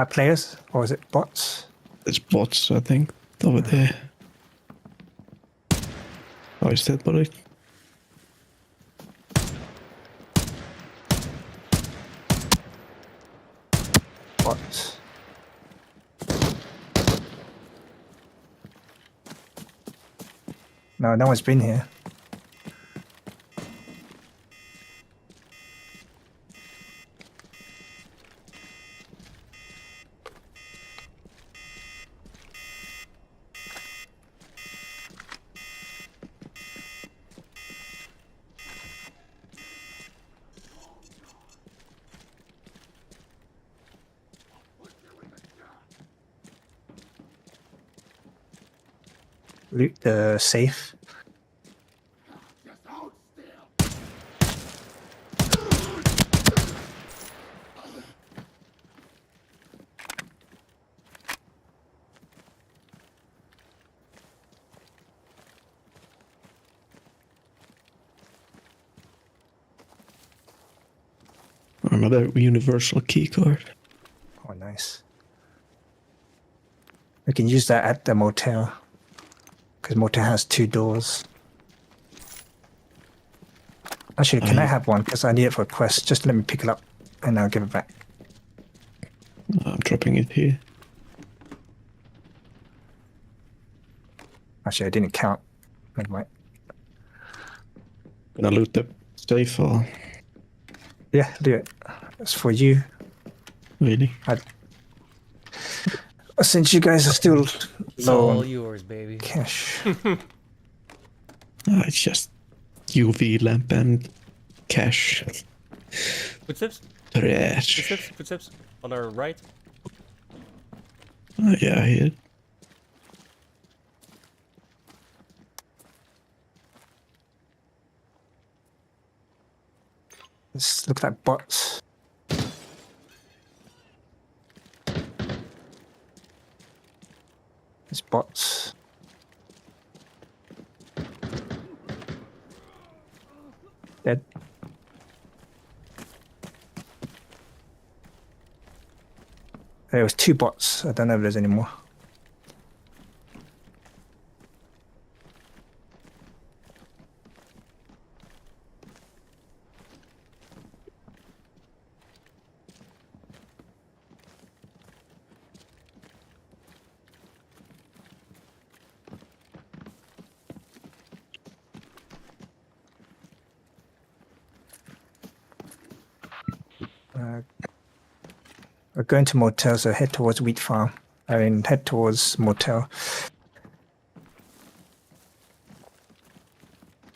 Players, or is it bots? It's bots, I think, over there. Oh, is that bot? Bots. No, no one's been here. Loot the safe. Another universal keycard. Oh, nice. We can use that at the motel. Because motel has 2 doors. Actually, can I have one? Because I need it for a quest. Just let me pick it up and I'll give it back. I'm dropping it here. Actually, I didn't count. Never mind. Gonna loot the safe or... Yeah, do it. It's for you. Really? Since you guys are still It's low all on yours, baby. cash. It's just UV lamp and cash. Footsteps? Trash. Footsteps? Footsteps? On our right? Yeah, I hear it. This looks like bots. It's bots. Dead. There was 2 bots. I don't know if there's any more. We're going to motel, so head towards wheat farm. I mean, head towards motel.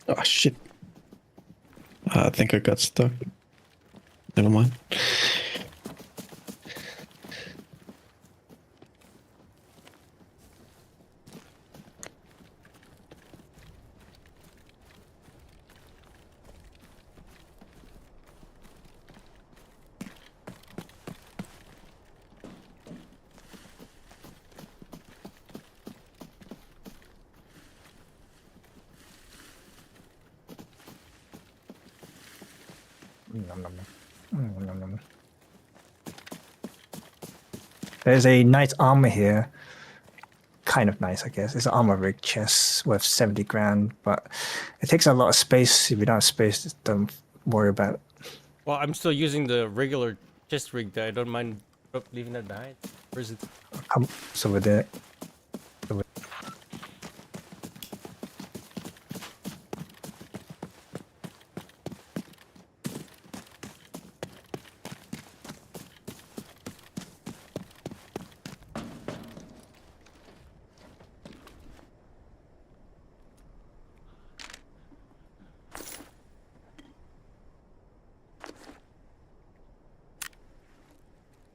Oh shit. I think I got stuck. Never mind. There's a knight armor here. kind of nice, I guess. It's an armor rig chest worth 70 grand, but it takes a lot of space. If you don't have space, just don't worry about it. Well, I'm still using the regular chest rig. I don't mind leaving that behind. Where is it? So with it.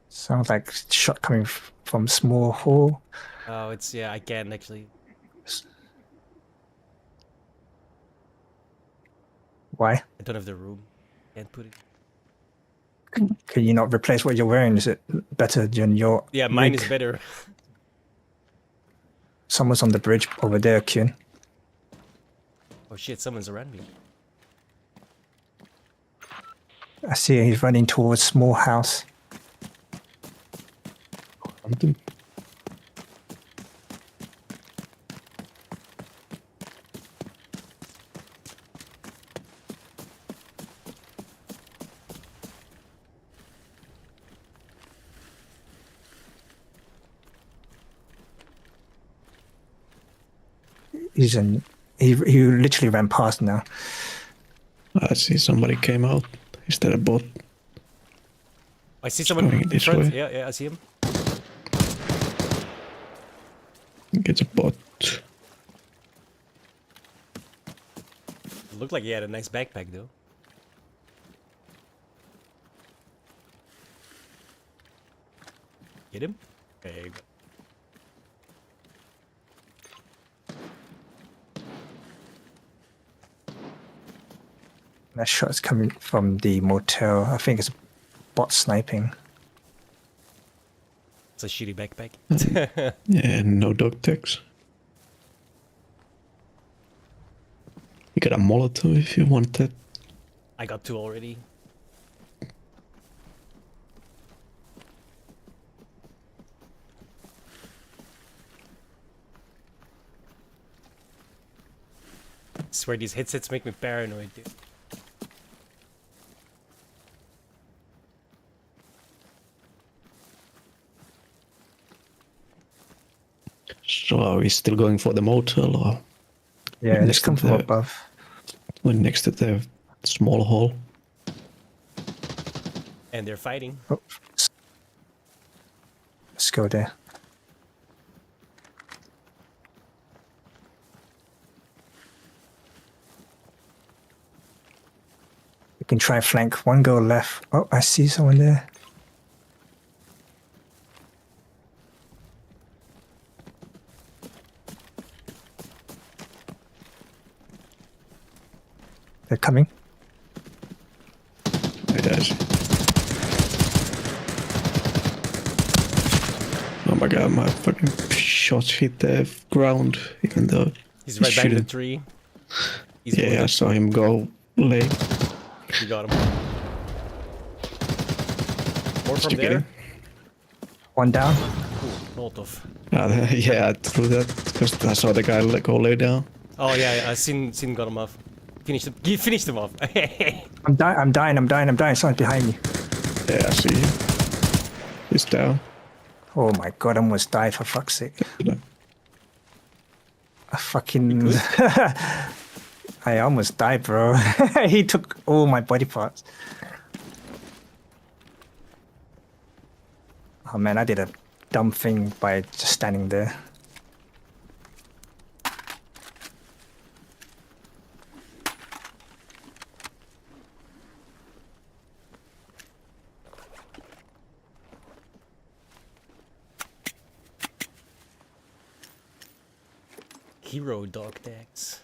Sounds like shot coming from small hole. Oh, it's yeah. I can actually. Why? I don't have the room. Can't put it. Can you not replace what you're wearing? Is it better than your Yeah, mine rig? is better. Someone's on the bridge over there, Kyun. Oh shit! Someone's around me. I see he's running towards small house. He literally ran past now. I see somebody came out. Is that a bot? I see someone Going in this front. way. Yeah, I see him. I think it's a bot. Looked like he had a nice backpack though. Get him? There you go. That shot's coming from the motel. I think it's bot sniping. It's a shitty backpack. Yeah, no dog tags. You got a Molotov if you want that. I got 2 already. I swear these headsets make me paranoid, dude. So are we still going for the motel or? Yeah, next just come to from the- above. We're next to the small hall. And they're fighting. Oh. Let's go there. We can try flank. One go left. Oh, I see someone there. They're coming. It is. Oh my god, my fucking shots hit the ground, even though He's he right back in the shouldn't. tree. He's Yeah, I wounded. saw him go late. You got him. More Did from you get there. him? One down. Molotov. Yeah, I threw that because I saw the guy go lay down. Oh yeah, I seen got him off. Finished him off. I'm dying. Someone's behind me. Yeah, I see him. He's down. Oh my god, I almost died for fuck's sake. I fucking... I almost died, bro. He took all my body parts. Oh man, I did a dumb thing by just standing there. Hero dog tags.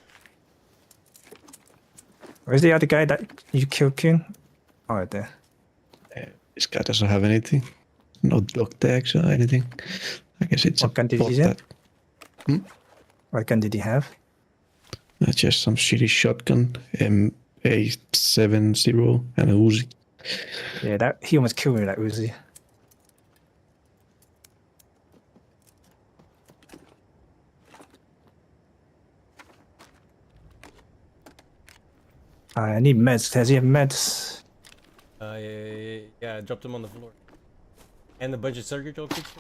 Where's the other guy that you killed, Kyun? Oh, right there. This guy doesn't have anything. No dog tags or anything. I guess it's What gun did bot he have? that- What gun did he have? Just some shitty shotgun, M870 and a Uzi. Yeah, that he almost killed me with that Uzi. I need meds. Does he have meds? Yeah, I dropped them on the floor. And a bunch of surgical kits.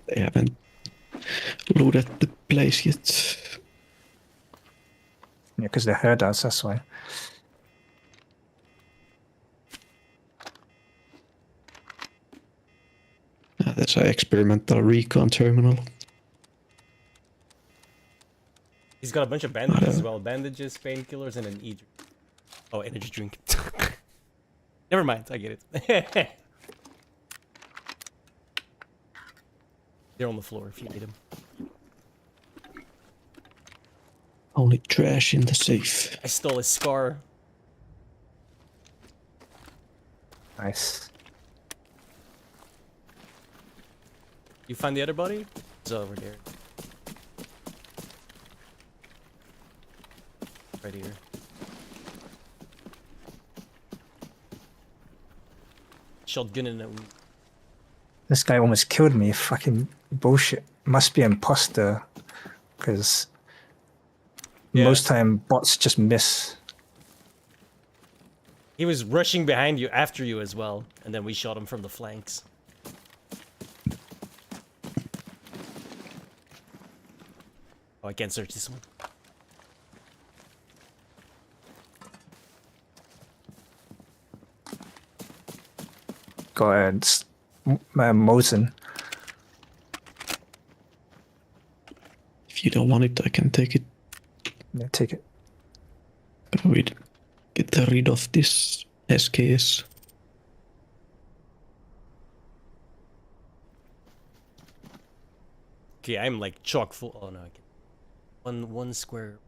They haven't looted the place yet. Yeah, because they heard us, that's why. That's our experimental recon terminal. He's got a bunch of bandages as well. Bandages, painkillers, and an E drink. Oh, energy drink. Never mind, I get it. They're on the floor if you need them. Only trash in the safe. I stole a scar. Nice. You find the other body? It's over there. Right here. Shotgun in a... This guy almost killed me. Fucking bullshit. Must be imposter. Because most time bots just miss. He was rushing behind you after you as well. And then we shot him from the flanks. Oh, I can't search this one. Go ahead. Mosin. If you don't want it, I can take it. Yeah, take it. But we'd get rid of this SKS. Okay, I'm like chock full. Oh no, I can. One square.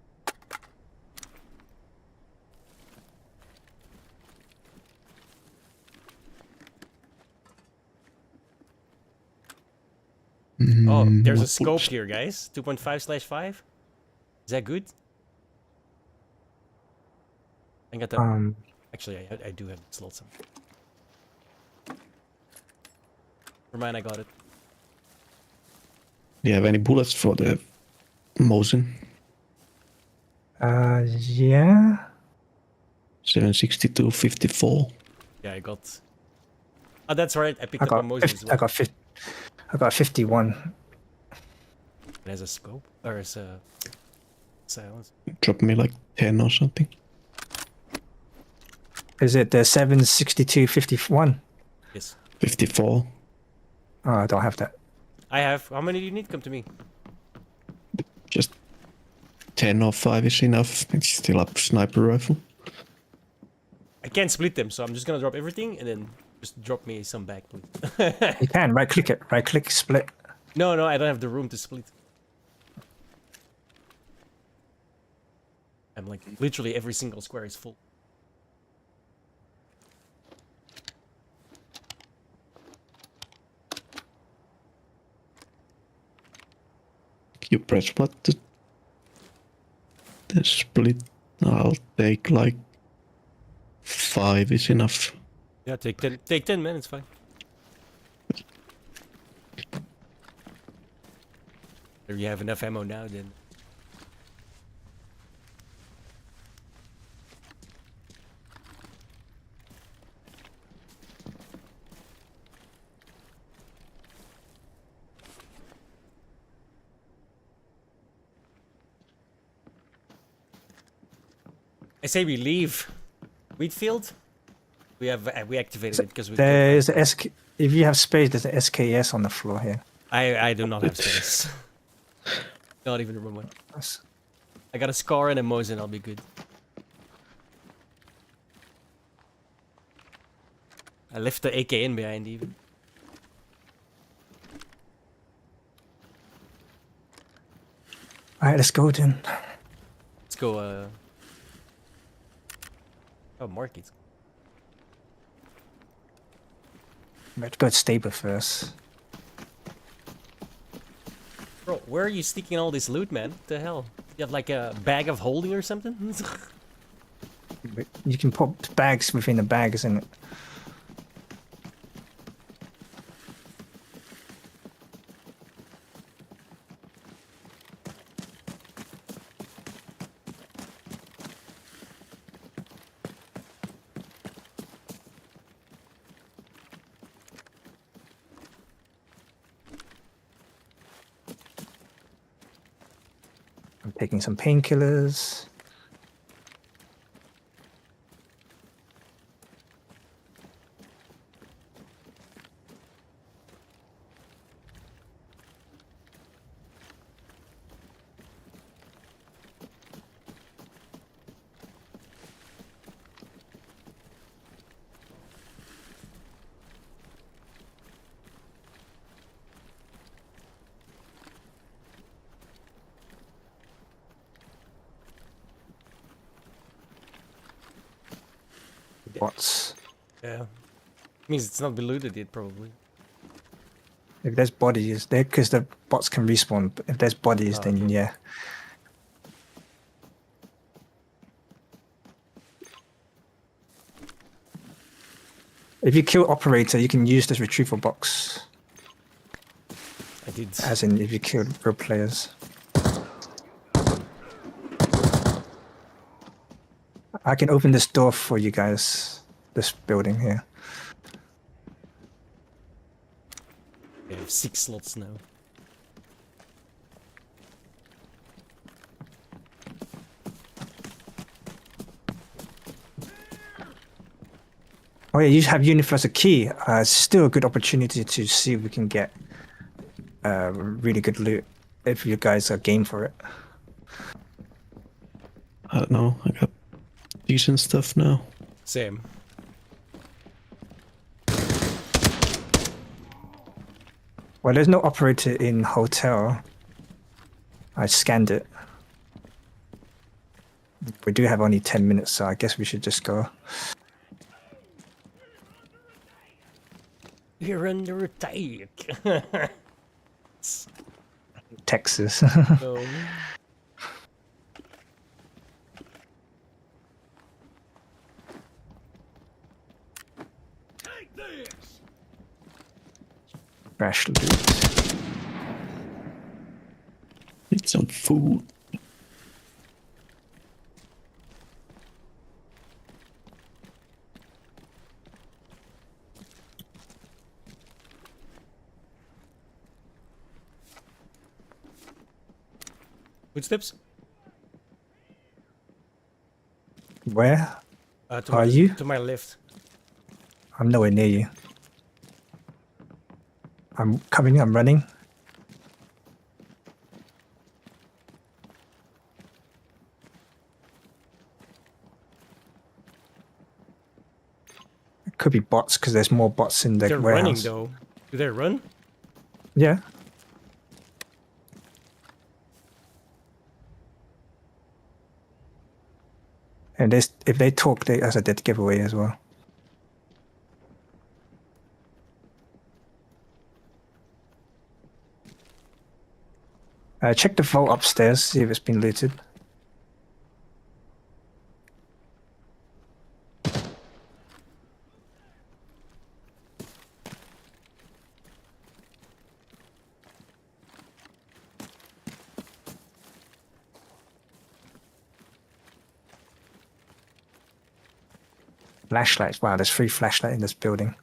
Oh, there's a scope here, guys. 2.5/5. Is that good? I got that. Actually, I do have slots. Never mind, I got it. Do you have any bullets for the Mosin? Yeah. 762, 54. Yeah, I got. Oh, that's right. I picked up a Mosin as well. I got 51. It has a scope or as a silence. Drop me like 10 or something. Is it the 762 51? Yes. 54. Oh, I don't have that. I have. How many do you need? Come to me. Just 10 or 5 is enough. It's still a sniper rifle. I can't split them, so I'm just gonna drop everything and then just drop me some back, please. You can right click it. Right click split. No, I don't have the room to split. I'm like literally every single square is full. You press what the split. I'll take like 5 is enough. Yeah, take 10. Take 10, man. It's fine. If you have enough ammo now, then. I say we leave Wheatfield. We activated it because we. There is a SK. If you have space, there's an SKS on the floor here. I do not have space. Not even remember one. I got a scar and a Mosin. I'll be good. I left the AK in behind even. Alright, let's go then. Let's go. Oh, market. Let's go to stable first. Bro, where are you sneaking all this loot, man? What the hell? You have like a bag of holding or something? You can put bags within the bags, isn't it? Taking some painkillers. Bots. Yeah. Means it's not been looted yet, probably. If there's bodies, there because the bots can respawn. But if there's bodies, Oh, then okay. yeah. If you kill operator, you can use this retrieval box. I did. As in, if you killed real players. I can open this door for you guys. This building here. We have 6 slots now. Oh yeah, you have Uniflow as a key. It's still a good opportunity to see if we can get really good loot if you guys are game for it. I don't know. I got decent stuff now. Same. Well, there's no operator in hotel. I scanned it. We do have only 10 minutes, so I guess we should just go. We're under attack. Texas. No. Crash loot. Need some food. Footsteps? Where To are my, you? To my left. I'm nowhere near you. I'm coming, I'm running. It could be bots because there's more bots in the They're warehouse. running though. Do they run? Yeah. And if they talk, that's a dead giveaway as well. Check the vault upstairs, see if it's been looted. Flashlights. Wow, there's 3 flashlights in this building.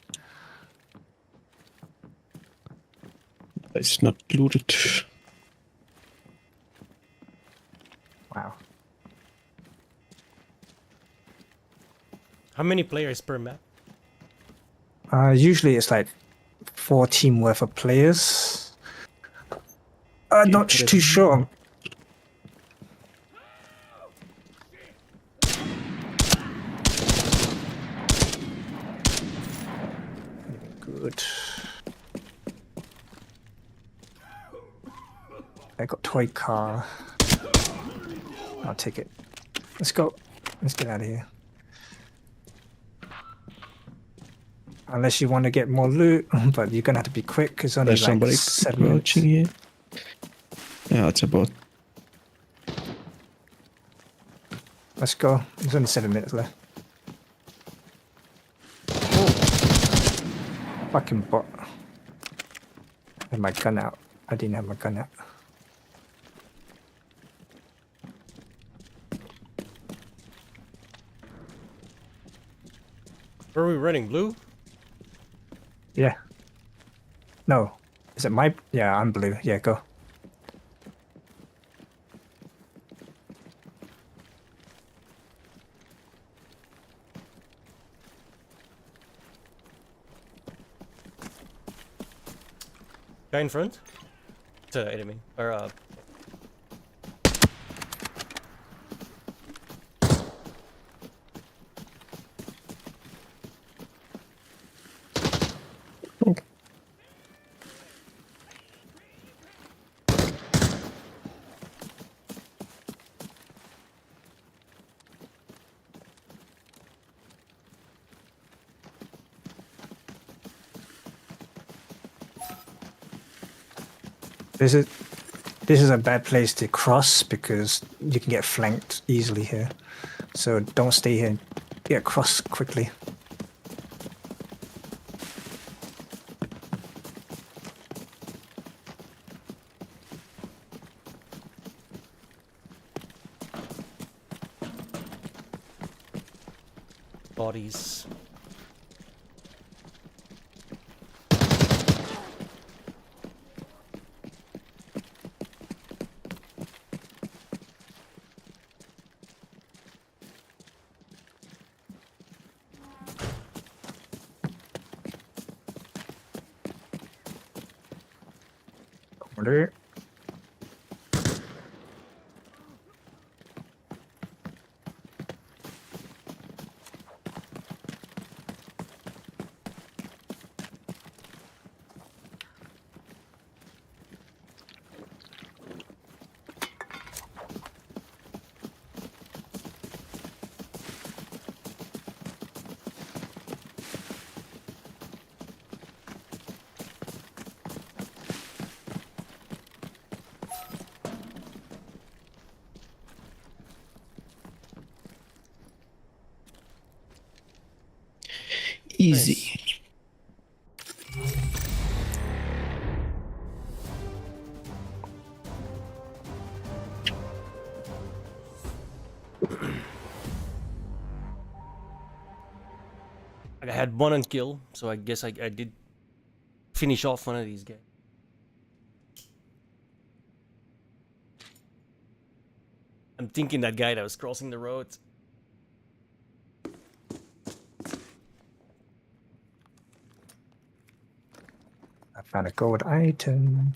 It's not looted. Wow. How many players per map? Usually it's like 4 team worth of players. Not too sure. Good. I got toy car. I'll take it. Let's go. Let's get out of here. Unless you want to get more loot, but you're gonna have to be quick because only There's like somebody 7 minutes. crouching here. Yeah, it's about. Let's go. There's only 7 minutes left. Fucking bot. I had my gun out. I didn't have my gun out. Where are we running? Blue? Yeah. No. Is it my... Yeah, I'm blue. Yeah, go. Guy in front? It's an enemy. Or This is a bad place to cross because you can get flanked easily here. So don't stay here. Get across quickly. bodies. Order. Easy. I had one on kill, so I guess I did finish off one of these guys. I'm thinking that guy that was crossing the road. I found a gold item.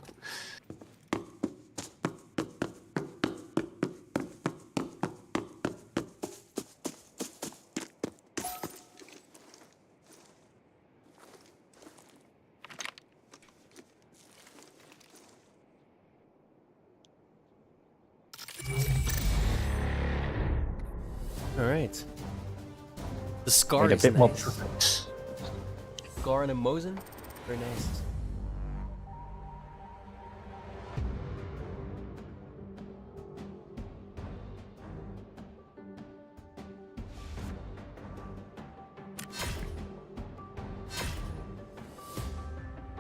All right. The scar Made a is bit more nice. progress. Scar and a Mosin, very nice.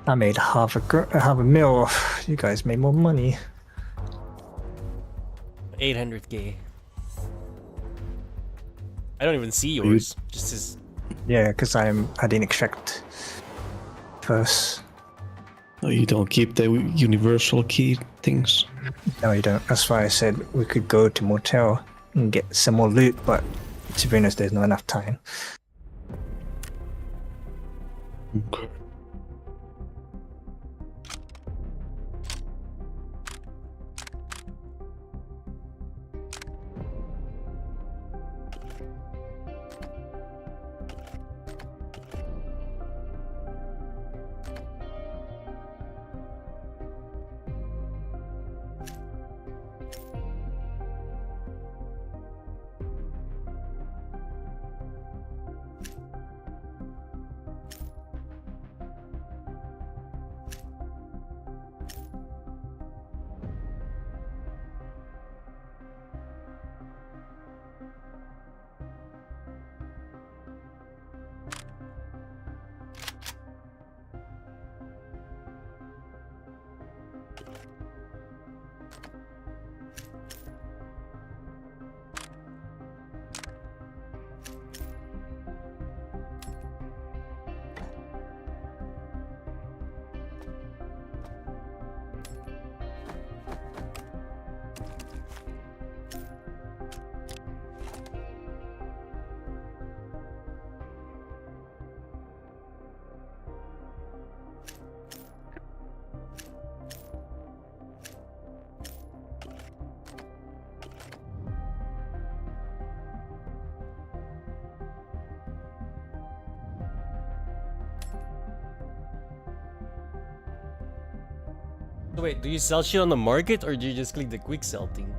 I made half a mil. You guys made more money. 800k. I don't even see yours. Just his. Yeah, because I didn't extract first. Oh, you don't keep the universal key things. No, you don't. That's why I said we could go to motel and get some more loot, but to be honest, there's not enough time. Okay. So wait, do you sell shit on the market or do you just click the quick sell thing?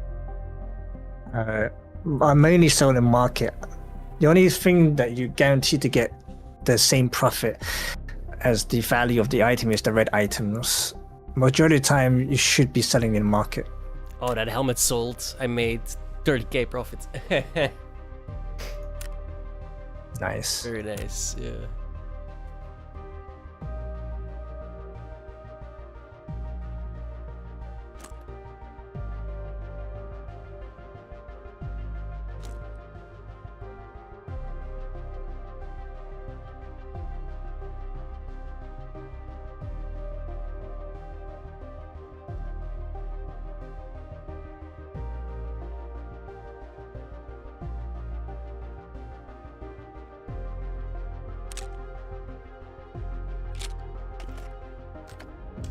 I mainly sell in the market. The only thing that you guarantee to get the same profit as the value of the item is the red items. Majority of the time, you should be selling in the market. Oh, that helmet sold. I made 30k profit. Nice. Very nice, yeah.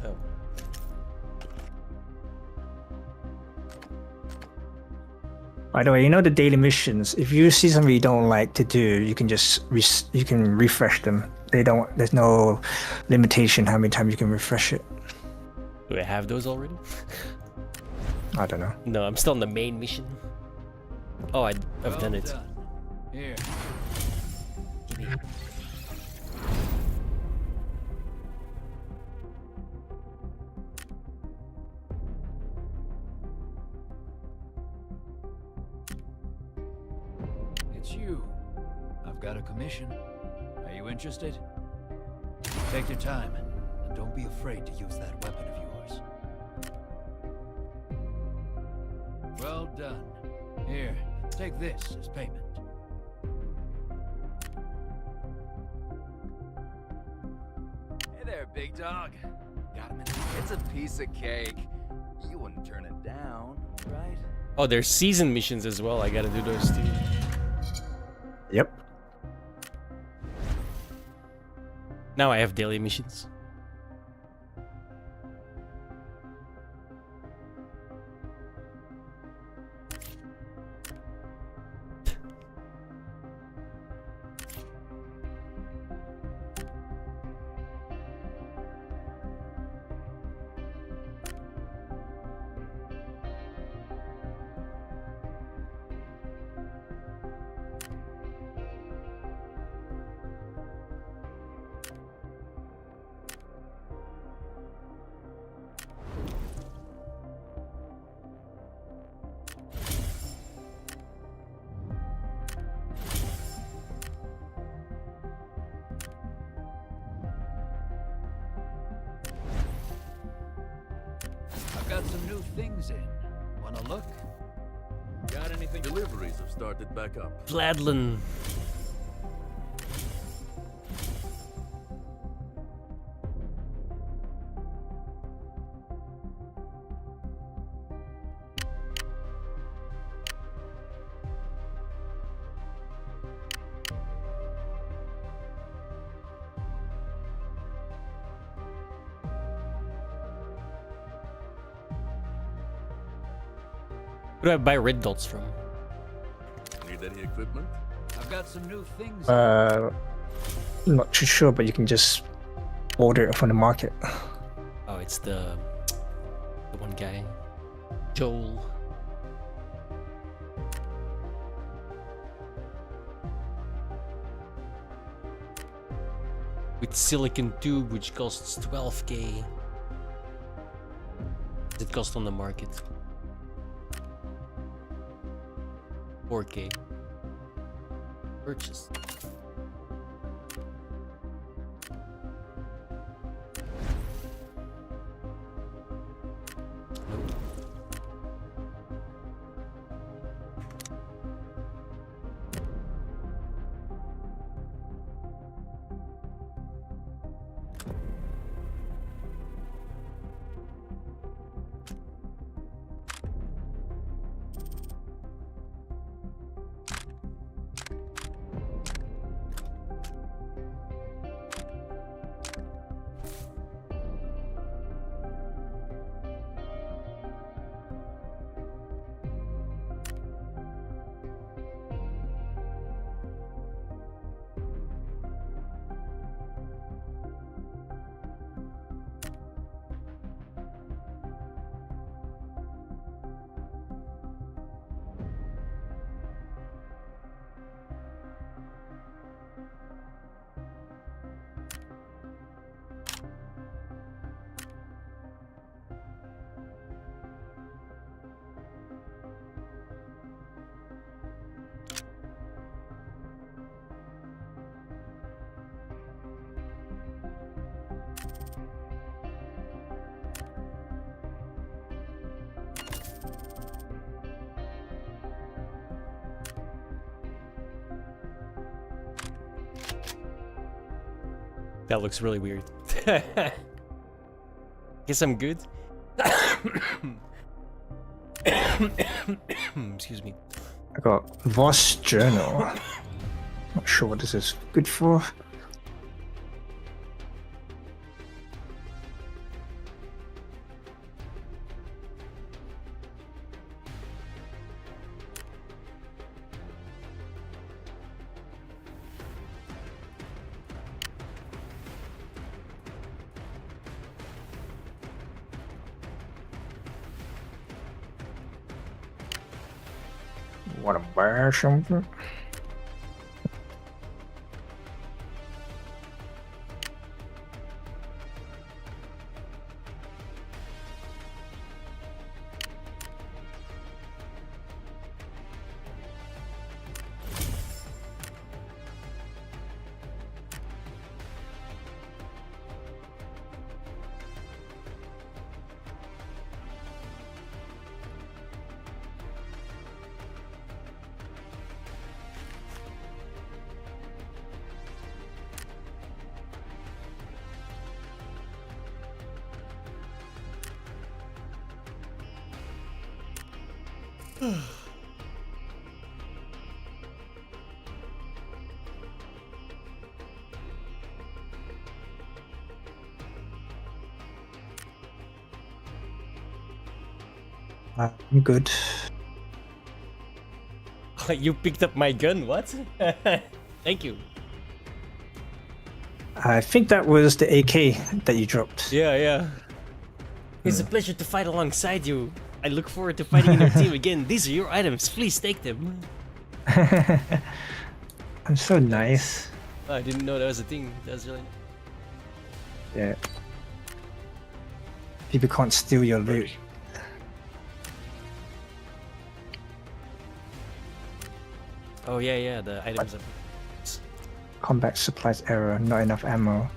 Oh. By the way, you know the daily missions. If you see something you don't like to do, you can just refresh them. There's no limitation how many times you can refresh it. Do I have those already? I don't know. No, I'm still on the main mission. Oh, I've done it. Here. It's you. I've got a commission. Are you interested? Take your time, and don't be afraid to use that weapon of yours. Well done. Here, take this as payment. Hey there, big dog. Got him in. It's a piece of cake. You wouldn't turn it down, right? Oh, there's season missions as well. I gotta do those too. Yep. Now I have daily missions. I've got some new things in. Wanna look? Got anything? Deliveries have started back up. Vladlin. Where do I buy red dots from? Need any equipment? I've got some new things. I'm not too sure, but you can just order it from the market. Oh, it's the one guy, Joel. With silicon tube, which costs 12k. It cost on the market 4k. Purchase. That looks really weird. Guess I'm good. Excuse me. I got Voss Journal. Not sure what this is good for. Wanna buy something? I'm good. You picked up my gun, what? Thank you. I think that was the AK that you dropped. Yeah, yeah. It's a pleasure to fight alongside you. I look forward to fighting in your team again. These are your items. Please take them. I'm so nice. Oh, I didn't know that was a thing. That was really... Yeah. People can't steal your loot. Oh, yeah, yeah. The items are... Combat supplies error, not enough ammo.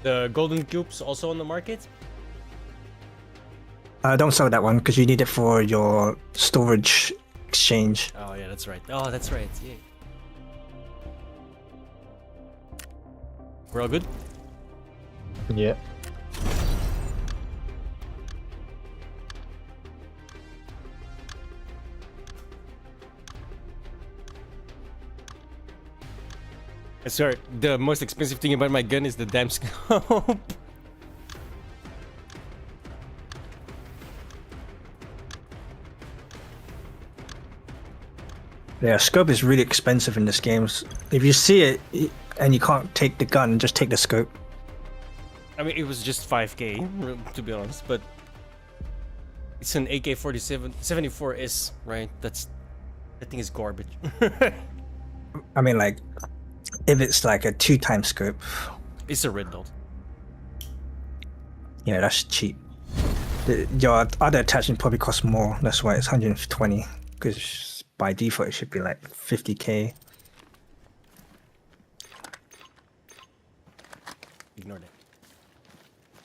The golden cubes also on the market? Don't sell that one because you need it for your storage exchange. Oh, yeah, that's right. Oh, that's right. Yeah. We're all good? Yeah. I swear, the most expensive thing about my gun is the damn scope. Yeah, scope is really expensive in this game. If you see it and you can't take the gun, just take the scope. I mean, it was just 5k, to be honest, but it's an AK-47 74S, right? That thing is garbage. I mean, like, if it's like a 2x scope. It's a red dot. Yeah, that's cheap. Your other attachment probably costs more. That's why it's 120. Because by default it should be like 50k. Ignore that.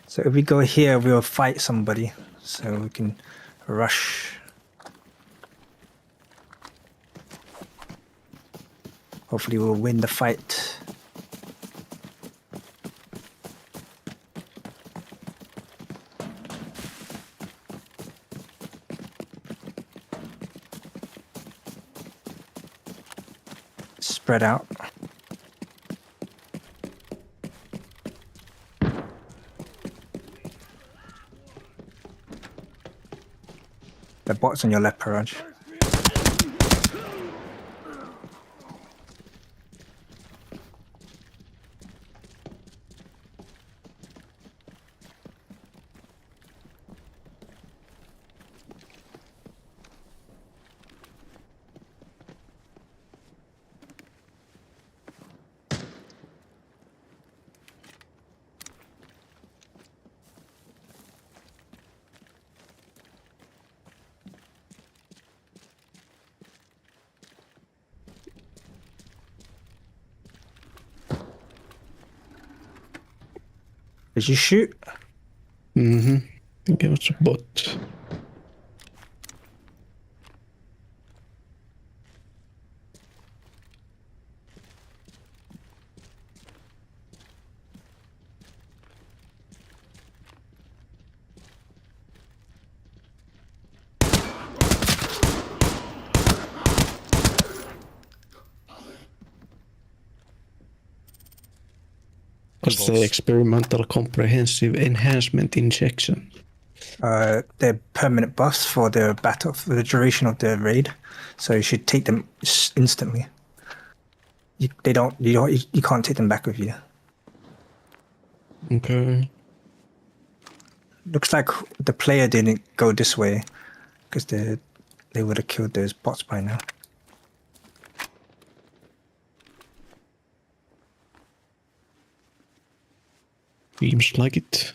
So if we go here, we'll fight somebody. So we can rush. Hopefully we'll win the fight. Spread out. The bot's on your left, Paraj. Did you shoot? Mm-hmm. I think it was a bot. What's the experimental comprehensive enhancement injection? They're permanent buffs for the battle for the duration of the raid, so you should take them instantly. You can't take them back with you. Okay. Looks like the player didn't go this way, because they would have killed those bots by now. Seems like it.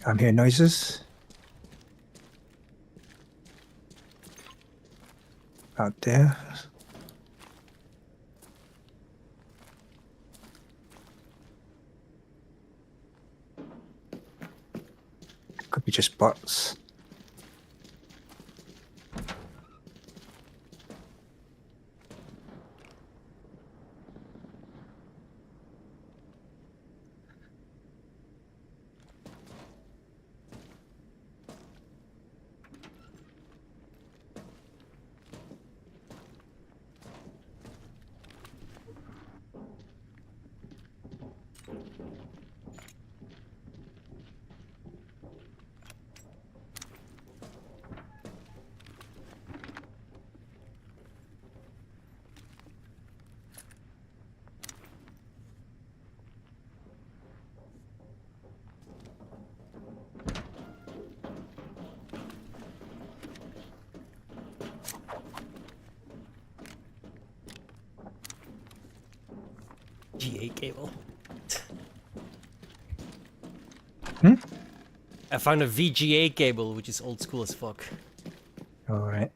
I'm hearing noises. Out there. Could be just bots. GA cable. I found a VGA cable, which is old school as fuck. Alright.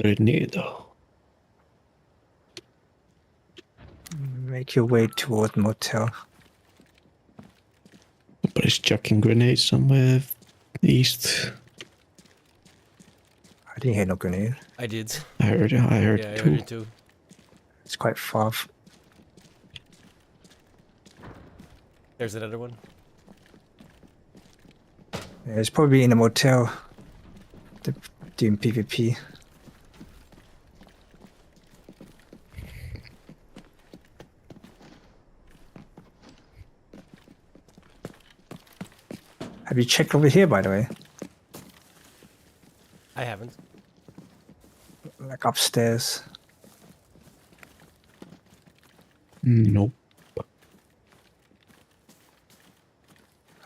Grenado. Make your way toward motel. Somebody's chucking grenades somewhere east. I didn't hear no grenade. I did. I heard yeah, it I heard it too. It's quite far. There's another one. Yeah, it's probably in a motel. They're doing PvP. Have you checked over here, by the way? I haven't. Like upstairs. Nope.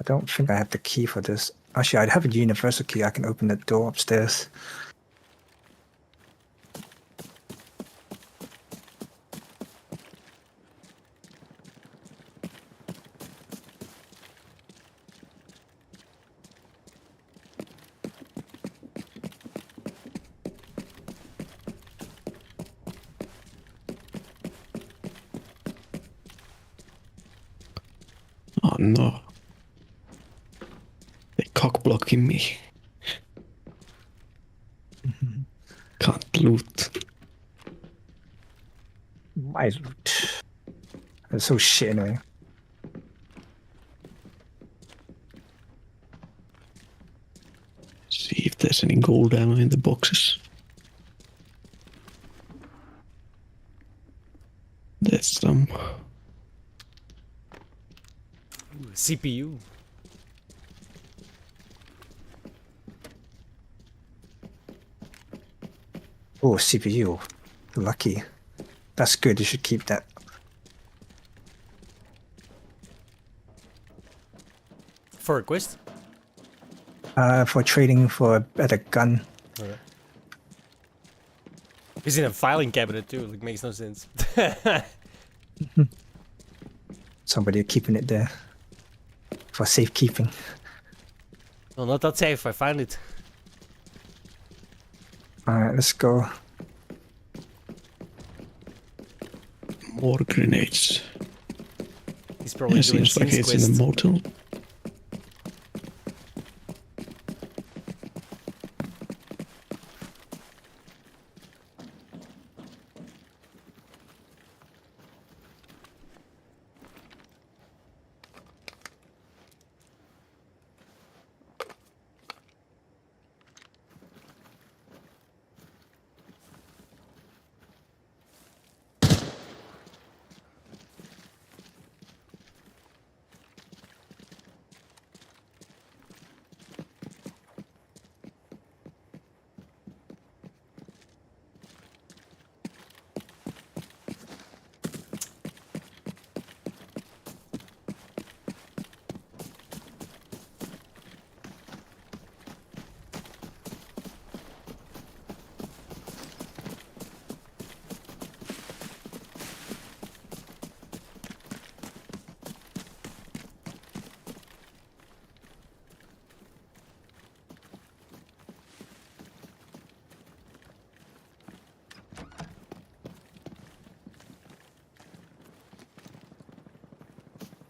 I don't think I have the key for this. Actually, I'd have a universal key. I can open the door upstairs. Oh no. They're cock blocking me. Can't loot. My loot. That's so shit anyway. See if there's any gold ammo in the boxes. There's some. CPU. Oh, CPU. Lucky. That's good. You should keep that. For a quest? For trading for a better gun. Okay. He's in a filing cabinet too. Like, makes no sense. Somebody keeping it there for safekeeping. Well, not that safe. I found it. Alright, let's go. More grenades. He's probably Yeah, doing seems like Scene's it's in quest. a motel.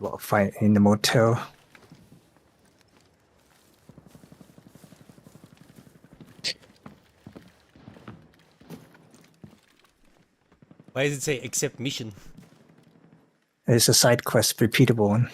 A lot of fight in the motel. Why does it say accept mission? It's a side quest, repeatable one.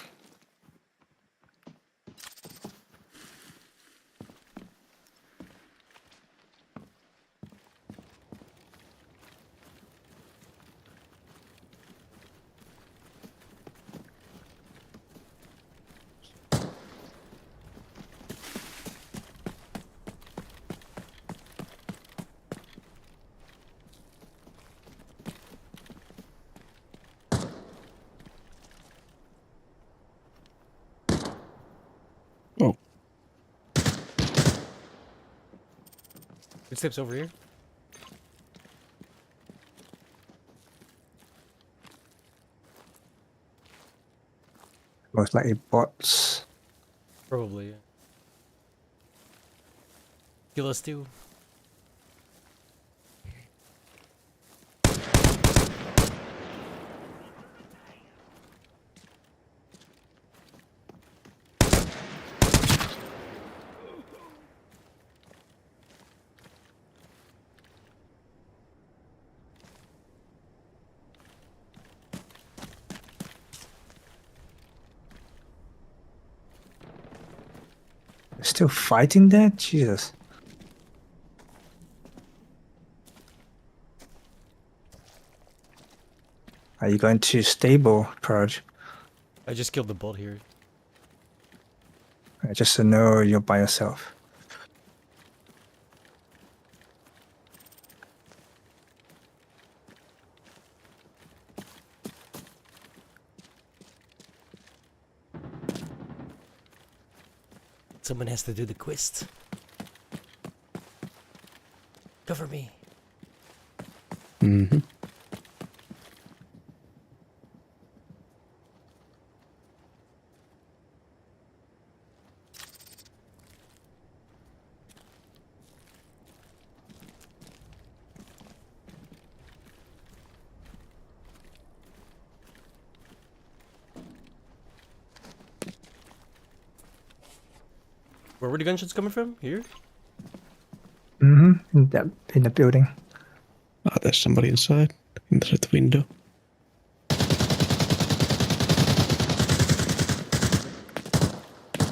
Oh. Footsteps over here. Most likely bots. Probably, yeah. Kill us too. Still fighting there? Jesus. Are you going to stable, Purge? I just killed the bot here. Just to know you're by yourself. Someone has to do the quest. Cover me. Mm-hmm. Where were the gunshots coming from? Here? Mm-hmm. In the building. Ah, there's somebody inside. In that window.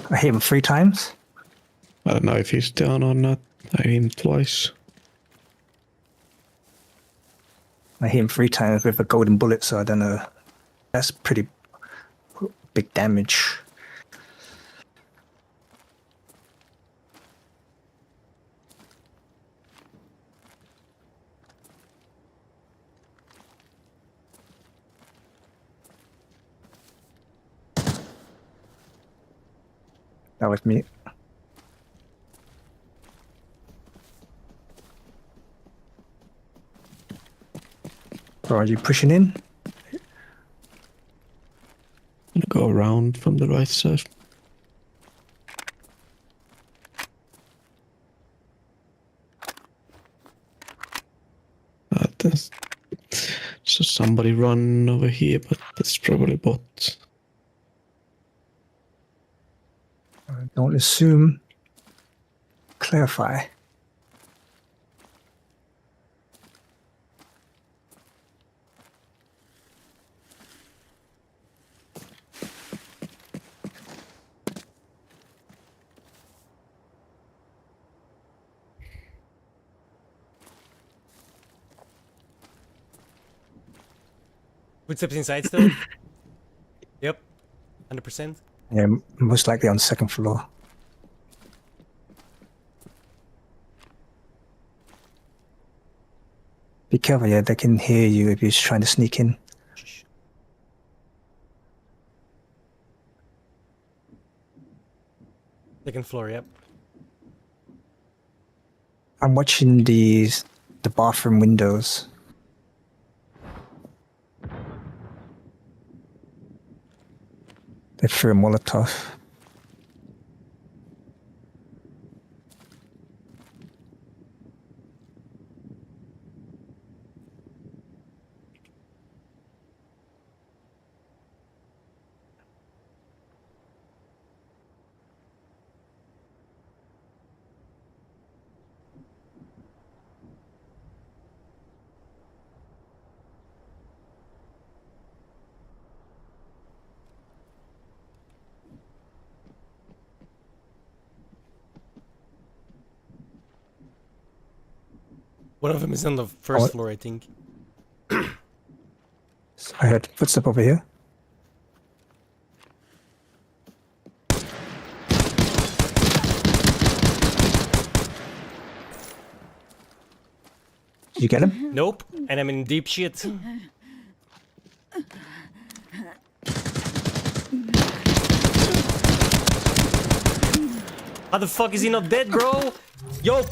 I hit him 3 times. I don't know if he's down or not. I hit him twice. I hit him 3 times with a golden bullet, so I don't know. That's pretty big damage. That was me. Bro, are you pushing in? Go around from the right side. So somebody run over here, but that's probably bot. Don't assume. Clarify. Footsteps inside still? Yep. 100%. Yeah, most likely on the second floor. Be careful, yeah, they can hear you if you're trying to sneak in. Second floor, yep. I'm watching the bathroom windows. They threw a Molotov. One of them is on the first floor, I think. I heard footstep over here. Did you get him? Nope. And I'm in deep shit. How the fuck is he not dead, bro? Yo,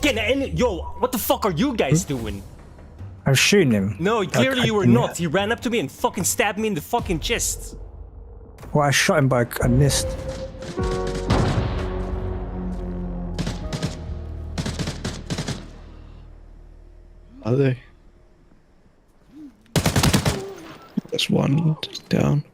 what the fuck are you guys doing? I was shooting him. No, clearly you were not. He ran up to me and fucking stabbed me in the fucking chest. Well, I shot him, but I missed. Are they? There's one down.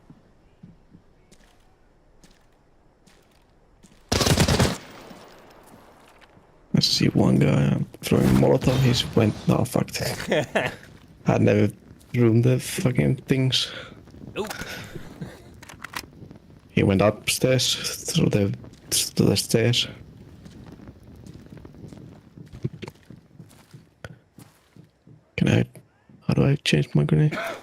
I see one guy throwing Molotov. He's went. No, fucked. I never ruined the fucking things. Nope. He went upstairs through the stairs. Can I? How do I change my grenade? I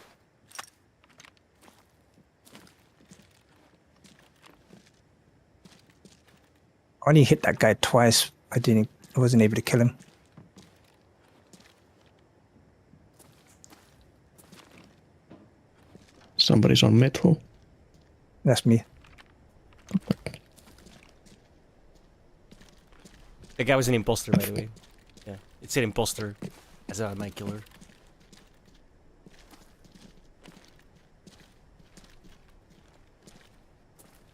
only hit that guy twice. I wasn't able to kill him. Somebody's on metal. That's me. The guy was an imposter, by the way. Yeah, it said imposter as my killer.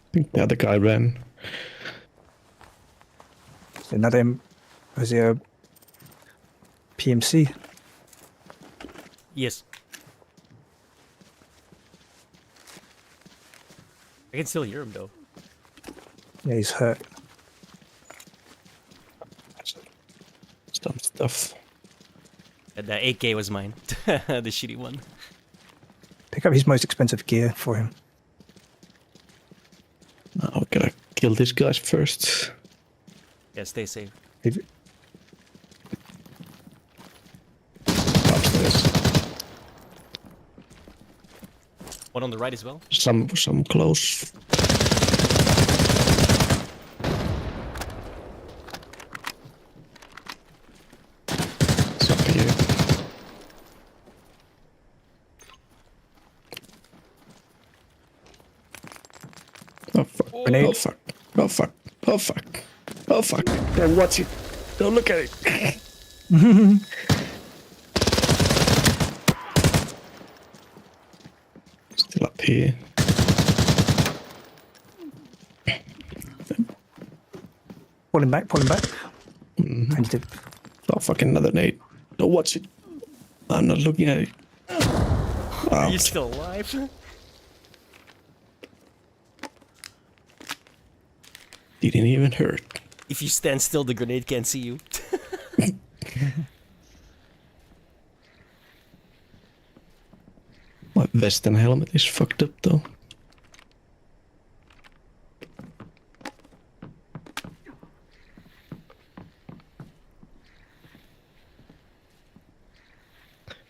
I think the other guy ran. Another. Was he a PMC? Yes. I can still hear him though. Yeah, he's hurt. Some stuff. The AK was mine. The shitty one. Pick up his most expensive gear for him. Now we gotta kill these guys first. Yeah, stay safe. Upstairs. One on the right as well. Some close. It's up here. Oh fuck! Grenade. Oh fuck! Oh fuck! Oh fuck. Oh fuck. Don't watch it. Don't look at it. Still up here. Pull him back, pull him back. Mm-hmm. I need to... Oh, fucking another nade. Don't watch it. I'm not looking at it. Are you still alive? Didn't even hurt. If you stand still, the grenade can't see you. My vest and helmet is fucked up though.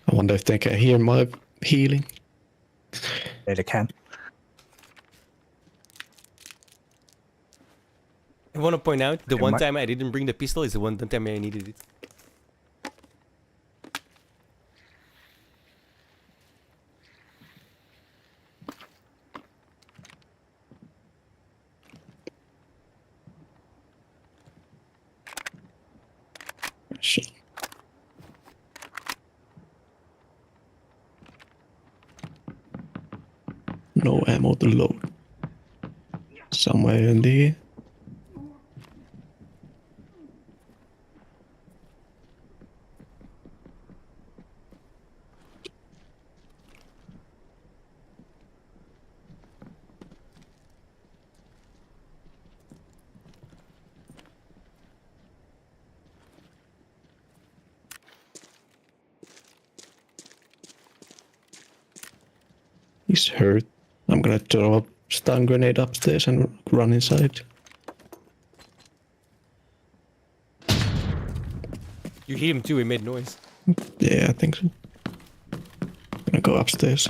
I wonder if they can hear my healing. Yeah, they can. I want to point out the one might- time I didn't bring the pistol is the one time I needed it. Shit. No ammo to load. Somewhere in there. He's hurt. I'm gonna throw a stun grenade upstairs and run inside. You hit him too, he made noise. Yeah, I think so. I'm gonna go upstairs.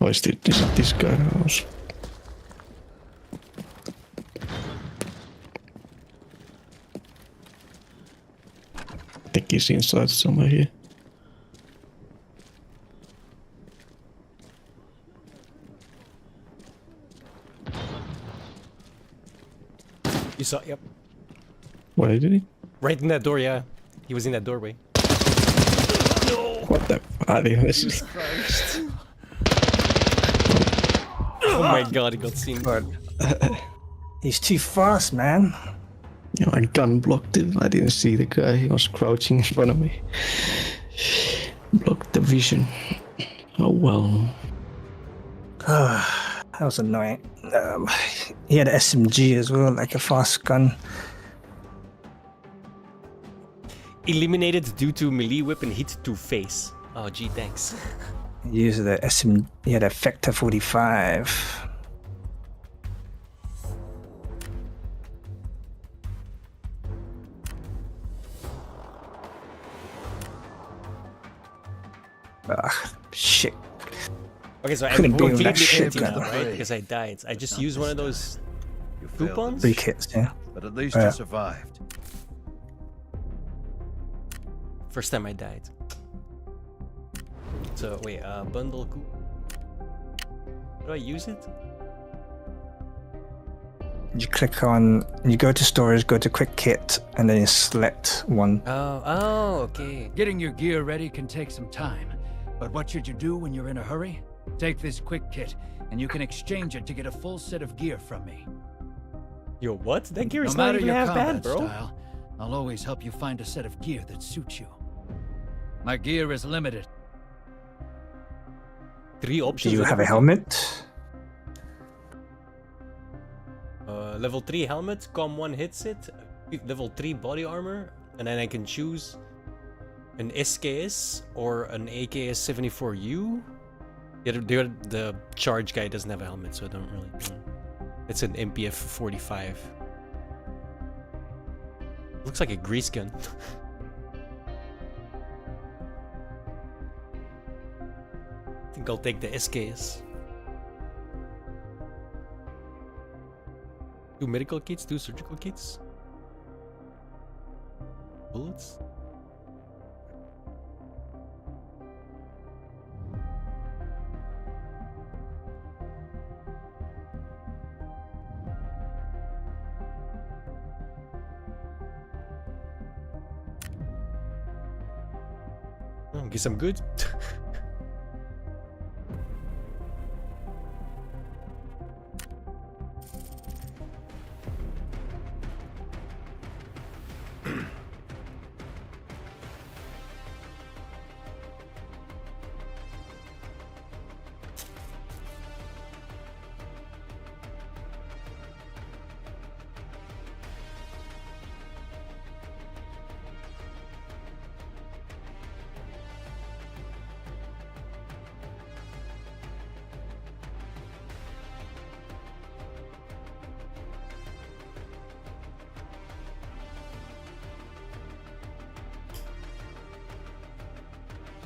Oh, is this guy house? I think he's inside somewhere here. You saw, yep. Where did he? Right in that door, yeah. He was in that doorway. What the? I think this is. Oh my god, he got seen. But he's too fast, man. Yeah, my gun blocked him. I didn't see the guy. He was crouching in front of me. Blocked the vision. Oh well. That was annoying. He had an SMG as well, like a fast gun. Eliminated due to melee weapon hit to face. Oh, gee, thanks. He used the he had a Vector 45. Shit. Okay, so I'm Couldn't deal with completely that shit, empty now, man. right? Because I died. I just used one of those coupons. 3 kits, yeah. But at least Yeah. you survived. First time I died. So wait, bundle coupon. Do I use it? You click on, you go to storage, go to quick kit, and then you select one. Oh, okay. Getting your gear ready can take some time. But what should you do when you're in a hurry? Take this quick kit, and you can exchange it to get a full set of gear from me. Yo, what? That gear No is not matter even your half combat bad, bro. style, I'll always help you find a set of gear that suits you. My gear is limited. 3 Do options. you of have a everything. helmet? Level 3 helmet, COM 1 hits it. Level 3 body armor, and then I can choose an SKS or an AKS 74U. The charge guy doesn't have a helmet, so I don't really. It's an MPF 45. Looks like a grease gun. I think I'll take the SKS. 2 medical kits, 2 surgical kits. Bullets. Oh, guess I'm good.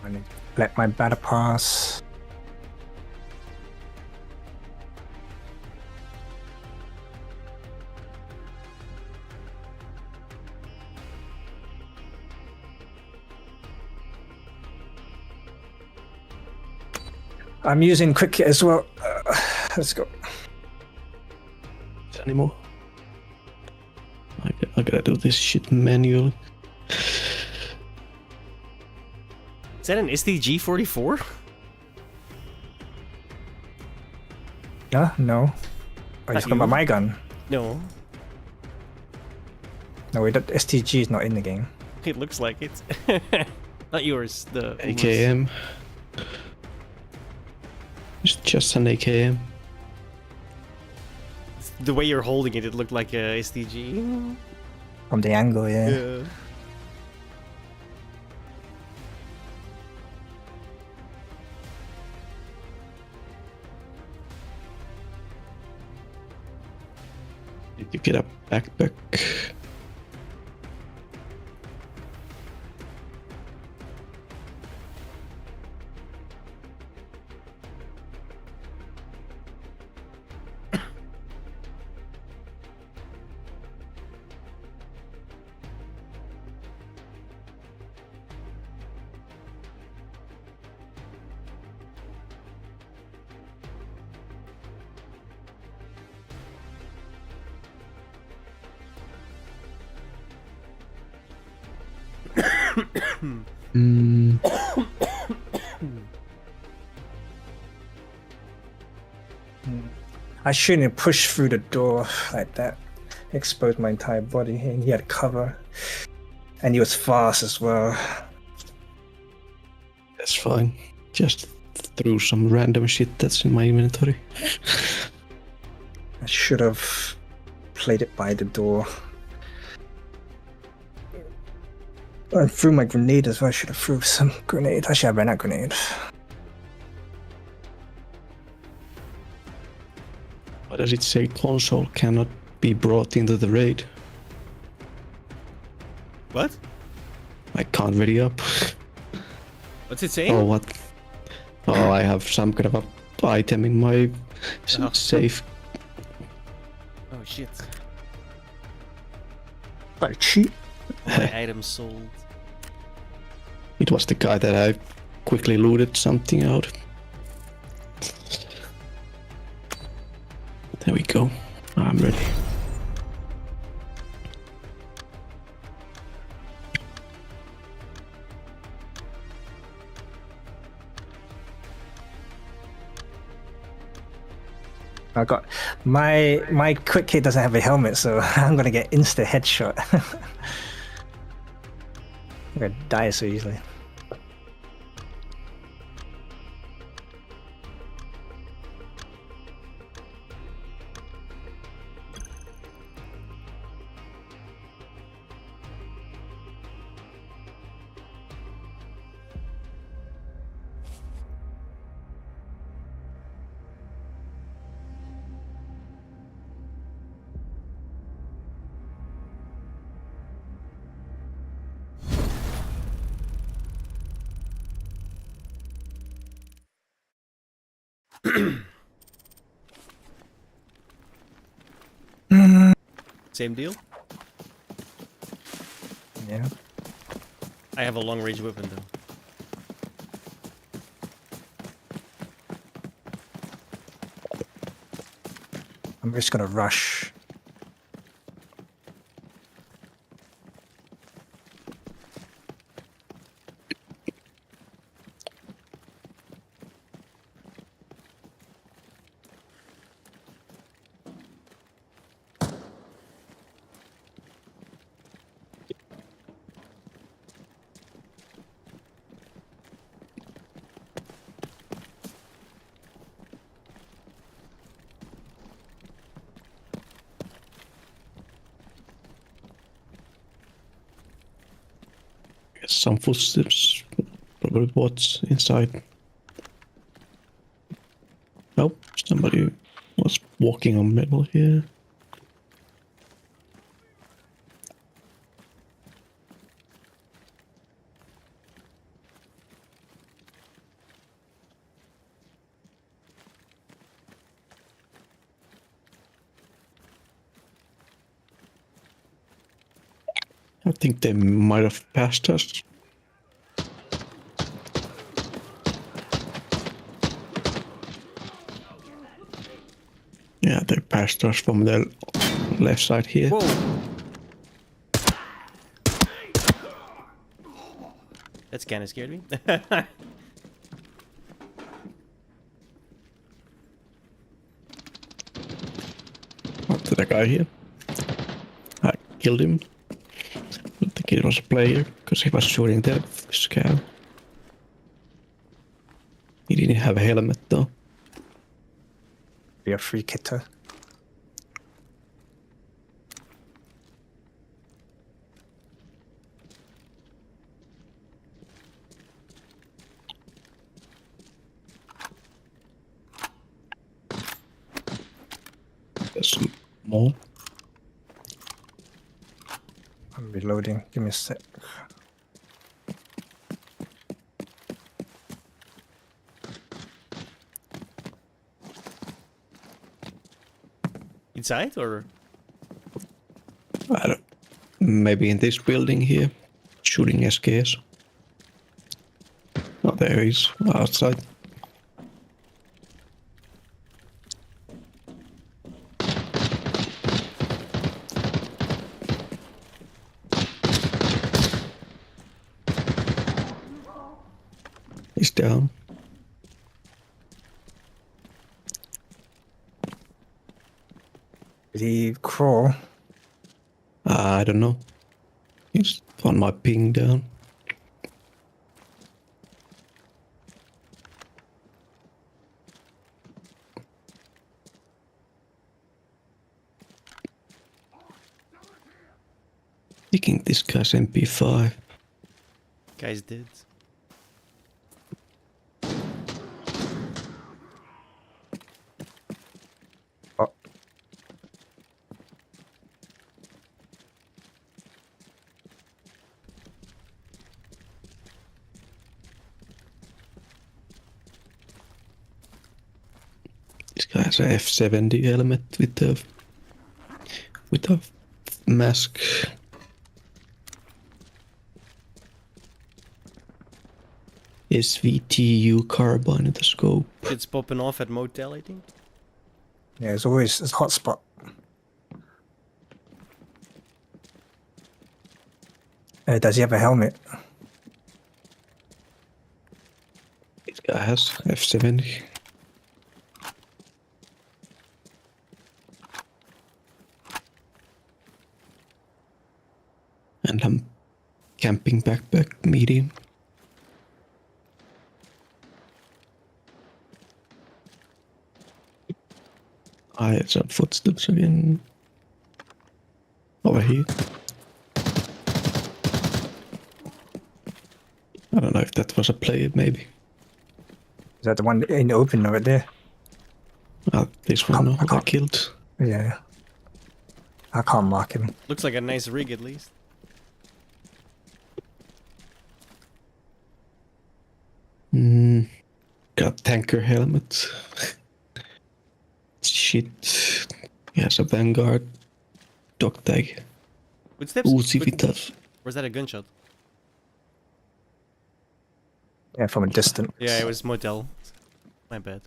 I need to let my battle pass. I'm using quick hit as well. Let's go. Anymore. I gotta do this shit manually. Is that an STG 44? No. Are you talking about my gun? No. No, wait, that STG is not in the game. It looks like it. Not yours, the AKM. It's just an AKM. The way you're holding it, it looked like a STG. From the angle, yeah. Did you get a backpack? I shouldn't have pushed through the door like that. Exposed my entire body, and he had cover. And he was fast as well. That's fine. Just threw some random shit that's in my inventory. I should have played it by the door. I threw my grenade as well. I should have threw some grenade. Actually, I ran out grenade. Why does it say console cannot be brought into the raid? What? I can't read it up. What's it saying? Oh, what? Oh, I have some kind of a item in my safe. Oh shit. By cheat. My item sold. It was the guy that I quickly looted something out. There we go. I'm ready. I got my quick hit doesn't have a helmet, so I'm gonna get insta headshot. I'm gonna die so easily. Same deal? Yeah. I have a long range weapon though. I'm just gonna rush. Some footsteps. Probably what's inside. Nope, somebody was walking on metal here. I think they might have passed us. Yeah, they passed us from the left side here. Whoa! That's kind of scared me. To the guy here. I killed him. I think it was a player because he was shooting the scout. He didn't have a helmet though. Be a free kitter. There's some more. I'm reloading. Give me a sec. Inside or? I don't. Maybe in this building here, shooting SKS. Oh, there he is outside. He's down. Did he crawl? I don't know. He's on my ping down. Thinking this guy's MP5. Guys did. Oh. This guy has a F70 helmet with a mask. SVTU carbine in the scope. It's popping off at motel, I think. Yeah, it's always a hot spot. Does he have a helmet? This guy has F70. And I'm camping backpack medium. I heard some footsteps again. Over here. I don't know if that was a player, maybe. Is that the one in the open over there? This one I got killed. Yeah. I can't mark him. Looks like a nice rig at least. Got tanker helmet. Shit. He has a Vanguard dog tag. Footsteps? Uzi Vitas. Or is that a gunshot? Yeah, from a distance. Yeah, it was motel. My bad.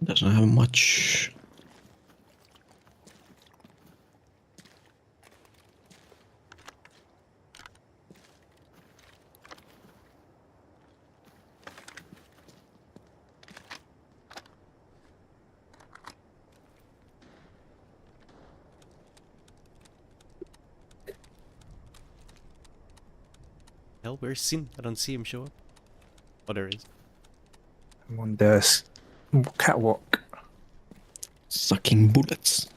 Doesn't have much. Hell, where's Sin? I don't see him show up. Oh, there he is. I'm on the catwalk. Sucking bullets.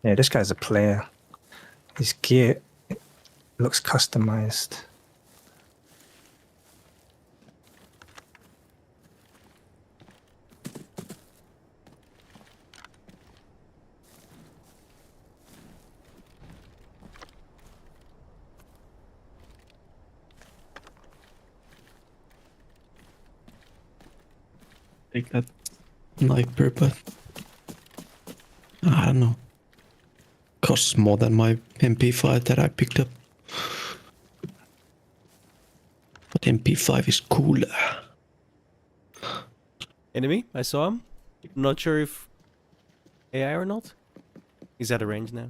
Yeah, this guy's a player. His gear looks customized. Take that sniper, but I don't know. Costs more than my MP5 that I picked up. But MP5 is cooler. Enemy, I saw him. Not sure if AI or not. He's at a range now.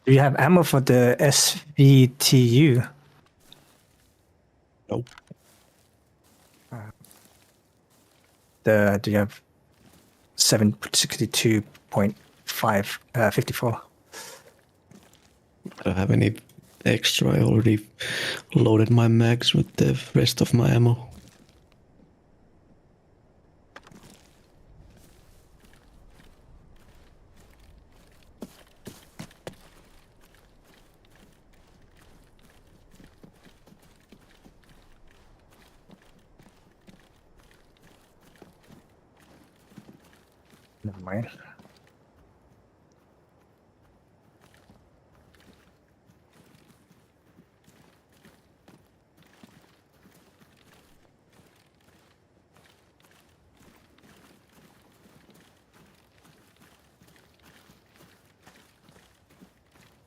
Do you have ammo for the SVTU? Nope. Do you have 762.54? I don't have any extra. I already loaded my mags with the rest of my ammo. Never mind.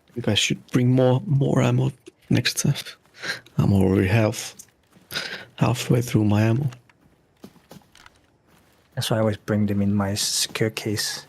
I think I should bring more ammo next time. I'm already halfway through my ammo. That's why I always bring them in my secure case.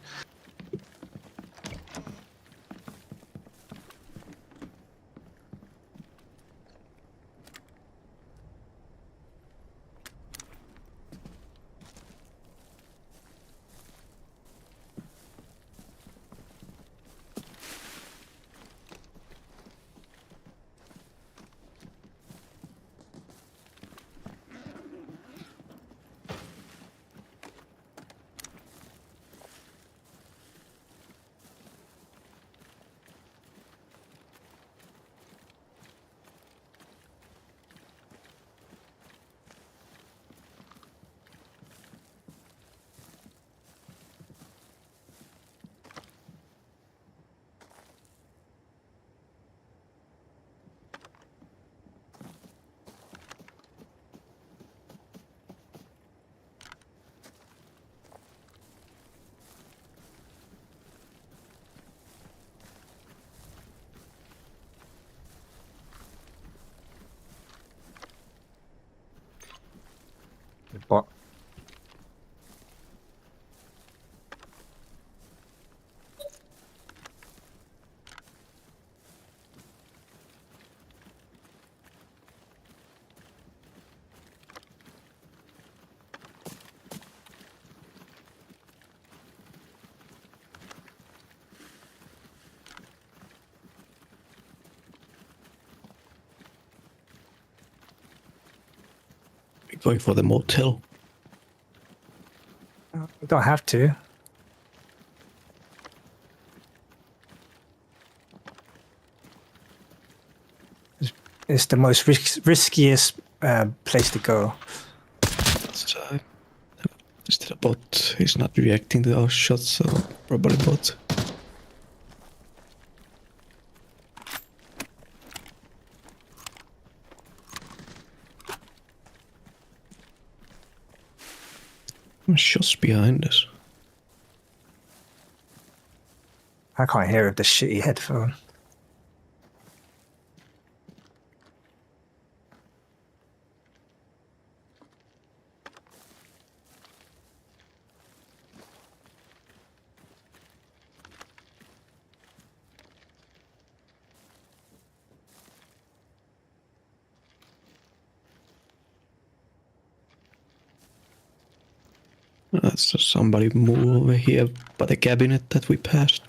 Bot. We're going for the motel. You don't have to. It's the most riskiest place to go. So, is it a bot? He's not reacting to our shots, so probably bot. Shots behind us. I can't hear with the shitty headphone. That's just somebody move over here by the cabinet that we passed.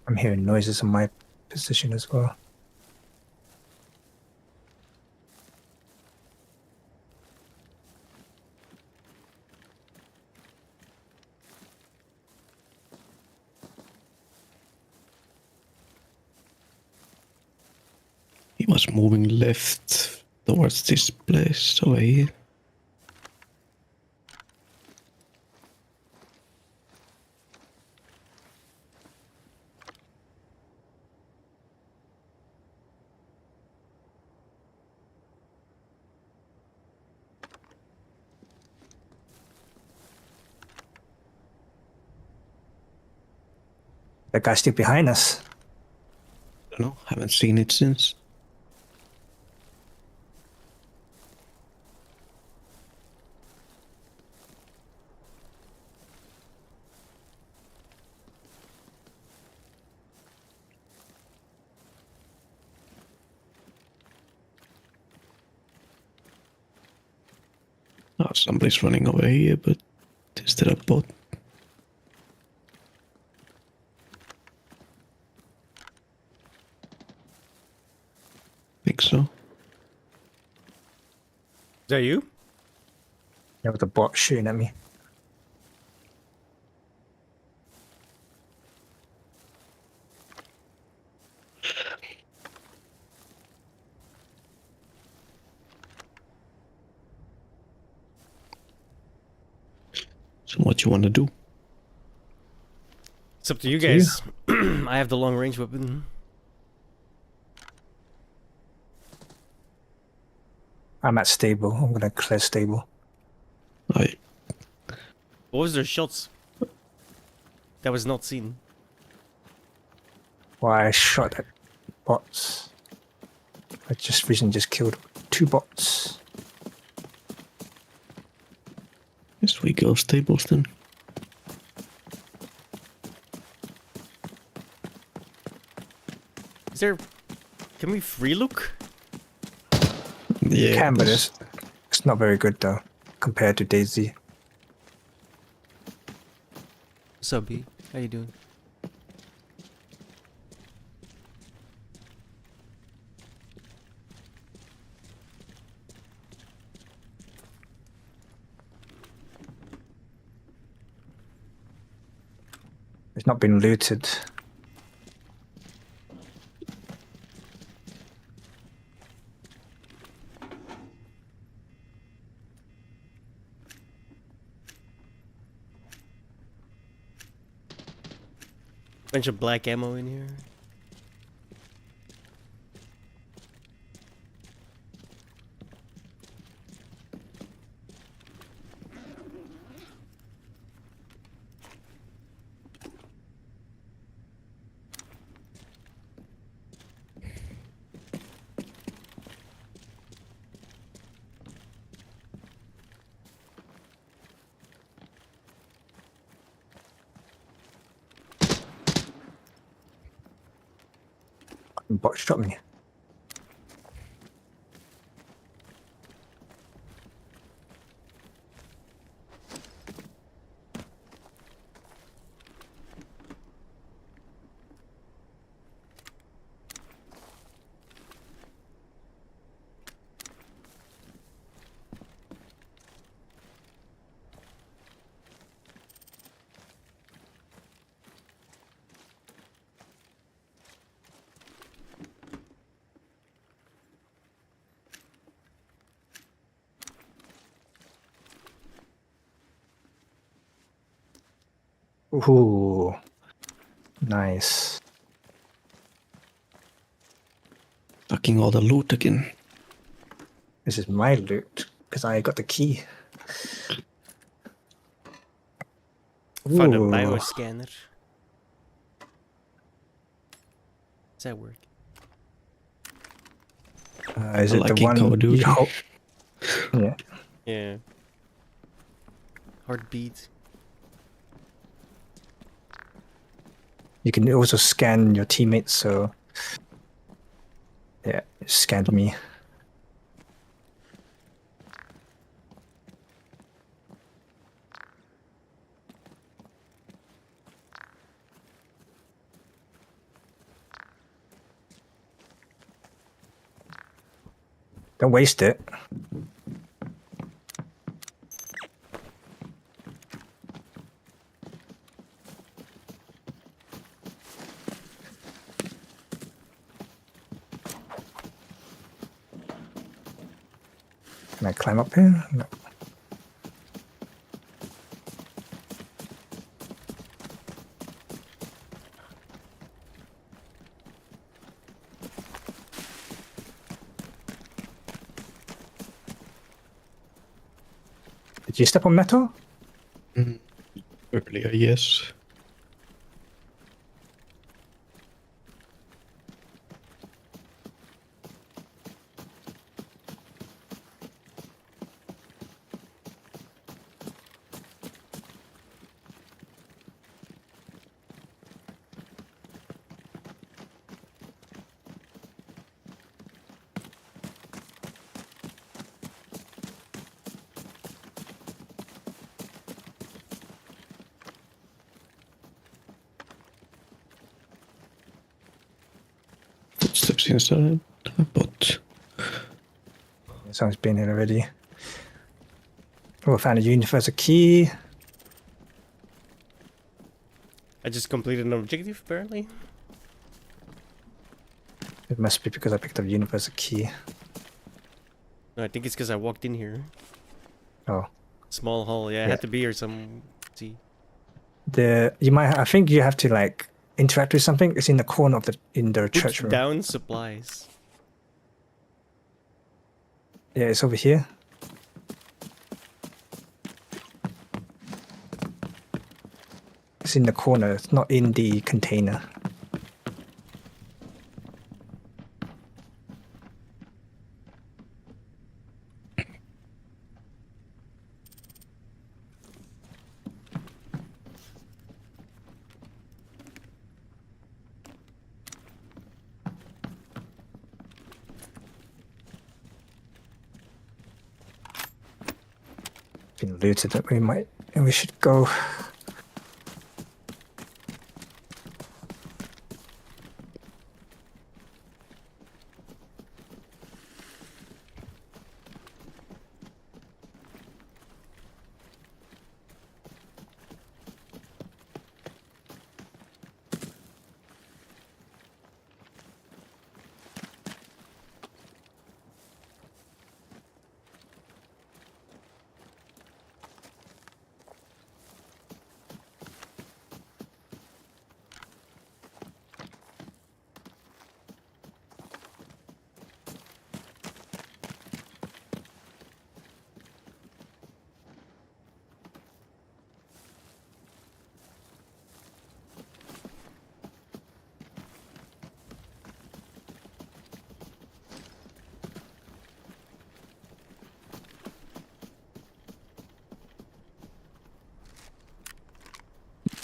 I'm hearing noises in my position as well. He was moving left towards this place over here. That guy's still behind us. No, haven't seen it since. Oh, somebody's running over here, but is that a bot? Think so. Is that you? There was a bot shooting at me. So what you want to do? It's up to you To you. guys. I have the long range weapon. I'm at stable. I'm gonna clear stable. I What was their shots? That was not seen. Well, I shot at bots. I just recently just killed 2 bots. guess we go stables then. Is there... Can we free look? You Yeah, can, but that's- it's not very good though, compared to Daisy. What's up, B? How you doing? It's not been looted. Bunch of black ammo in here. Bot shot me. Ooh, nice. Fucking all the loot again. This is my loot because I got the key. Found a Ooh. bioscanner. Does that work? Is I it like the in one Call of Duty. you hold? Yeah. Yeah. Heartbeat. You can also scan your teammates, so yeah, it scanned me. Don't waste it. Can I climb up here? No. Did you step on metal? Earlier, yes. Footsteps inside, but Someone's been here already. Oh, I found a universal key. I just completed an objective, apparently. It must be because I picked up a universal key. No, I think it's because I walked in here. Oh. Small hall, yeah, I had to be here some... See. I think you have to like interact with something. It's in the corner of the Put church room. down supplies. Yeah, it's over here. It's in the corner. It's not in the container. Been looted that we should go.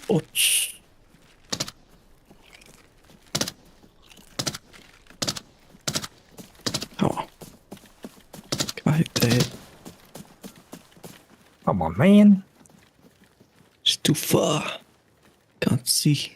Ouch. Oh. Can I hit the head? Come on, man. It's too far. Can't see.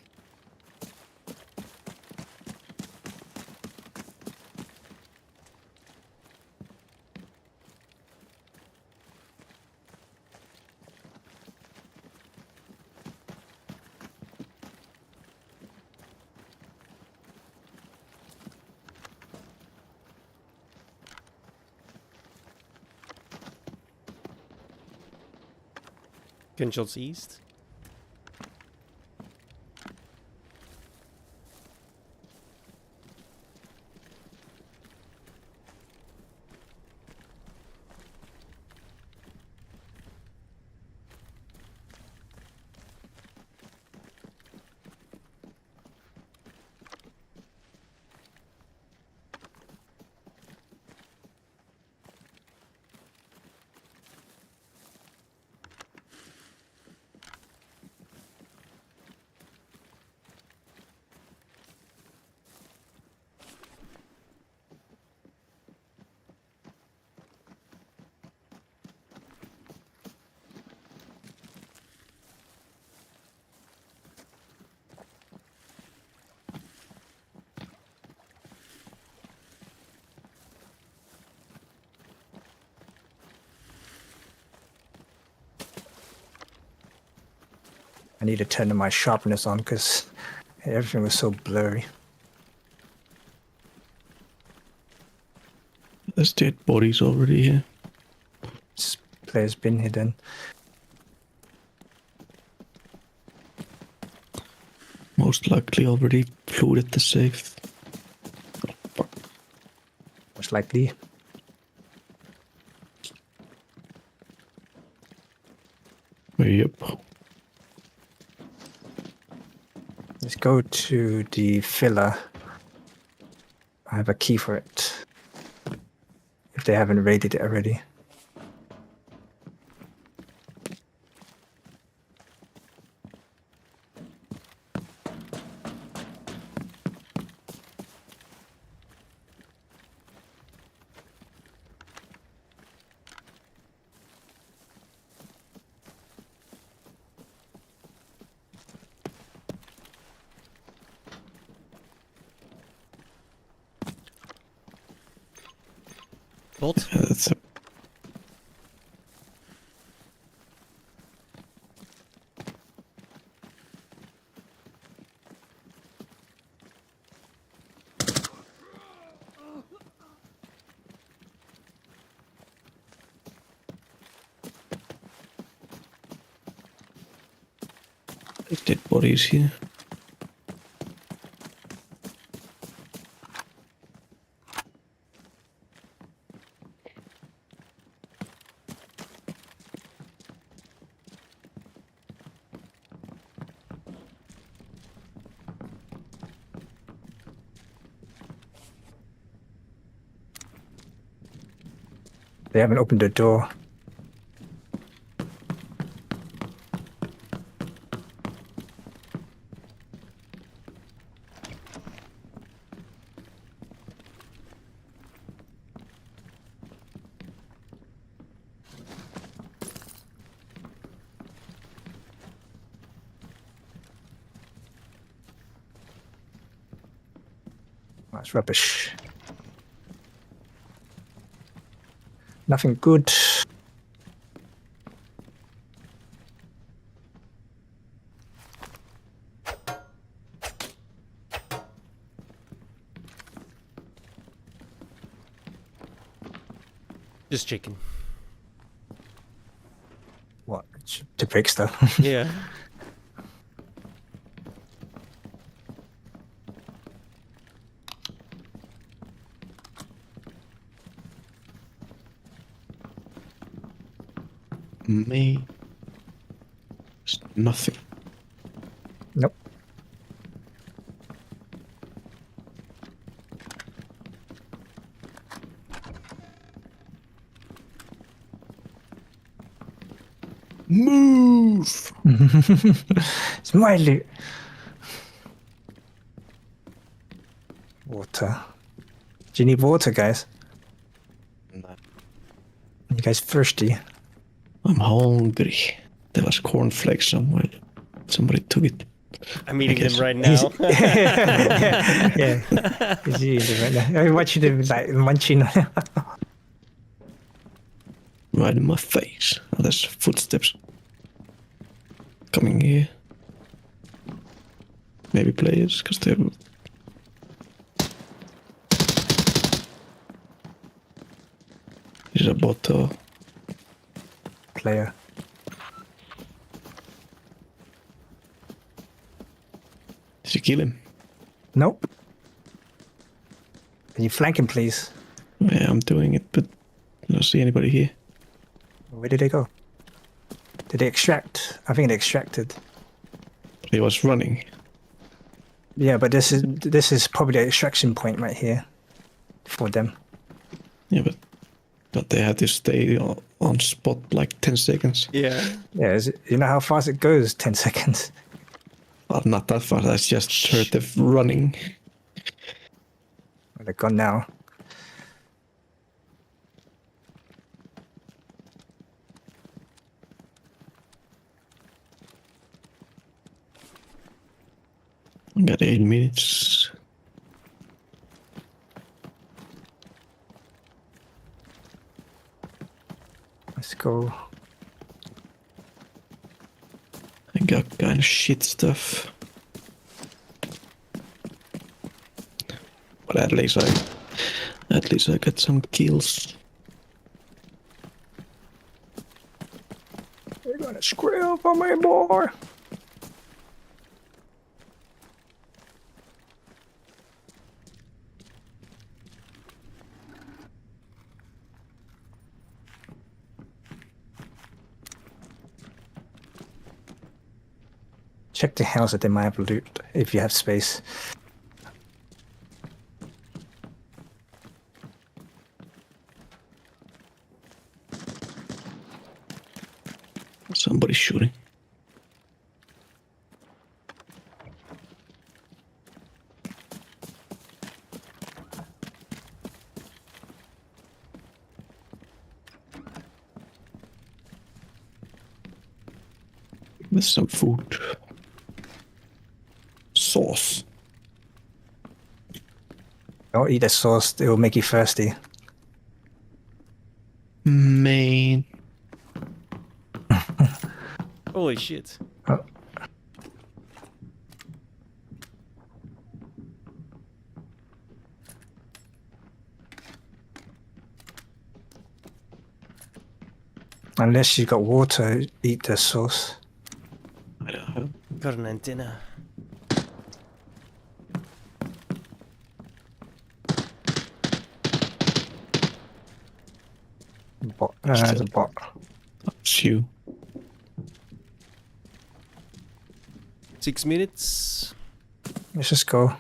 Gunshots east. I need to turn my sharpness on because everything was so blurry. There's dead bodies already here. This player's been hidden. Most likely already looted the safe. Oh, fuck. Most likely. Yep. Let's go to the filler. I have a key for it. If they haven't raided it already. Bolt? Yeah, that's a... There's dead bodies here. They haven't opened the door. That's rubbish. Nothing good. Just checking. What? To break stuff? Yeah. Me. There's nothing. Nope. Move! Smiley. Water. Do you need water, guys? No. You guys thirsty? I'm hungry. There was cornflakes somewhere. Somebody took it. I'm eating them guess. right now. Yeah. He's eating it right now. I watch him like munching. Right in my face. Oh, there's footsteps. Coming here. Maybe players, because they're... Is a bot or... Player. Did you kill him? Nope. Can you flank him, please? Yeah, I'm doing it, but I don't see anybody here. Where did they go? Did they extract? I think they extracted. He was running. Yeah, but this is probably the extraction point right here for them. Yeah, but they had to stay on spot like 10 seconds. Yeah. Yeah, you know how fast it goes? 10 seconds. Well, not that fast. I just heard them running. They're gone now. I got 8 minutes. Let's go. I got kind of shit stuff. But at least I got some kills. You're gonna screw up on me, boy. Check the house that they might have loot if you have space. Somebody's shooting. With some food. Sauce. Don't eat the sauce, it will make you thirsty. Man. Holy shit. Oh. Unless you got water, eat the sauce. I don't know. Got an antenna. Bot. There's a bot. That's you. 6 minutes. Let's just go.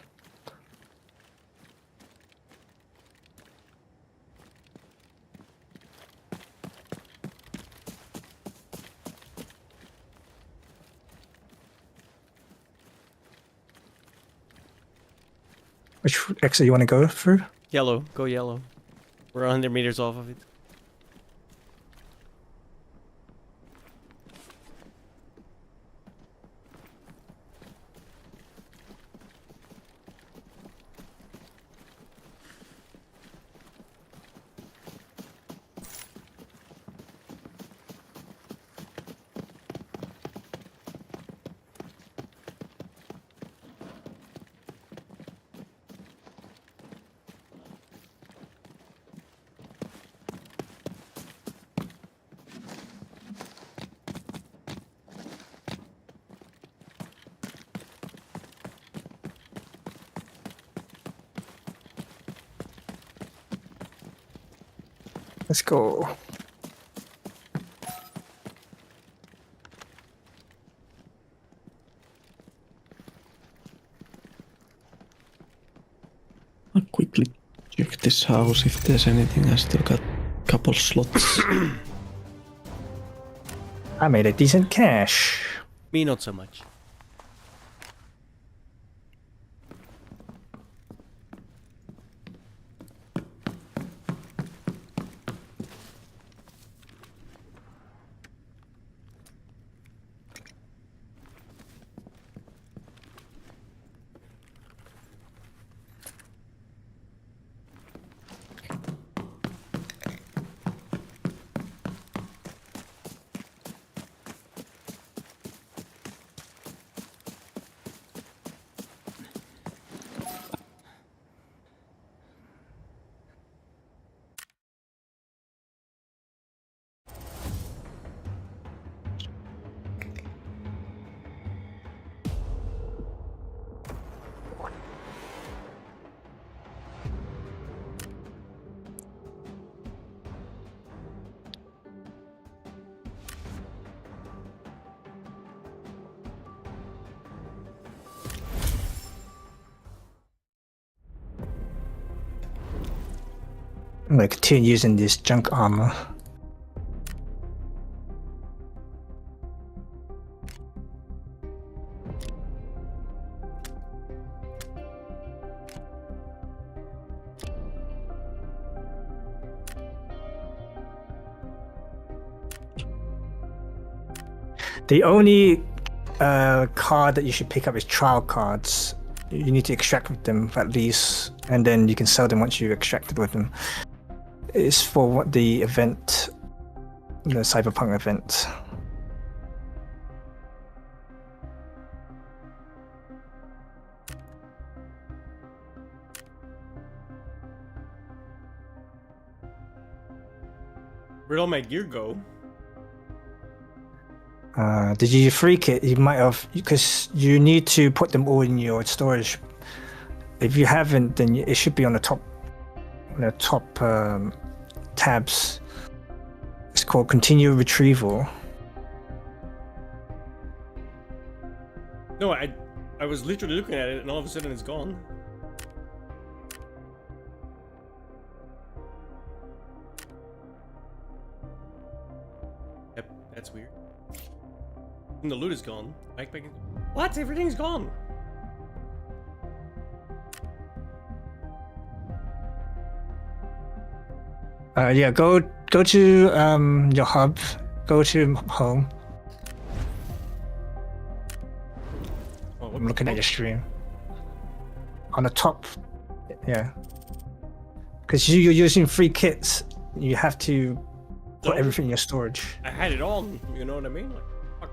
Which exit you want to go through? Yellow. Go yellow. We're 100 meters off of it. Let's go. I'll quickly check this house if there's anything. I still got a couple slots. I made a decent cash. Me, not so much. I'm gonna continue using this junk armor. The only card that you should pick up is trial cards. You need to extract with them at least, and then you can sell them once you've extracted with them. It's for what the event, the cyberpunk event. Where'd all my gear go? Did you freak it? You might have, because you need to put them all in your storage. If you haven't, then it should be on the top tabs. It's called continue retrieval. No, I was literally looking at it and all of a sudden it's gone. Yep, that's weird. And the loot is gone. Backpack is... What? Everything's gone. Yeah, go to your hub. Go to home. I'm looking at your stream. On the top, yeah. Because you're using free kits, you have to put everything in your storage. I had it on, you know what I mean? Like, fuck.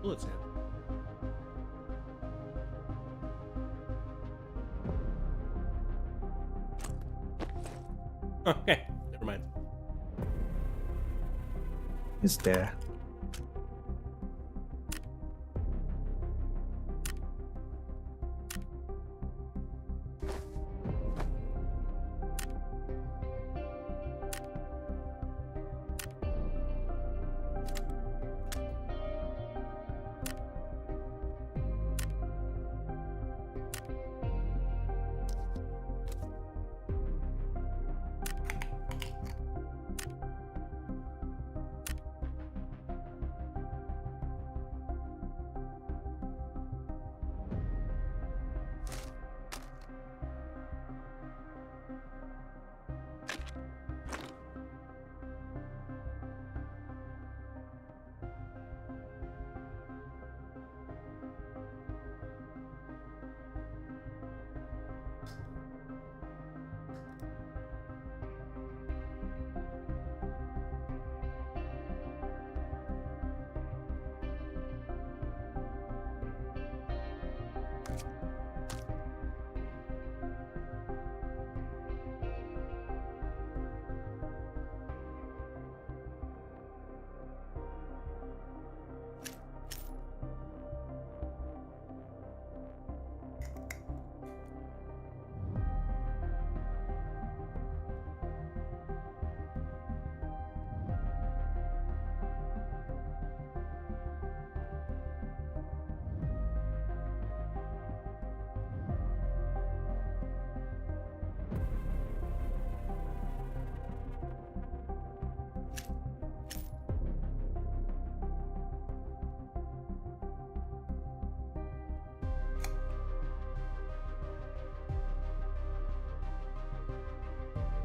Bullets in. Okay, never mind. It's there.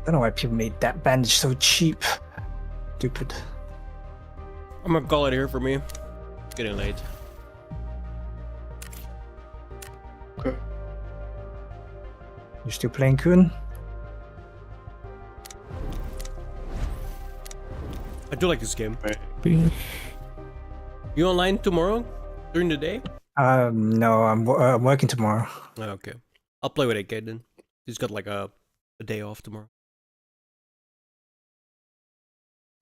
I don't know why people made that bandage so cheap. Stupid. I'm gonna call it here for me. It's getting late. Okay. You still playing Kun? I do like this game. Maybe. You online tomorrow? During the day? No, I'm working tomorrow. Oh, okay. I'll play with AK then. He's got like a day off tomorrow.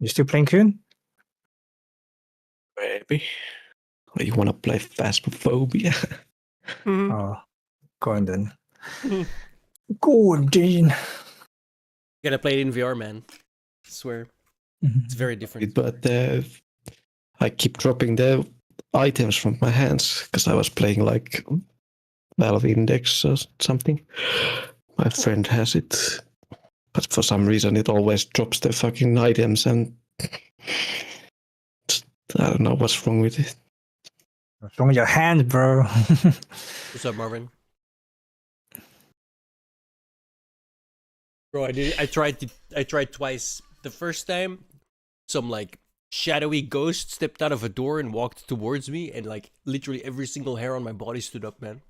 You still playing Kun? Maybe. Or you wanna play Phasmophobia? Oh, go on then. Go on, Dean. You gotta play it in VR, man. I swear. It's very different. But I keep dropping the items from my hands because I was playing like Valve Index or something. My friend has it, but for some reason it always drops the fucking items, and I don't know what's wrong with it. What's wrong with your hand, bro? What's up, Marvin? Bro, I tried twice. The first time, some like shadowy ghost stepped out of a door and walked towards me, and like literally every single hair on my body stood up, man.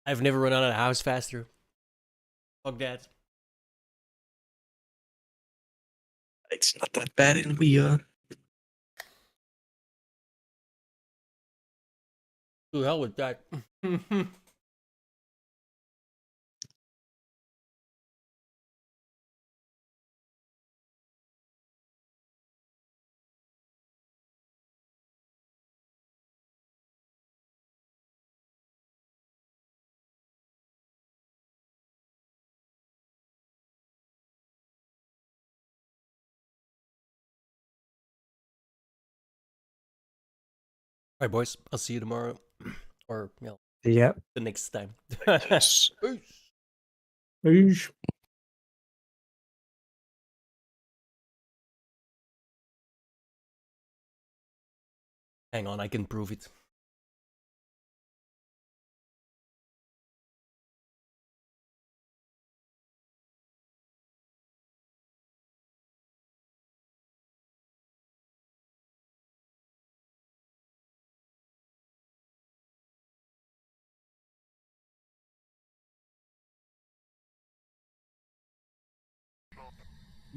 I've never run out of the house faster. Fuck that. It's not that bad in VR. To hell with that. Alright, boys. I'll see you tomorrow. Or, yeah. Yep. The next time. Yes. Peace. Hang on, I can prove it.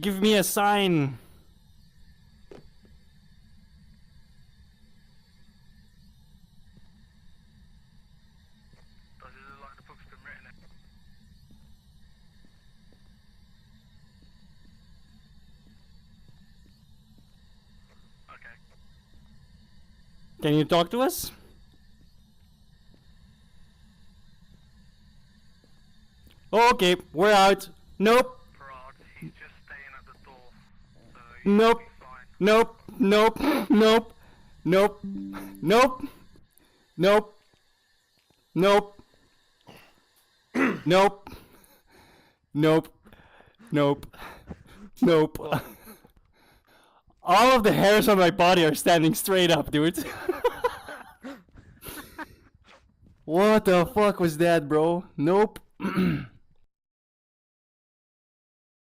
Give me a sign. Can you talk to us? Okay, we're out. Nope. Nope. Nope. Nope. Nope. Nope. Nope. Nope. Nope. Nope. Nope. Nope. Nope. All of the hairs on my body are standing straight up, dude. What the fuck was that, bro? Nope.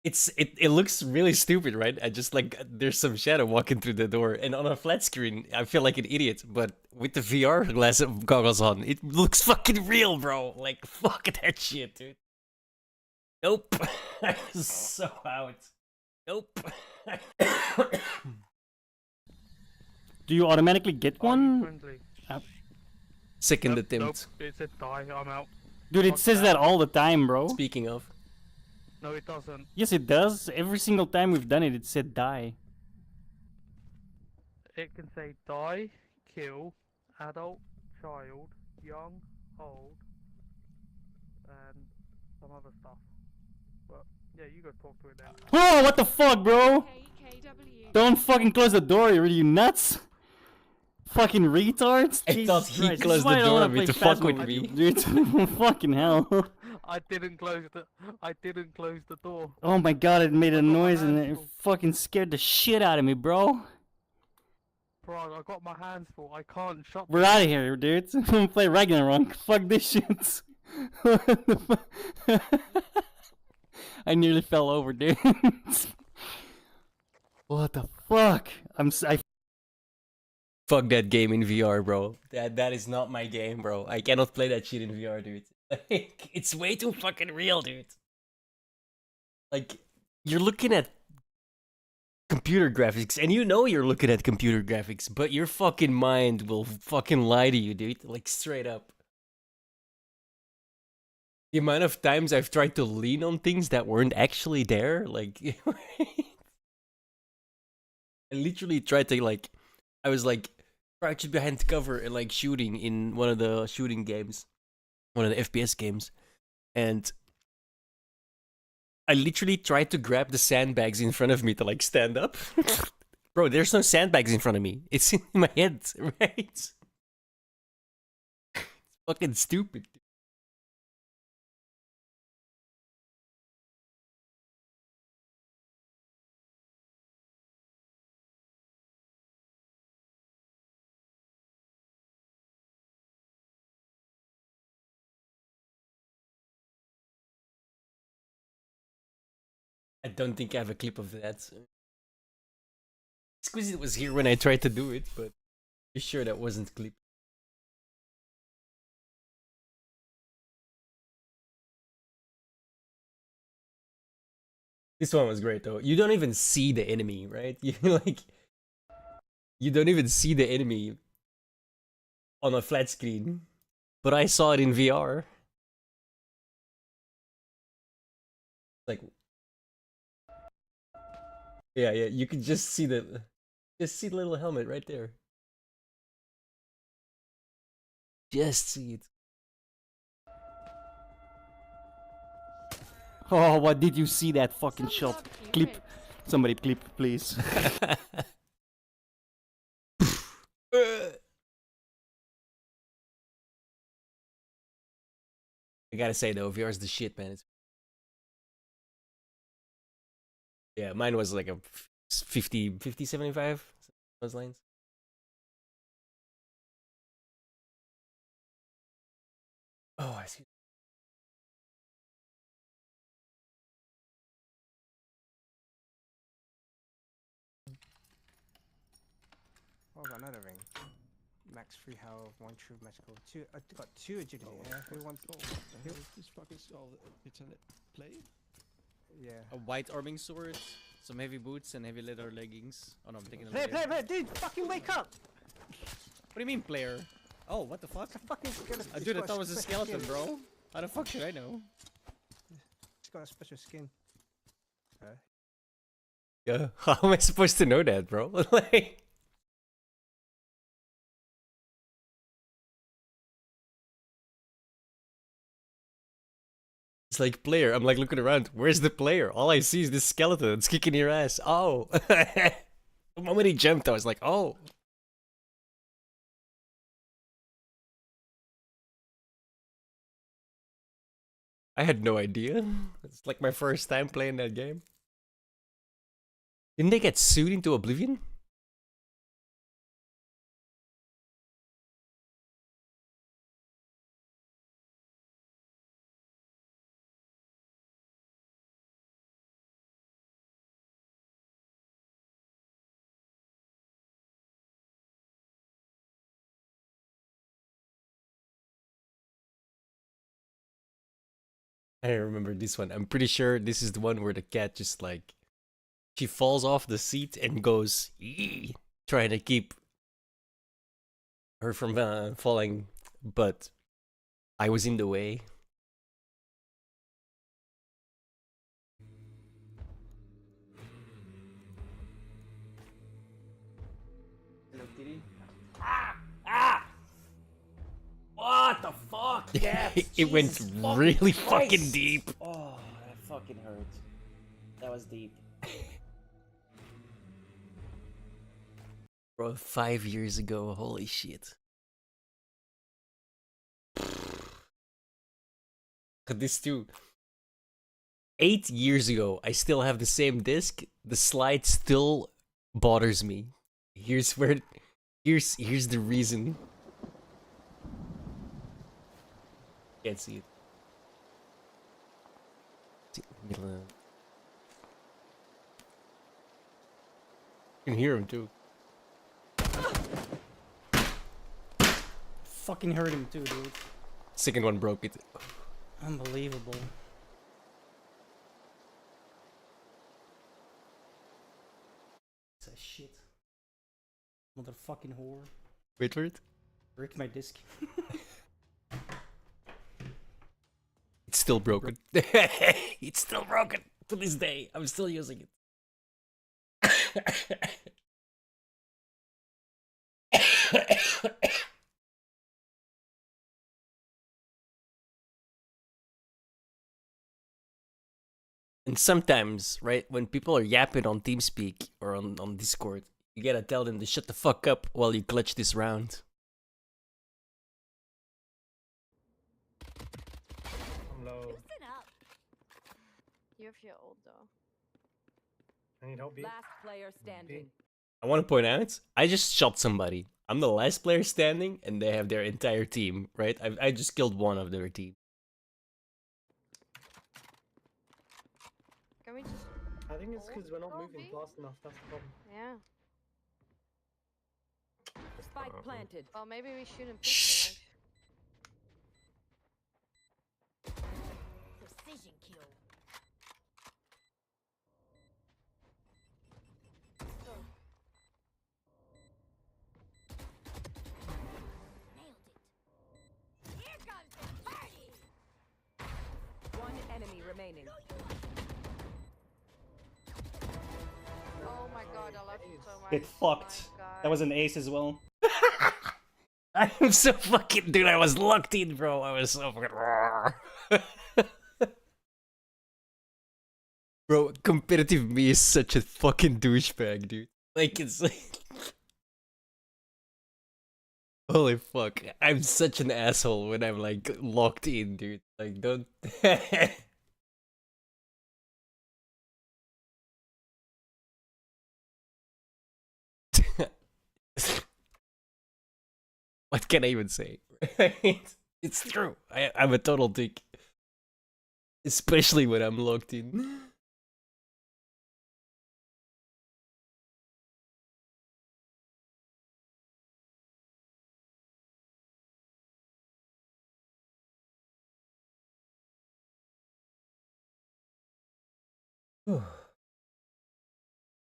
It looks really stupid, right? I just like there's some shadow walking through the door, and on a flat screen, I feel like an idiot. But with the VR goggles on, it looks fucking real, bro. Like fuck that shit, dude. Nope. I'm so out. Nope. Do you automatically get one? Second attempt. It said die, I'm out. Dude, it says that all the time, bro. Speaking of. No, it doesn't. Yes, it does. Every single time we've done it, it said die. It can say die, kill, adult, child, young, old, and some other stuff. But yeah, you go talk to it then. Oh, what the fuck, bro? Don't fucking close the door, are you nuts? Fucking retards? I thought he closed the door to fuck with me. Dude, fucking hell. I didn't close the door. Oh my god, it made a noise and it fucking scared the shit out of me, bro. Bro, I got my hands full. I can't shut. We're out of here, dude. I'm gonna play Ragnarok. Fuck this shit. I nearly fell over, dude. What the fuck? Fuck that game in VR, bro. That is not my game, bro. I cannot play that shit in VR, dude. Like, it's way too fucking real, dude. Like, you're looking at computer graphics, and you know you're looking at computer graphics, but your fucking mind will fucking lie to you, dude. Like, straight up. The amount of times I've tried to lean on things that weren't actually there, like... I literally tried to, like... I was, like, crouched behind cover and, like, shooting in one of the shooting games. One of the FPS games. And... I literally tried to grab the sandbags in front of me to, like, stand up. Bro, there's no sandbags in front of me. It's in my head, right? It's fucking stupid. I don't think I have a clip of that. Exquisite was here when I tried to do it, but I'm sure that wasn't clip. This one was great though. You don't even see the enemy, right? You don't even see the enemy on a flat screen. But I saw it in VR. Like, yeah, you can just see the little helmet right there. Just see it. Oh, what did you see that fucking shot? Clip. Somebody clip, please. I gotta say though, VR is the shit, man. Yeah, mine was like a 50, 75, those lines. Oh, I see. Oh, I got another ring. Max free health, 1 true magical, 2. I got 2 agility. Yeah, who wants? This fucking skull. It's a play. Yeah. A white arming sword, some heavy boots, and heavy leather leggings. Oh no, I'm thinking of Play, dude! Fucking wake up! What do you mean, player? Oh, what the fuck? Fucking skeleton. Dude, I thought it was a skeleton, bro. How the fuck should I know? It's got a special skin. Yeah, how am I supposed to know that, bro? Like, it's like player. I'm like looking around. Where's the player? All I see is this skeleton. It's kicking your ass. Oh, the moment he jumped, I was like, oh. I had no idea. It's like my first time playing that game. Didn't they get sued into oblivion? I remember this one. I'm pretty sure this is the one where the cat just like she falls off the seat and goes "Ee," trying to keep her from falling, but I was in the way. Hello, Kitty. What the fuck? Yes, It went Jesus really fucking fucking Christ. deep. Oh, that fucking hurt. That was deep. Bro, 5 years ago, holy shit. This too. 8 years ago, I still have the same disc. The slide still bothers me. Here's the reason. Can't see it. You can hear him too. Fucking hurt him too, dude. Second one broke it. Unbelievable. It's a shit. Motherfucking whore. Wait for it. Ripped my disc. It's still broken. It's still broken to this day. I'm still using it. And sometimes, right, when people are yapping on TeamSpeak or on Discord, You gotta tell them to shut the fuck up while you clutch this round. I'm low. Loosen up. You feel old though. I need help. Last player standing. I want to point out, I just shot somebody. I'm the last player standing, and they have their entire team, right? I just killed one of their team. Can we just... I think it's because we're not moving fast enough. That's the problem. Yeah. Spike planted. Well, maybe we shouldn't pick Precision kill. Here comes the party. One enemy remaining. Oh my god, I love you so much. Get fucked. That was an ace as well. I'm so fucking... Dude, I was locked in, bro. I was so fucking... Bro, competitive me is such a fucking douchebag, dude. Like, it's like... Holy fuck. I'm such an asshole when I'm, like, locked in, dude. Like, don't... What can I even say? It's true. I'm a total dick. Especially when I'm locked in.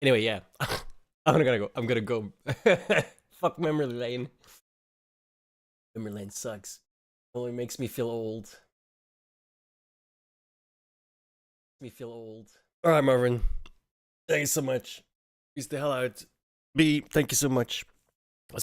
Anyway, yeah. I'm gonna go. Fuck memory lane. Memory lane sucks. Only makes me feel old. Alright, Marvin. Thanks so much. Peace the hell out. B, thank you so much.